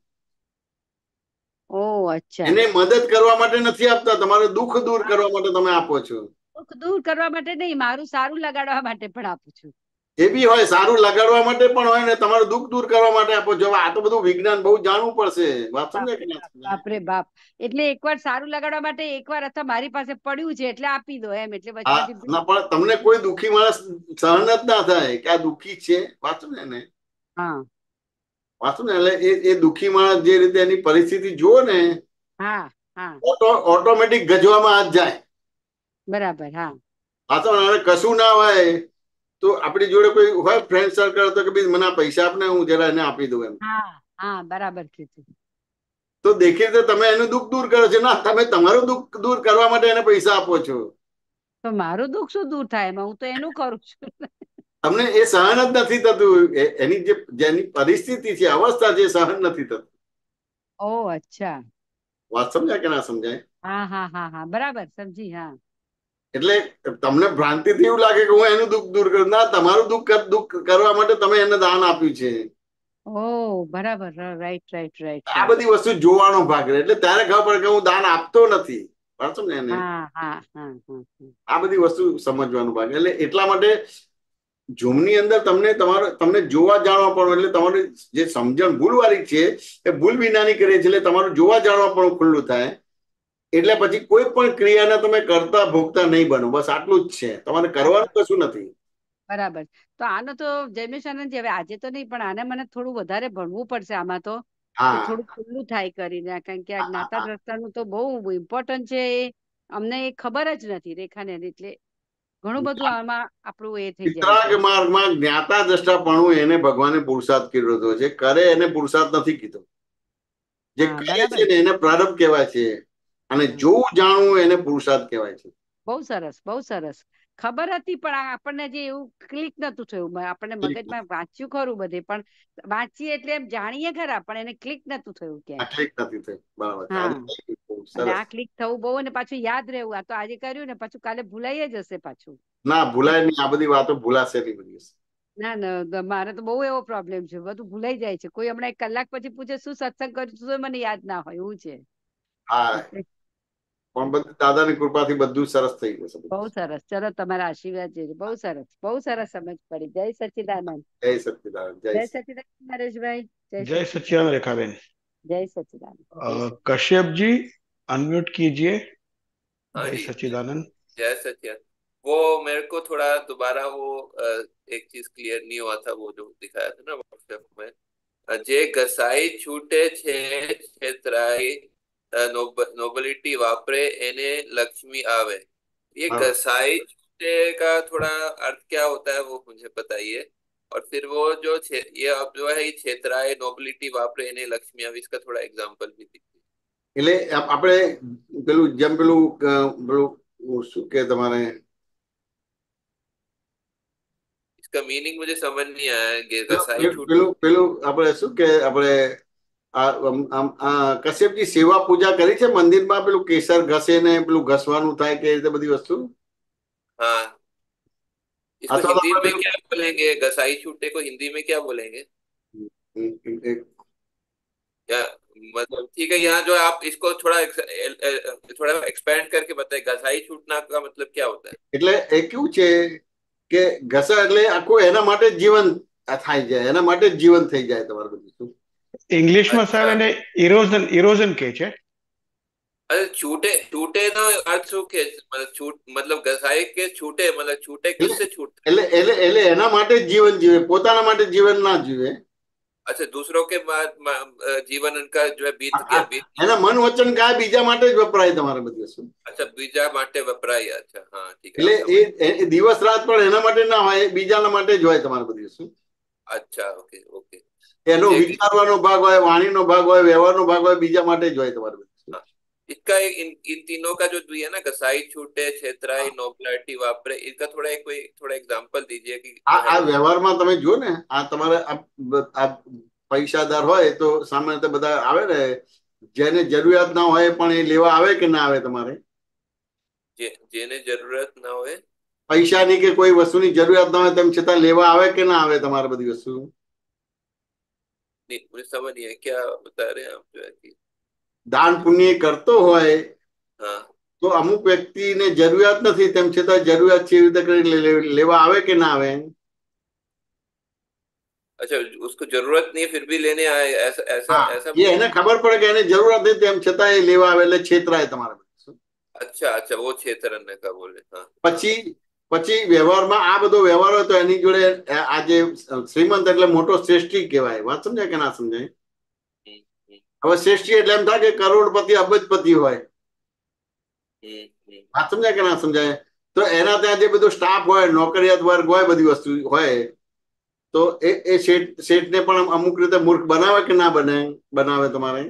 એને મદદ કરવા માટે નથી આપતા, તમારું દુઃખ દૂર કરવા માટે તમે આપો છો. દુઃખ દૂર કરવા માટે નહીં, મારું સારું લગાડવા માટે પણ આપું છું. એ બી હોય, સારું લગાડવા માટે પણ હોય ને તમારું દુઃખ દૂર કરવા માટે આપો છો. આ તો બધું વિજ્ઞાન બહુ જાણવું પડશે, વાત સમજે કે ના? બાપરે બાપ. એટલે એકવાર સારું લગાડવા માટે એકવાર અથવા મારી પાસે પડ્યું છે એટલે આપી દો એમ. એટલે ના, પણ તમને કોઈ દુઃખી માણસ સહન જ ના થાય કે આ દુઃખી છે, વાંચો ને એને. વાંચો ને એટલે એ દુઃખી માણસ જે રીતે એની પરિસ્થિતિ જુઓ ને, ઓટોમેટિક ગજવામાં જ જાય. બરાબર. હા, વાંચો ને, કશું ના હોય તો આપણી જોડે કોઈ હોય ફ્રેન્ડ સર્કલ તો કે ભાઈ મને પૈસા આપને, હું જરા એને આપી દઉં એમ. હા, બરાબર કીધું. તો દેખીને તમે એનું દુઃખ દૂર કરો છો. ના, તમે તમારું દુઃખ દૂર કરવા માટે એને પૈસા આપો છો. તો મારું દુઃખ શું દૂર થાય એમાં? હું તો એનું કરું છું. તમને એ સહન જ નથી થતું, એની જેની પરિસ્થિતિ છે, અવસ્થા છે, સહન નથી થતું. ઓહ અચ્છા. વાત સમજાય કે ના સમજાય? હા, બરાબર સમજી. હા, એટલે તમને ભ્રાંતિથી એવું લાગે કે હું એનું દુઃખ દૂર કરું. ના, તમારું દુઃખ કરવા માટે તમે એને દાન આપ્યું છે. ઓહ બરાબર. રાઈટ. આ બધી વસ્તુ જોવાનો ભાગ રહે, એટલે ત્યારે ખબર પડે કે હું દાન આપતો નથી. વાંચો ને એને. આ બધી વસ્તુ સમજવાનું ભાગ. એટલે એટલા માટે ઝૂમની અંદર તમને જોવા જાણવા પણ, એટલે તમારી જે સમજણ ભૂલવાળી છે એ ભૂલ વિનાની કરીએ છીએ, એટલે તમારું જોવા જાણવા પણ ખુલ્લું થાય. એટલે પછી કોઈ પણ ક્રિયાને તમે કરતા ભોગતા નહીં બનો, બસ આટલું જ છે. તમારે કરવાનું કશું નથી. બરાબર. તો આનો તો જયમેશાનંદ હવે આજે તો નહીં, પણ આને મને થોડું વધારે ભણવું પડશે આમાં તો, થોડું ખુલ્લું થાય કરીને, કારણ કે આ જ્ઞાતા દ્રષ્ટાનું તો બહુ ઇમ્પોર્ટન્ટ છે. અમને એ ખબર જ નથી રેખાને, એટલે ઘણું બધું આમાં આપણું એ થઈ જાય છે. માર્ગમાં જ્ઞાતા દ્રષ્ટાપણું એને ભગવાને પુરુષાર્થ કીધો છે, કરે એને પુરુષાર્થ નથી કીધો. જે કરે છે ને એને પ્રારંભ કહેવાય છે, અને જોવું જાણવું એને પુરુષાર્થ કહેવાય છે. બહુ સરસ. ખબર હતી પણ આપણને જે એવું ક્લિક નતું થયું. આપણને મગજમાં વાંચ્યું ખરું બધે, પણ વાંચીએ એટલે એમ જાણીએ ખરા, પણ એને ક્લિક નતું થયું ક્યાંય. અને આ ક્લિક થવું બહુ, અને પાછું યાદ રહેવું. આ તો આજે કર્યું ને પાછું કાલે ભૂલાઈ જ હશે પાછું. ના, ભૂલાય નહીં. આ બધી વાતો ભૂલાશે નહીં બધી. ના, મારે તો બહુ એવો પ્રોબ્લેમ છે, બધું ભૂલાઈ જાય છે. કોઈ હમણાં 1 કલાક પછી પૂછે શું સત્સંગ કર્યું તો મને યાદ ના હોય, એવું છે. હા, પણ દાદાની કૃપાથી બધું સરસ થઈ જશે. બહુ સરસ. ચલો તમારા આશીર્વાદ છે. બહુ સરસ સમજ પડી. જય સચ્ચિદાનંદ. જય સચ્ચિદાનંદ. જય સચ્ચિદાનંદ નરેશભાઈ. जय सच्चिदानंद रेखाबेन. जय सच्चिदानंद. कश्यप जी अनम्यूट कीजिए. जय सच्चिदानंद. जय सच्चिदानंद. वो मेरे को थोड़ा दोबारा वो एक चीज क्लियर नहीं हुआ था, वो जो दिखाया था ना व्हाट्सएप में, जे घसाई छूटे छे छेतराई नोबिलिटी वापरे एने लक्ष्मी आवे. ये घसाई छूटे का थोड़ा अर्थ क्या होता है वो मुझे बताइए. और फिर वो जो ये अब जो है छेतराए नोबिलिटी वापरे एने लक्ष्मी आवे, इसका थोड़ा एग्जांपल भी दीजिए. એટલે આપણે પેલું જેમ પેલું શું કે તમારે इसका मीनिंग मुझे समझ नहीं आया. પેલું આપણે શું કે આપણે કશ્યપજી સેવા પૂજા કરી છે મંદિરમાં, પેલું કેસર ઘસે ને પેલું ઘસવાનું થાય કે રીતે બધી વસ્તુ. हाँ, इसको हिंदी में क्या बोलेंगे? घसाई छूटे को हिंदी में क्या बोलेंगे? या मतलब ठीक है, यहाँ जो आप इसको थोड़ा एक्सपेंड करके बताए, घसाई छूटना का मतलब क्या होता है? એટલે એ કેવું છે કે ઘસા એટલે આખું એના માટે જીવન થાય જાય, એના માટે જીવન થઈ જાય તમારું બધું. ઇંગ્લિશમાં સાહેબ એને ઇરોઝન કહે છે. अरे छूटे ना अर्थ શું કે मतलब घसाई के छूटे मतलब छूटे किससे छूटते? એટલે એના માટે જીવન જીવે, પોતાના માટે जीवन ना जीवे. अच्छा, दूसरों के जीवन उनका जो है बीत गया. એના મન વચન કાય બીજા માટે જ વપરાય તમારે બધી વસ્તુ. अच्छा, બીજા માટે વપરાય. अच्छा, हाँ ठीक है. એટલે એ દિવસ રાત પણ એના માટે ના હોય, બીજાના માટે જ હોય તમારે બધી વસ્તુ. अच्छा, ओके ओके. એનો વિચારવાનો ભાગ હોય, વાણીનો ભાગ હોય, વ્યવહારનો ભાગ હોય, બીજા માટે જ હોય તમારે બધી વસ્તુ. इसका इन तीनों का जो है ना, घसाई छूटे छेतराई नोबिलिटी वापरे, इसका थोड़ा एग्जांपल दीजिए कि આ વ્યવહારમાં તમે જો ને, આ તમારે આ પૈસાદાર હોય તો સામાન્ય બધા આવે ને, જેને જરૂરિયાત ના હોય પણ એ લેવા આવે કે ના આવે તમારે? જેને જરૂરત ના હોય, પૈસાની કે કોઈ વસ્તુની જરૂરિયાત ના હોય તેમ છતાં લેવા આવે કે ના આવે તમારે બધી વસ્તુ? नहीं, मुझे समझ नहीं है क्या बता रहे हैं आप. जो है कि દાન પુણ્ય કરતો હોય हाँ, તો અમુક વ્યક્તિને જરૂરિયાત નથી તેમ છતાં જરૂરિયાત છે એવી રીતે કરી લેવા આવે કે ના આવે? अच्छा, उसको जरूरत नहीं है फिर भी लेने आए, ऐसा ये એને ખબર પડે કે એને જરૂરત નથી તેમ છતાં એ લેવા આવે એટલે છેતરાય તમારે. अच्छा अच्छा, वो છેતરને का बोले. हाँ, પછી વ્યવહારમાં આ બધો વ્યવહાર હોય તો એની જોડે આ જે શ્રીમંત એટલે મોટો શ્રેષ્ઠી કહેવાય. વાત સમજાય કે ના સમજાય? હવે શ્રેષ્ઠી એટલે એમ થાય કે કરોડપતિ અબજપતિ હોય. વાત સમજાય કે ના સમજાય? તો એના ત્યાં જે બધું સ્ટાફ હોય, નોકરિયાત વર્ગ હોય, બધી વસ્તુ હોય, તો એ શેઠને પણ અમુક રીતે મૂર્ખ બનાવે કે ના બનાવે તમારે?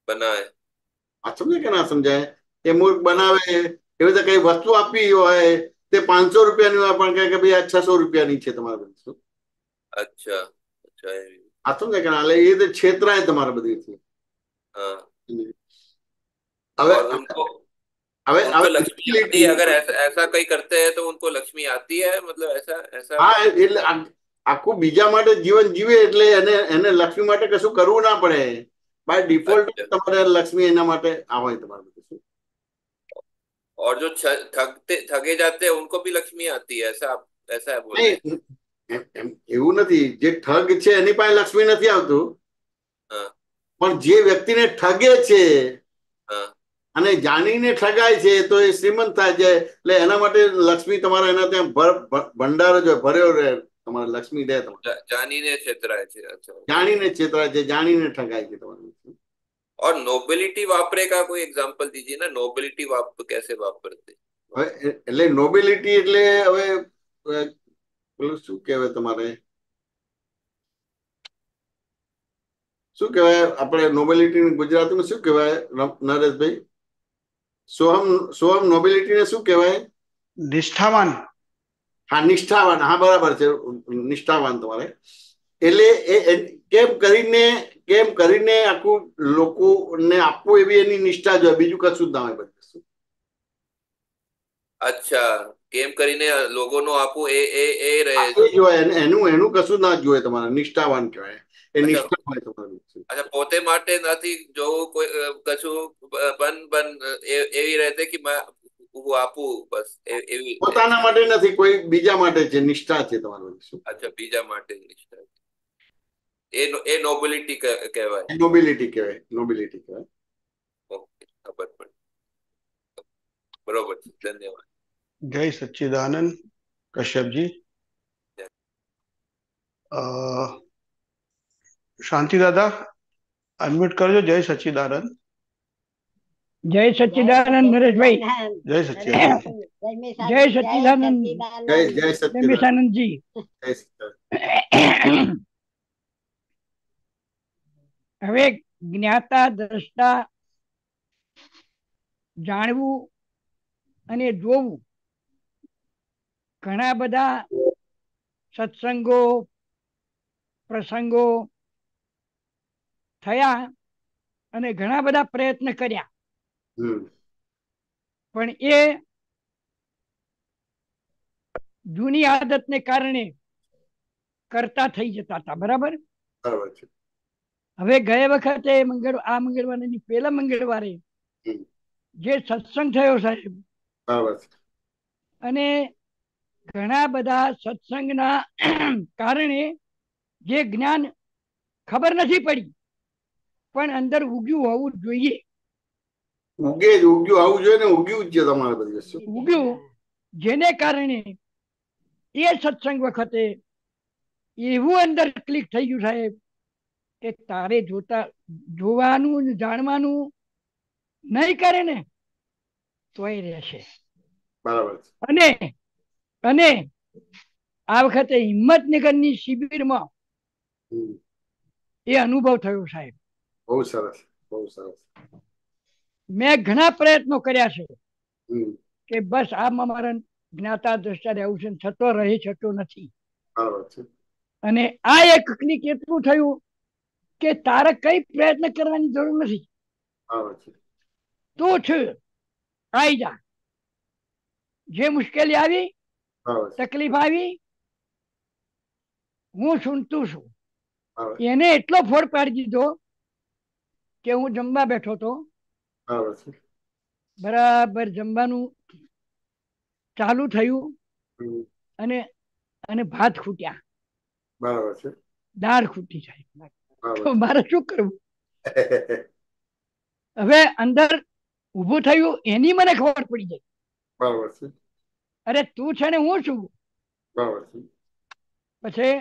બનાવે. વાત સમજાય કે ના સમજાય? એ મૂર્ખ બનાવે. એવી રીતે કઈ વસ્તુ આપવી હોય તે 500 રૂપિયાની હોય પણ કહે કે ભાઈ આ 600 રૂપિયાની છે તમારે વસ્તુ. अच्छा अच्छा, આ સમજાય કે ના? એટલે એ રીતે છેતરાય તમારે બધી. હવે लक्ष्मी अगर ऐसा कहीं करते हैं तो उनको लक्ष्मी आती है, मतलब ऐसा. હા, એટલે આખું બીજા માટે જીવન જીવે એટલે એને લક્ષ્મી માટે કશું કરવું ના પડે. બાય ડિફોલ્ટ તમારે લક્ષ્મી એના માટે આવે તમારે બધું. और जो ठगे जाते हैं उनको भी लक्ष्मी आती है, ऐसा है बोले? એવું નથી. જે ઠગ છે એની પાસે લક્ષ્મી નથી આવતું, પણ જે વ્યક્તિને ઠગે છે અને જાણીને ઠગાય છે તો એ શ્રીમંત થાય છે. એટલે એના માટે લક્ષ્મી તમારા એના ત્યાં ભંડાર જ ભર્યો રહે. તમારે લક્ષ્મી દે. જાણીને છેતરાય છે. अच्छा, જાણીને છેતરાય છે, જાણીને ઠગાય છે તમારે. और नोबिलिटी वापरे का कोई एग्जांपल दीजिए ना. नोबिलिटी कैसे वापरते? એટલે નોબિલિટી એટલે હવે પેલું શું કહેવાય તમારે, શું કહેવાય આપણે નોબિલિટી ગુજરાતીમાં શું કહેવાય નરેશભાઈ? સોહમ નોબિલિટીને શું કહેવાય? નિષ્ઠાવાન. હા, નિષ્ઠાવાન. હા, બરાબર છે, નિષ્ઠાવાન તમારે. એટલે કેમ કરીને આખું લોકોને આપવું એવી એની નિષ્ઠા જોઈએ, બીજું કશું જ ના હોય બધું. અચ્છા, કેમ કરીને લોકોનો આપવું એ રહે એનું કશું ના જોઈએ તમારે. નિષ્ઠાવાન કહેવાય. એ નિષ્ઠા હોય તમારું. અચ્છા, પોતે માટે નથી જોવું કોઈ કશું બન એવી રીતે કે હું આપું બસ એવી. પોતાના માટે નથી, કોઈ બીજા માટે છે, નિષ્ઠા છે તમારું. અચ્છા, બીજા માટે નિષ્ઠા, એ નોબિલિટી કહેવાય. નોબિલિટી કહેવાય, નોબિલિટી કહેવાય. ઓકે, ખબર પડી. બરોબર છે, ધન્યવાદ. જય સચ્ચિદાનંદ. કશ્યપજી, શાંતિ દાદા અનમ્યુટ કરજો. જય સચ્ચિદાનંદ. જય સચ્ચિદાનંદ નરેશભાઈ. જય સચ્ચિદાનંદ. જય સચ્ચિદાનંદ. જય રમેશાનંદજી. હવે જ્ઞાતા દ્રષ્ટા જાણવું અને જોવું, ઘણા બધા સત્સંગો પ્રસંગો થયા અને ઘણા બધા પ્રયત્ન કર્યા, પણ એ જૂની આદતને કારણે કરતા થઈ જતા હતા. બરાબર. હવે ગયા વખતે આ મંગળવારે પેલા મંગળવારે જે સત્સંગ થયો સાહેબ, અને ઘણા બધા સત્સંગના કારણે જે જ્ઞાન ખબર નથી પડી પણ અંદર ઉગ્યું હોવું જોઈએ. ઉગ્યું આવવું જોઈએ ને, ઉગ્યું જ છે તમારે બધું ઉગ્યું, જેને કારણે એ સત્સંગ વખતે એવું અંદર ક્લિક થઈ ગયું સાહેબ કે તારે જોવાનું જાણવાનું નહીં કરે ને તોય રહેશે. અને આ વખતે હિંમતનગરની શિબિરમાં એ અનુભવ થયો સાહેબ. બહુ સરસ, બહુ સરસ. મેં ઘણા પ્રયત્નો કર્યા છે કે બસ આમાં મારા જ્ઞાતા દ્રષ્ટા રહેવું છે, છતો રહી શકતો નથી. અને આ એક ક્લિક એટલું થયું કે તારે કઈ પ્રયત્ન કરવાની જરૂર નથી, તું છે આઈ જા. જે મુશ્કેલી આવી, તકલીફ આવી, હું સુનતું છું. એને એટલો ફોડ પાડી દીધો કે હું જમવા બેઠો હતો, બરાબર જમવાનું ચાલુ થયું અને ભાત ખૂટ્યા, દાળ ખૂટી જાય, તો મારે શું કરવું? હવે અંદર ઉભું થયું એની મને ખબર પડી જાય. અરે તું છે ને હું છું. પછી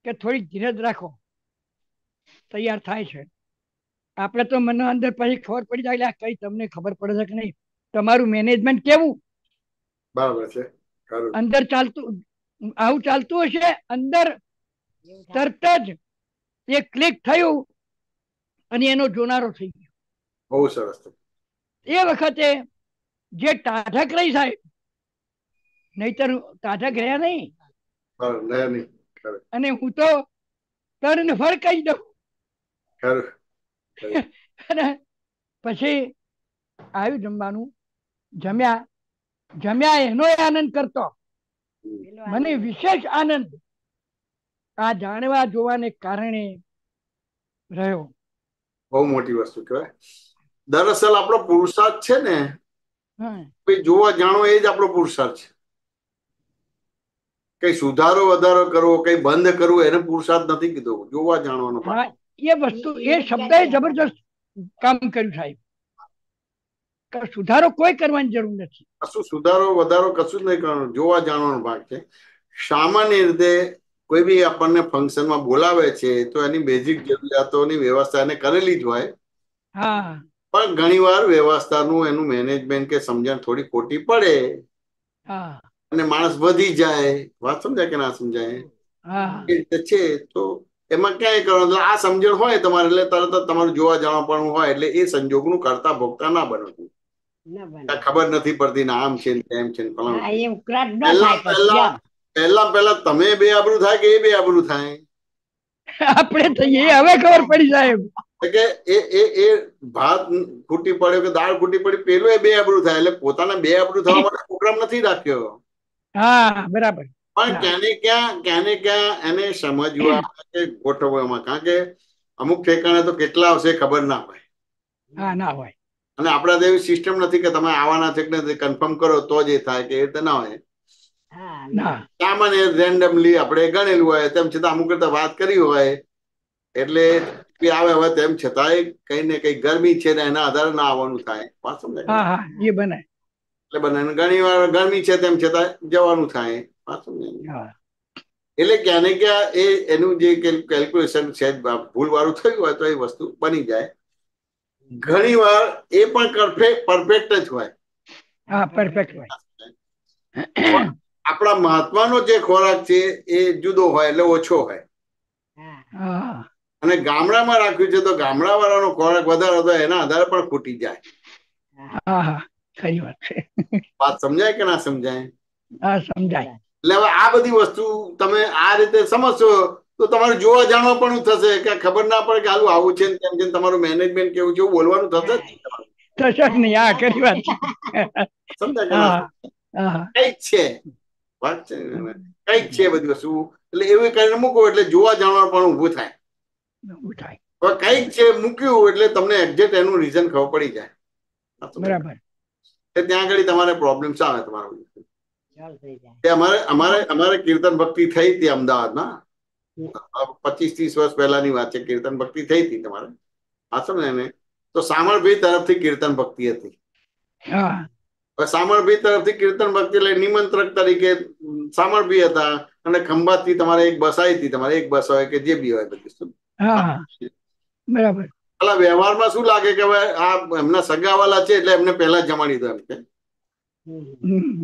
કે થોડીક ધીરજ રાખો, તૈયાર થાય છે. આપણે તો મને અંદર પછી ખબર પડી જાય કઈ તમને ખબર પડે છે કે નહીં, તમારું મેનેજમેન્ટ કેવું અંદર ચાલતું, આવું ચાલતું હશે. અંદર તરત જ એ ક્લિક થયું અને એનો જોનારો થઈ ગયો. બહુ સરસ. એ વખતે જે ટાઢક રહી સાહેબ, નહીતર ટાઢક રહ્યા નહીં. અને હું તો તરને ફળ કહી દઉં. પછી આવ્યું જમવાનું, જમ્યા એનો આનંદ કરતો. મને વિશેષ આનંદ આ જાણવા જોવાને કારણે રહ્યો. બહુ મોટી વસ્તુ કહેવાય. દરઅસલ આપણો પુરુષાર્થ છે ને, જોવા જાણો એ જ આપણો પુરુષાર્થ છે. કઈ સુધારો વધારો કરવો, કઈ બંધ કરવું, એને પુરુષાર્થ નથી કીધો. જોવા જાણવાનો એ વસ્તુ, એ શબ્દ જબરજસ્ત કામ કર્યું સાહેબ. સુધારો કોઈ કરવાની જરૂર નથી. કશું સુધારો વધારો કશું જ નહીં કરવાનું, જોવા જાણવાનો ભાગ છે. સામાન્ય રીતે કોઈ બી આપણને ફંક્શનમાં બોલાવે છે તો એની બેઝિક જરૂરિયાતોની વ્યવસ્થા એને કરેલી જ હોય. પણ ઘણી વાર વ્યવસ્થાનું એનું મેનેજમેન્ટ કે સમજણ થોડી ખોટી પડે અને માણસ વધી જાય. વાત સમજાય કે ના સમજાય એ રીતે છે. તો એમાં ક્યાંય કરવાનું, આ સમજણ હોય તમારે એટલે તરત જ તમારું જોવા જાણવાનું હોય એટલે એ સંજોગનું કરતા ભોગતા ના બનવું. ખબર નથી પડતી ને આમ છે તેમ છે. પહેલા તમે બે આબરૂ થાય કે એ બે આબરૂ થાય? આપણે થઈએ હવે ખબર પડી સાહેબ કે એ ભાત ખૂટી પડ્યો કે દાળ ખૂટી પડી, પેલું એ બે આબરૂ થાય. એટલે પોતાના બે આબરૂ થવા માટે પ્રોગ્રામ નથી રાખ્યો. હા બરાબર. પણ ક્યાં ને ક્યાં એને સમજવા કે ગોઠવવામાં, કારણ કે અમુક ઠેકાણે તો કેટલા આવશે ખબર ના હોય. હા, ના હોય. અને આપણા તો એવી સિસ્ટમ નથી કે તમે આવવાના છે કે નથી કન્ફર્મ કરો તો જ એ થાય, કે એ રીતે ના હોય. સામાન્ય રેન્ડમલી આપણે ગણેલું હોય, તેમ છતાં અમુક રીતે વાત કરી હોય એટલે આવે હોય તેમ છતાંય કઈ ને કઈ ગરમી છે ને એના આધારે ના આવવાનું થાય. વાત સમજાય? હા હા, એ બને. એટલે બને ઘણી વાર ગરમી છે તેમ છતાં જવાનું થાય. વાત સમજાય? એટલે ક્યાં ને ક્યાં એનું જે કેલ્ક્યુલેશન છે ભૂલ વાળું થયું હોય તો એ વસ્તુ બની જાય. ઘણી વાર એ પણ પરફેક્ટ જ હોય. હા, પરફેક્ટ હોય. આપણા મહાત્માનો જે ખોરાક છે એ જુદો હોય એટલે ઓછો હોય. અને ગામડામાં રાખ્યું છે તો ગામડા વાળાનો ખોરાક વધારે હતો એના આધારે પણ ખૂટી જાય. હા હા, ખરી વાત છે. વાત સમજાય કે ના સમજાય? હા, સમજાય. એટલે હવે આ બધી વસ્તુ તમે આ રીતે સમજશો તો તમારે જોવા જાણવા પણ થશે, કે ખબર ના પડે કે આલું આવું છે તેમ છે, તમારું મેનેજમેન્ટ કેવું છે બોલવાનું થશે જ નહીં. હા, ખરી વાત છે. સમજાય કે ના? કઈક છે વાત છે, કઈક છે બધી વસ્તુ. એટલે એવું કરીને મૂકો એટલે જોવા જાણવા પણ ઉભું થાય. હવે કઈક છે મૂક્યું એટલે તમને એક્ઝેક્ટ એનું રીઝન ખબર પડી જાય. બરાબર. ત્યાં આગળ તમારે પ્રોબ્લેમ આવે તમારો. અમારે કીર્તન ભક્તિ થઈ હતી અમદાવાદમાં 25-30 વર્ષ પહેલાની વાત છે. કીર્તન ભક્તિ થઈ હતી તમારે ને તો સામળભાઈ તરફથી કીર્તન ભક્તિ હતી. સામળભાઈ તરફથી કીર્તન ભક્તિ એટલે નિમંત્રક તરીકે સામળભાઈ હતા, અને ખંભાત થી તમારે એક બસ આવી હતી. તમારે એક બસ હોય કે જે બી હોય બધી. બરાબર. પેલા વ્યવહારમાં શું લાગે કે હવે આ એમના સગાવાલા છે એટલે એમને પહેલા જમાડી દો એમ કે.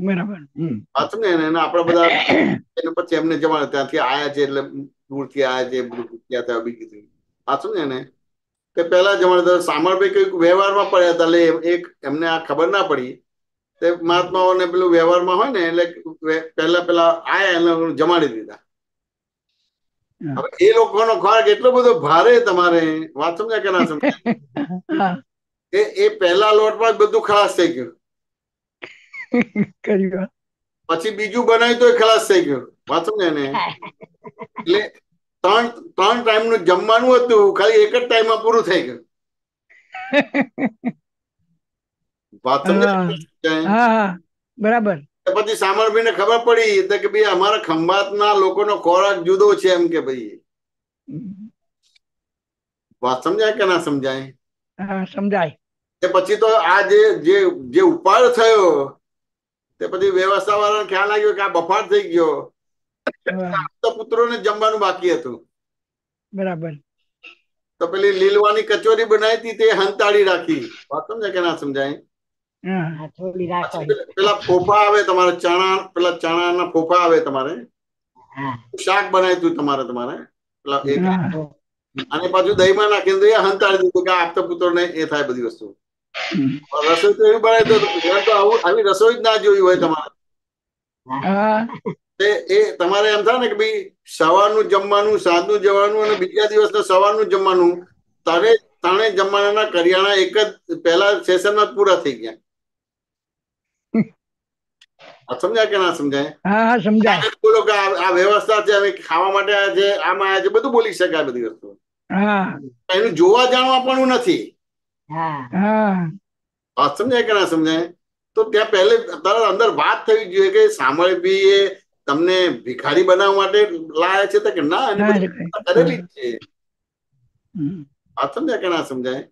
બરાબર. ને આપડા બધા પછી એમને જમાડે, ત્યાંથી આયા છે એટલે દૂરથી આયા છે ત્યાં બીજી હતી. સાચું ને કે પહેલા જમાડે સામળભાઈ કઈક વ્યવહારમાં પડ્યા હતા એટલે એક એમને આ ખબર ના પડી. તે મહાત્માઓને પેલું વ્યવહારમાં હોય ને એટલે પેલા આયા એને જમાડી દીધા. હવે એ લોકોનો ખોરાક એટલો બધો ભારે તમારે વાત સમજાય કે ના સમજાય કે એ પહેલા લોટમાં જ બધું ખલાસ થઈ ગયું. પછી બીજું બનાવ્યું તો ખલાસ થઈ ગયું. વાત સમજાય ને? એટલે ત્રણ ટાઈમ નું જમવાનું હતું, ખાલી એક જ ટાઈમમાં પૂરું થઈ ગયું. વાત સમજાય? બરાબર. પછી સામળભાઈ ને ખબર પડી કે ભાઈ અમારા ખંભાતના લોકોનો ખોરાક જુદો છે એમ કે ભાઈ. વાત સમજાય કે ના સમજાય? સમજાય. પછી તો આ જે ઉપાડ થયો તે પછી વ્યવસ્થા વાળાને ખ્યાલ આવ્યો કે આ બફાટ થઈ ગયો. પુત્રોને જમવાનું બાકી હતું. બરાબર. તો પેલી લીલવાની કચોરી બનાવી હતી તે હંતાડી રાખી. વાત સમજાય કે ના સમજાય? પેલા ફોફા આવે તમારે પેલા ચણા ના ફોફા આવે તમારે, શાક બનાવ્યું તમારે પેલા એક, અને પાછું દહીંમાં નાખીને હંતાડી દીધું કે આપતા પુત્રો ને એ થાય બધી વસ્તુ. રસોઈ તો એવી બનાવી તો આવી રસોઈ જ ના જોઈ હોય તમારે. એ તમારે એમ થાય ને કે ભાઈ સવારનું જમવાનું, સાંજનું જમવાનું અને બીજા દિવસનું સવારનું જમવાનું ત્રણે જમવાના કરિયાણા એક જ પહેલા સેશનમાં પૂરા થઈ ગયા. સમજાય કે ના સમજાય? હા, સમજાય. બોલો કે આ વ્યવસ્થા છે, અમે ખાવા માટે આવ્યા છે, આમાં આવ્યા છે, બધું બોલી શકાય બધી વસ્તુ. એનું જોવા જાણવા પણ નથી. વાત સમજાય કે ના સમજાય? તો ત્યાં પહેલે તારા અંદર વાત થવી જોઈએ કે સામળભાઈ એ તમને ભિખારી બનાવવા માટે લાયા છે કે ના, એની બધી કરેલી છે. વાત સમજાય કે ના સમજાય?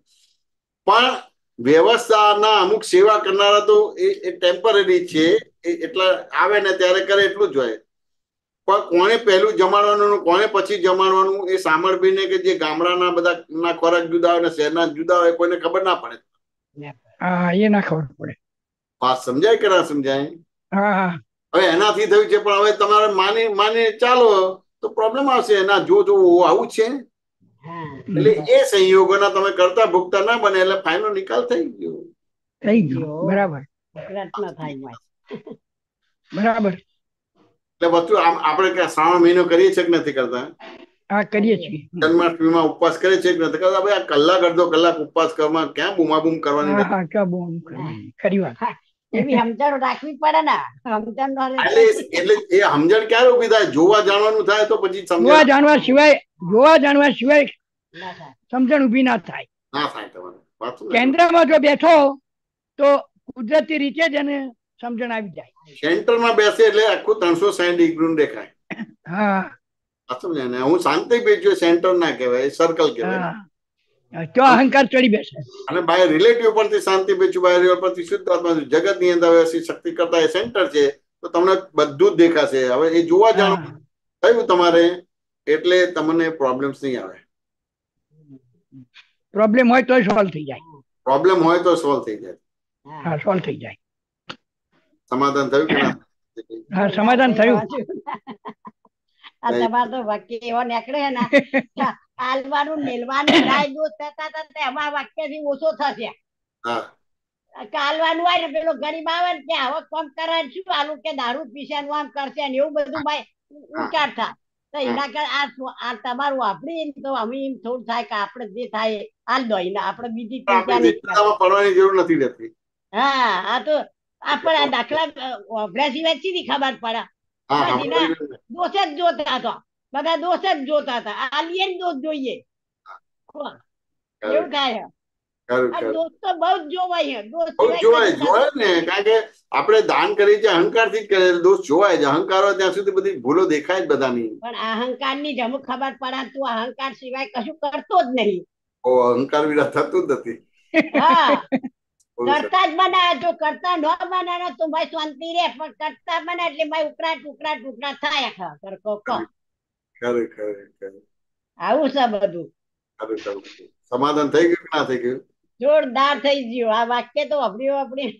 પણ વ્યવસ્થાના અમુક સેવા કરનારા તો એ ટેમ્પરરી છે, એટલા આવે ને ત્યારે કરે એટલું જ હોય. પણ કોને પહેલું જમાડવાનું, કોને પછી જમાડવાનું, એ સામળભાઈને કે જે ગામડાના બધા ના ખોરાક જુદા હોય ને શહેરના જુદા હોય કોઈને ખબર ના પડે. એ ના ખબર પડે. વાત સમજાય કે ના સમજાય? હવે એનાથી થયું છે, પણ હવે તમારે માની ચાલો તો પ્રોબ્લેમ આવશે. ના જો આવું છે એટલે એ સંયોગોના તમે કરતા ભૂગતા ના બને એટલે ફાઈનલ નિકાલ થઈ ગયો. બરાબર. બરાબર. એટલે વસ્તુ આપણે ક્યાં શ્રાવણ મહિનો કરીએ છીએ કે નથી કરતા? કરીએ છીએ. જન્માષ્ટમીમાં ઉપવાસ કરે છે કે નથી કરતા? ભાઈ આ કલાક અડધો કલાક ઉપવાસ કરવામાં ક્યાં બૂમાબૂમ કરવાની? ખરી વાત. એવી સમજણ રાખવી પડે ને. સમજણ એટલે એ સમજણ ક્યારે ઉભી થાય? જોવા જાણવાનું થાય તો પછી જોવા જાણવા સિવાય સમજણ ઉભી ના થાય. કેન્દ્રમાં જો બેઠો તો કુદરતી રીતે જ એને સમજણ આવી જાય. સેન્ટરમાં બેસે એટલે આખું 360 ડિગ્રી દેખાય. હા, હું શાંતિ બેઠ્યો, સેન્ટર ના કહેવાય, સર્કલ કહેવાય. તો અહંકાર ચડી બેસે. અને બાય રિલેટિવ પરથી શાંતિ બેચ્યું, બાય પરથી શુદ્ધ આત્મા, જગત ની અંદર શક્તિ કરતા એ સેન્ટર છે, તો તમને બધું જ દેખાશે. હવે એ જોવા જાણવું થયું તમારે એટલે તમને પ્રોબ્લેમ્સ નહીં આવે. પ્રોબ્લેમ હોય તો સોલ્વ થઈ જાય. પ્રોબ્લેમ હોય તો સોલ્વ થઈ જાય. હા, સોલ્વ થઈ જાય. સમાધાન થયું કે ના? હા, સમાધાન થયું. તમારે તો વાક્ય એવો નીકળે ને, આલવાનું મેલવાનું ગાય દૂધ થતા થતા અમારા વાક્યથી ઓછો થશે. કાલવાનું હોય ને પેલો ગરીબ આવે ને કે હવે કોમ કરે શું આલું કે દારૂ પીશે આમ કરશે ને એવું બધું ભાઈ ઉચાર થાય. તો એના કરતા આ તમારું વાપરી તો અમે એમ થોડું થાય કે આપણે જે થાય હાલ દો એને, આપણે બીજી પડવાની જરૂર નથી રહેતી. હા, આ તો આપણે આ દાખલા વાપર્યા સિવાય સીધી ખબર પડે. દોષ જ જોતા હતા બધા, દોષ જ જોતા હતા. આલીએ દોષ જોઈએ એવું થાય. દોષ તો બહુ જ જોવાય ને, કારણ કે આપણે દાન કરી છે અહંકાર થી કરે, દોષ જોવાય છે. અહંકાર હોય ત્યાં સુધી બધી ભૂલો દેખાય જ બધાની. પણ અહંકાર ની જમુક ખબર પડે તું અહંકાર સિવાય કશું કરતો જ નહીં. અહંકાર વિના થતું જ નથી. હા, કરતા જ બનાવે. જો કરતા ન બનાવે તો ભાઈ શાંતિ રે, પણ કરતા બને એટલે ભાઈ ઉકળાટ થાય. આવું છે બધું. સમાધાન થઈ ગયું કે ના થઈ ગયું? જોરદાર થઈ ગયું. આ વાક્ય તો આપણી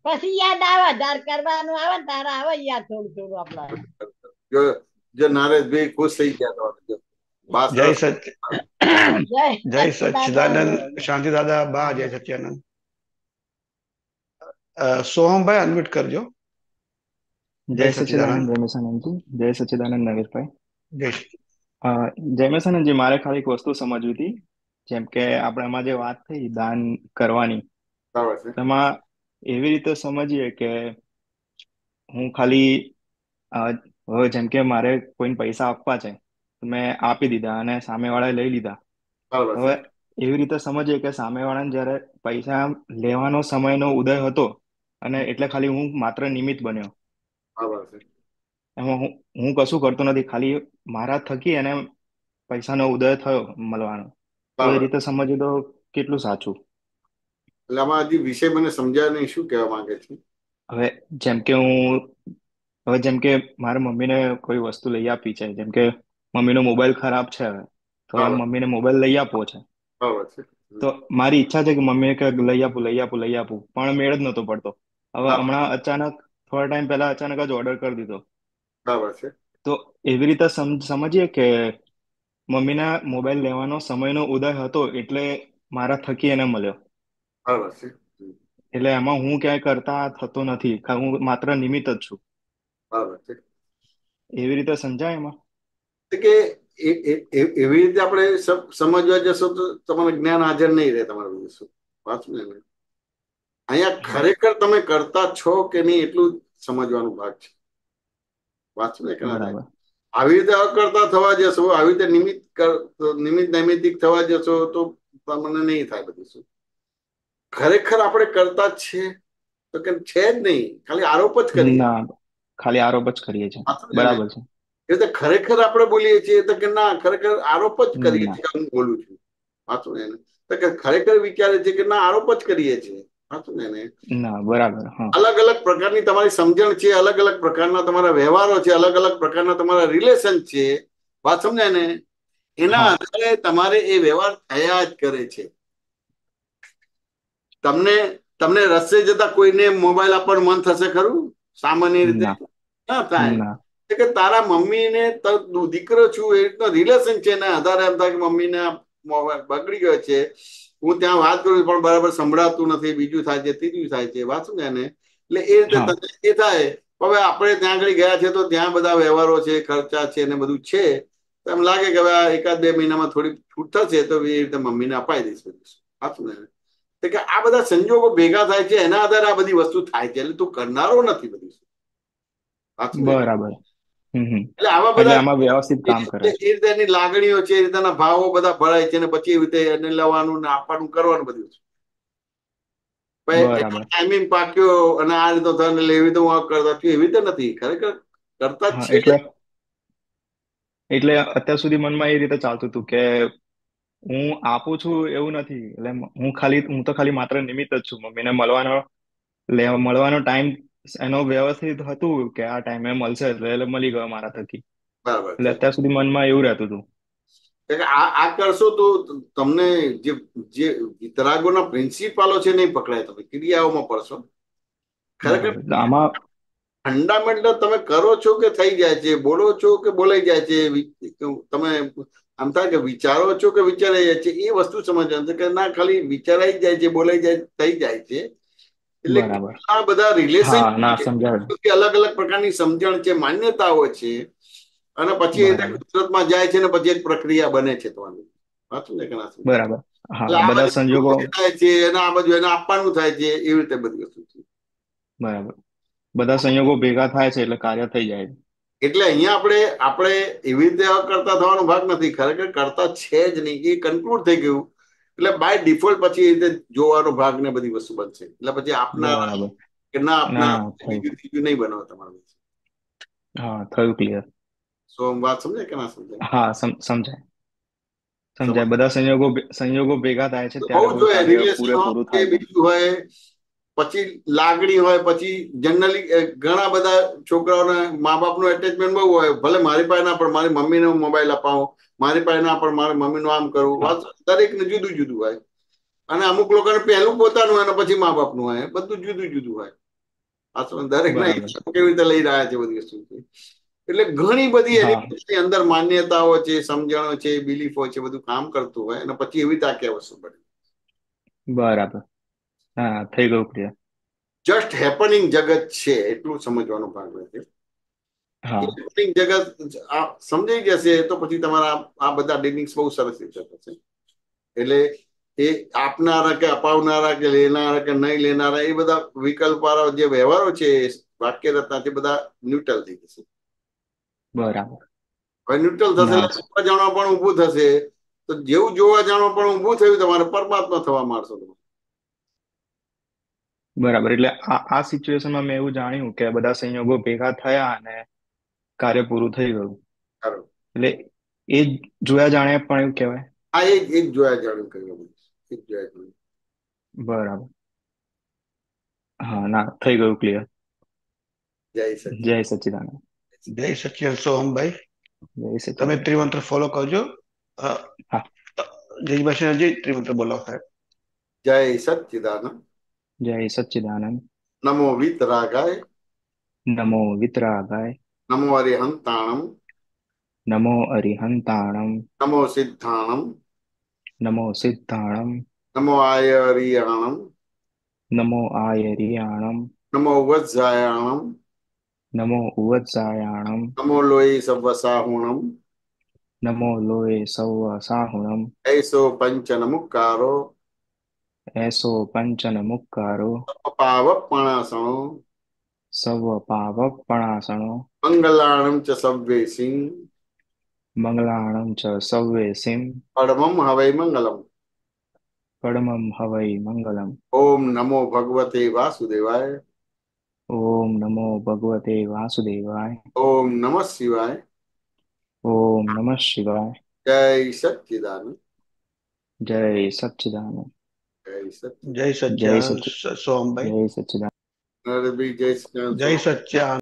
પછી યાદ આવે, ધાર કરવાનું આવે ને તારા આવે યાદ થોડું આપડે. જો નરેશભાઈ ખુશ થઈ ગયા. જય સચ્ચિદાનંદ. શાંતિ દાદા બા. જય સચ્ચિદાનંદ. સોહમભાઈ અનમ્યુટ કરજો. જય સચ્ચિદાનંદ જયમેશાનંદજી. જય સચ્ચિદાનંદ નરેશભાઈ. જય જયમેશાનંદજી, મારે ખાલી એક વસ્તુ સમજવી હતી. જેમ કે આપણે આમાં જે વાત થઈ દાન કરવાની, એમાં એવી રીતે સમજીએ કે હું ખાલી જેમ કે મારે કોઈને પૈસા આપવા છે, મેં આપી દીધા અને સામેવાળાએ લઈ લીધા. હવે એવી રીતે સમજીએ કે સામેવાળાને જયારે પૈસા લેવાનો સમયનો ઉદય હતો અને એટલે ખાલી હું માત્ર નિમિત્ત બન્યો. એમાં હું કશું કરતો નથી, ખાલી મારા થકી એને પૈસાનો ઉદય થયો મળવાનો. તો એ રીતે સમજીએ તો કેટલું સાચું? એટલે આમાં હજી વિષય મને સમજાય નહીં, શું કહેવા માંગે છે? હવે જેમ કે મારા મમ્મીને કોઈ વસ્તુ લઈ આપી છે, જેમ કે મમ્મીનો મોબાઈલ ખરાબ છે, તો મમ્મીને મોબાઈલ લઈ આપવો છે. તો મારી ઈચ્છા છે કે મમ્મીને લઈ આપું, પણ મેળ જ નતો પડતો. હવે હમણાં અચાનક થોડા ટાઈમ પહેલા અચાનક જ ઓર્ડર કરી દીધો. તો એવી રીતે સમજીએ કે મમ્મીના મોબાઈલ લેવાનો સમયનો ઉદય હતો એટલે મારા થકી એને મળ્યો. એટલે એમાં હું ક્યાંય કરતા થતો નથી, હું માત્ર નિમિત્ત જ છું. એવી રીતે સમજાય એમાં કે એવી રીતે આપણે સમજવા જશો તો તમારે જ્ઞાન હાજર નહીં રહે. તમારે બધું વાંચું ને અહીંયા ખરેખર તમે કરતા છો કે નહીં એટલું સમજવાનું ભાગ છે. વાંચું ને કે આવી રીતે અકર્તા થવા જશો, આવી રીતે નિમિત્ત નૈમિતિક થવા જશો તો તમને નહીં થાય બધું. શું ખરેખર આપણે કરતા જ છે તો કે છે જ નહીં, ખાલી આરોપ જ કરીએ. ખાલી આરોપ જ કરીએ છીએ. બરાબર છે. એટલે ખરેખર આપણે બોલીએ છીએ તો કે ના, ખરેખર આરોપ જ કરીએ છીએ. હું બોલું છું વાંચું ને એને તો કે ખરેખર વિચારે છે કે ના, આરોપ જ કરીએ છીએ. વાંચું ને એને બરાબર. અલગ અલગ પ્રકારની તમારી સમજણ છે, અલગ અલગ પ્રકારના તમારા વ્યવહારો છે, અલગ અલગ પ્રકારના તમારા રિલેશન છે. વાત સમજાય ને? એના આધારે તમારે એ વ્યવહાર થયા જ કરે છે. તમને રસ્તે જતા કોઈને મોબાઈલ આપવાનું મન થશે ખરું? સામાન્ય રીતે ના થાય. કે તારા મમ્મીને દીકરો છું એ રીતનો રિલેશન છે, એના આધારે એમ થાય કે મમ્મીને મોબાઈલ બગડી ગયો છે, હું ત્યાં વાત કરું પણ બરાબર સંભળાતું નથી, બીજું થાય છે, ત્રીજું થાય છે. વાંચું ને એને એટલે એ રીતે એ થાય. હવે આપણે ત્યાં આગળ ગયા છે તો ત્યાં બધા વ્યવહારો છે, ખર્ચા છે ને બધું છે. તો એમ લાગે કે હવે 1-2 મહિનામાં થોડી છૂટ થશે તો એ રીતે મમ્મીને અપાઈ દઈશ. વાંચું ને કે આ બધા સંજોગો ભેગા થાય છે, એના આધારે આ બધી વસ્તુ થાય છે. એટલે તું કરનારો નથી બધી. બરાબર. એટલે આવા બધા આમાં વ્યવસ્થિત કામ કરે એ રીતે એની લાગણીઓ છે, એ રીતના ભાવો બધા ભરાય છે, અને પછી એવી રીતે એને લેવાનું ને આપવાનું કરવાનું બધું છે. ટાઈમિંગ પાક્યો અને આ રીતે થઈને એવી રીતે હું કરતા એવી રીતે નથી, ખરેખર કરતા જ છે. એટલે અત્યાર સુધી મનમાં એ રીતે ચાલતું હતું કે હું આપું છું એવું નથી, એટલે હું તો ખાલી માત્ર નિમિત્ત જ છું. મમ્મીને મળવાનો ટાઈમ એનો વ્યવસ્થિત હતું કે આ ટાઈમે મળશે એટલે મળી ગયો મારા થકી. બરાબર. એટલે અત્યાર સુધી મનમાં એવું રહેતું હતું. આ કરશો તો તમને જે વિતરાગોના પ્રિન્સિપાલો છે નહીં પકડાય, તમે ક્રિયાઓમાં પડશો. ખરેખર આમાં ફંડામેન્ટલ તમે કરો છો કે થઈ જાય છે, બોલો છો કે બોલાઈ જાય છે, તમે આમ થાય કે વિચારો છો કે વિચારાઈ જાય છે, એ વસ્તુ સમજવાનું છે કે ના ખાલી વિચારાઈ જાય છે, બોલાઈ જાય, થઈ જાય છે. એટલે આ બધા રિલેશન અલગ અલગ પ્રકારની સમજણ છે, માન્યતાઓ છે, અને પછી એ કુદરતમાં જાય છે ને પછી એક પ્રક્રિયા બને છે તમારી. સાચું ને કે ના? બરાબર. બધા સંજોગો થાય છે અને આ બાજુ એને આપવાનું થાય છે, એવી રીતે બધી વસ્તુ છે. બરાબર. બધા સંયોગો ભેગા થાય છે એટલે કાર્ય થઈ જાય. એટલે અહીંયા આપણે એવી રીતે કરતા થવાનો ભાગ નથી, ખરેખર કરતા છે જ નહીં, એ કન્ક્લુડ થઈ ગયું. એટલે બાય ડિફોલ્ટ પછી એ રીતે જોવાનો ભાગ ને બધી વસ્તુ બનશે. એટલે પછી આપનાર કે ના આપનાર બીજું નહીં બનાવો તમારું. હા, થયું ક્લિયર. સો વાત સમજાય કે ના સમજાય? હા, સમજાય. બધા સંયોગો ભેગા થાય છે ત્યારે પૂરેપૂરું થાય. બીજું હોય પછી લાગણી હોય, પછી જનરલી ઘણા બધા છોકરાઓને મા બાપનું એટેચમેન્ટ બહુ હોય. ભલે મારી પાસે ના પણ મારી મમ્મીને મોબાઈલ અપાવો, મારી પાસે ના પણ મારી મમ્મીનું આમ કરવું, દરેકને જુદું જુદું હોય. અને અમુક લોકોને પહેલું પોતાનું હોય અને પછી મા બાપનું હોય, બધું જુદું જુદું હોય. દરેકના કેવી રીતે લઈ રહ્યા છે બધી વસ્તુ. એટલે ઘણી બધી એની અંદર માન્યતાઓ છે, સમજણો છે, બિલીફો છે, બધું કામ કરતું હોય અને પછી એવી રીતે આખી વસ્તુ બને. બરાબર. હા, થઈ ગયું ક્લિયર. જસ્ટ હેપનિંગ જગત છે એટલું સમજવાનો ભાગ છે. હેપનિંગ જગત સમજાઈ જશે તો પછી તમારા આ બધા ડીલિંગ્સ બહુ સરસ રીતે થશે. એટલે એ આપનારા કે અપાવનારા કે લેનારા કે નહીં લેનારા એ બધા વિકલ્પ વાળા જે વ્યવહારો છે, વાક્ય રચના છે, બધા ન્યુટ્રલ થઈ જશે. બરાબર. હવે ન્યુટ્રલ થશે એટલે જોવા જાણવા પણ ઊભું થશે. તો જેવું જોવા જાણવા પણ ઊભું થયું તમારે પરમાત્મા થવા માંડશો તમે. બરાબર. એટલે આ સિચ્યુએશનમાં મેં એવું જાણ્યું કે બધા સંયોગો ભેગા થયા અને કાર્ય પૂરું થઈ ગયું. એટલે એ જોયા જાણ્યા પણ એવું કહેવાય. હા, એ જોયા જાણ્યું કહ્યું. બરાબર. હા, ના, થઈ ગયું ક્લિયર. જય સચ્ચિદાનંદ. જય સચ્ચિદાનંદ સોહમભાઈ. તમે ત્રિમંત્ર ફોલો કરજો. જય ત્રિમંત્ર બોલાવો સાહેબ. જય સચ્ચિદાનંદ. જય સચ્ચિદાનંદ. નમો વિતરાગાય. નમો વિતરાગાય. નમો અરિહંતાણમ. નમો અરિહંતાણમ. નમો સિદ્ધાણમ. નમો સિદ્ધાણમ. નમો આયરિયાણમ. નમો આયરિયાણમ. નમો વજ્જાયાણમ. નમો ઉવત્સાયાણમ. નમો લોહી સવસાહુણમ. નમો લોહે સવસાહુણમ. એસો પંચન મુક્કારો. એસો પંચન મુક્કારો. પાવપણાસણો. સવ પાવપણાસણો. મંગલાણમ ચ સવ્વેસિં. મંગલાણમ ચ સવ્વેસિં. પડમમ હવૈ મંગલમ. પડમમ હવૈ મંગલમ. ઓમ નમો ભગવતે વાસુદેવાય. ઓમ નમો ભગવતે વાસુદેવાય. ઓમ નમઃ શિવાય. ઓમ નમઃ શિવાય. જય સચ્ચિદાનંદ. જય સચ્ચિદાનંદ. જય સચ્ચિદાનંદ સોહમભાઈ. જય સચ્ચિદાનંદ. જય સચ્ચિદાનંદ. જય સચ્ચિદાનંદ.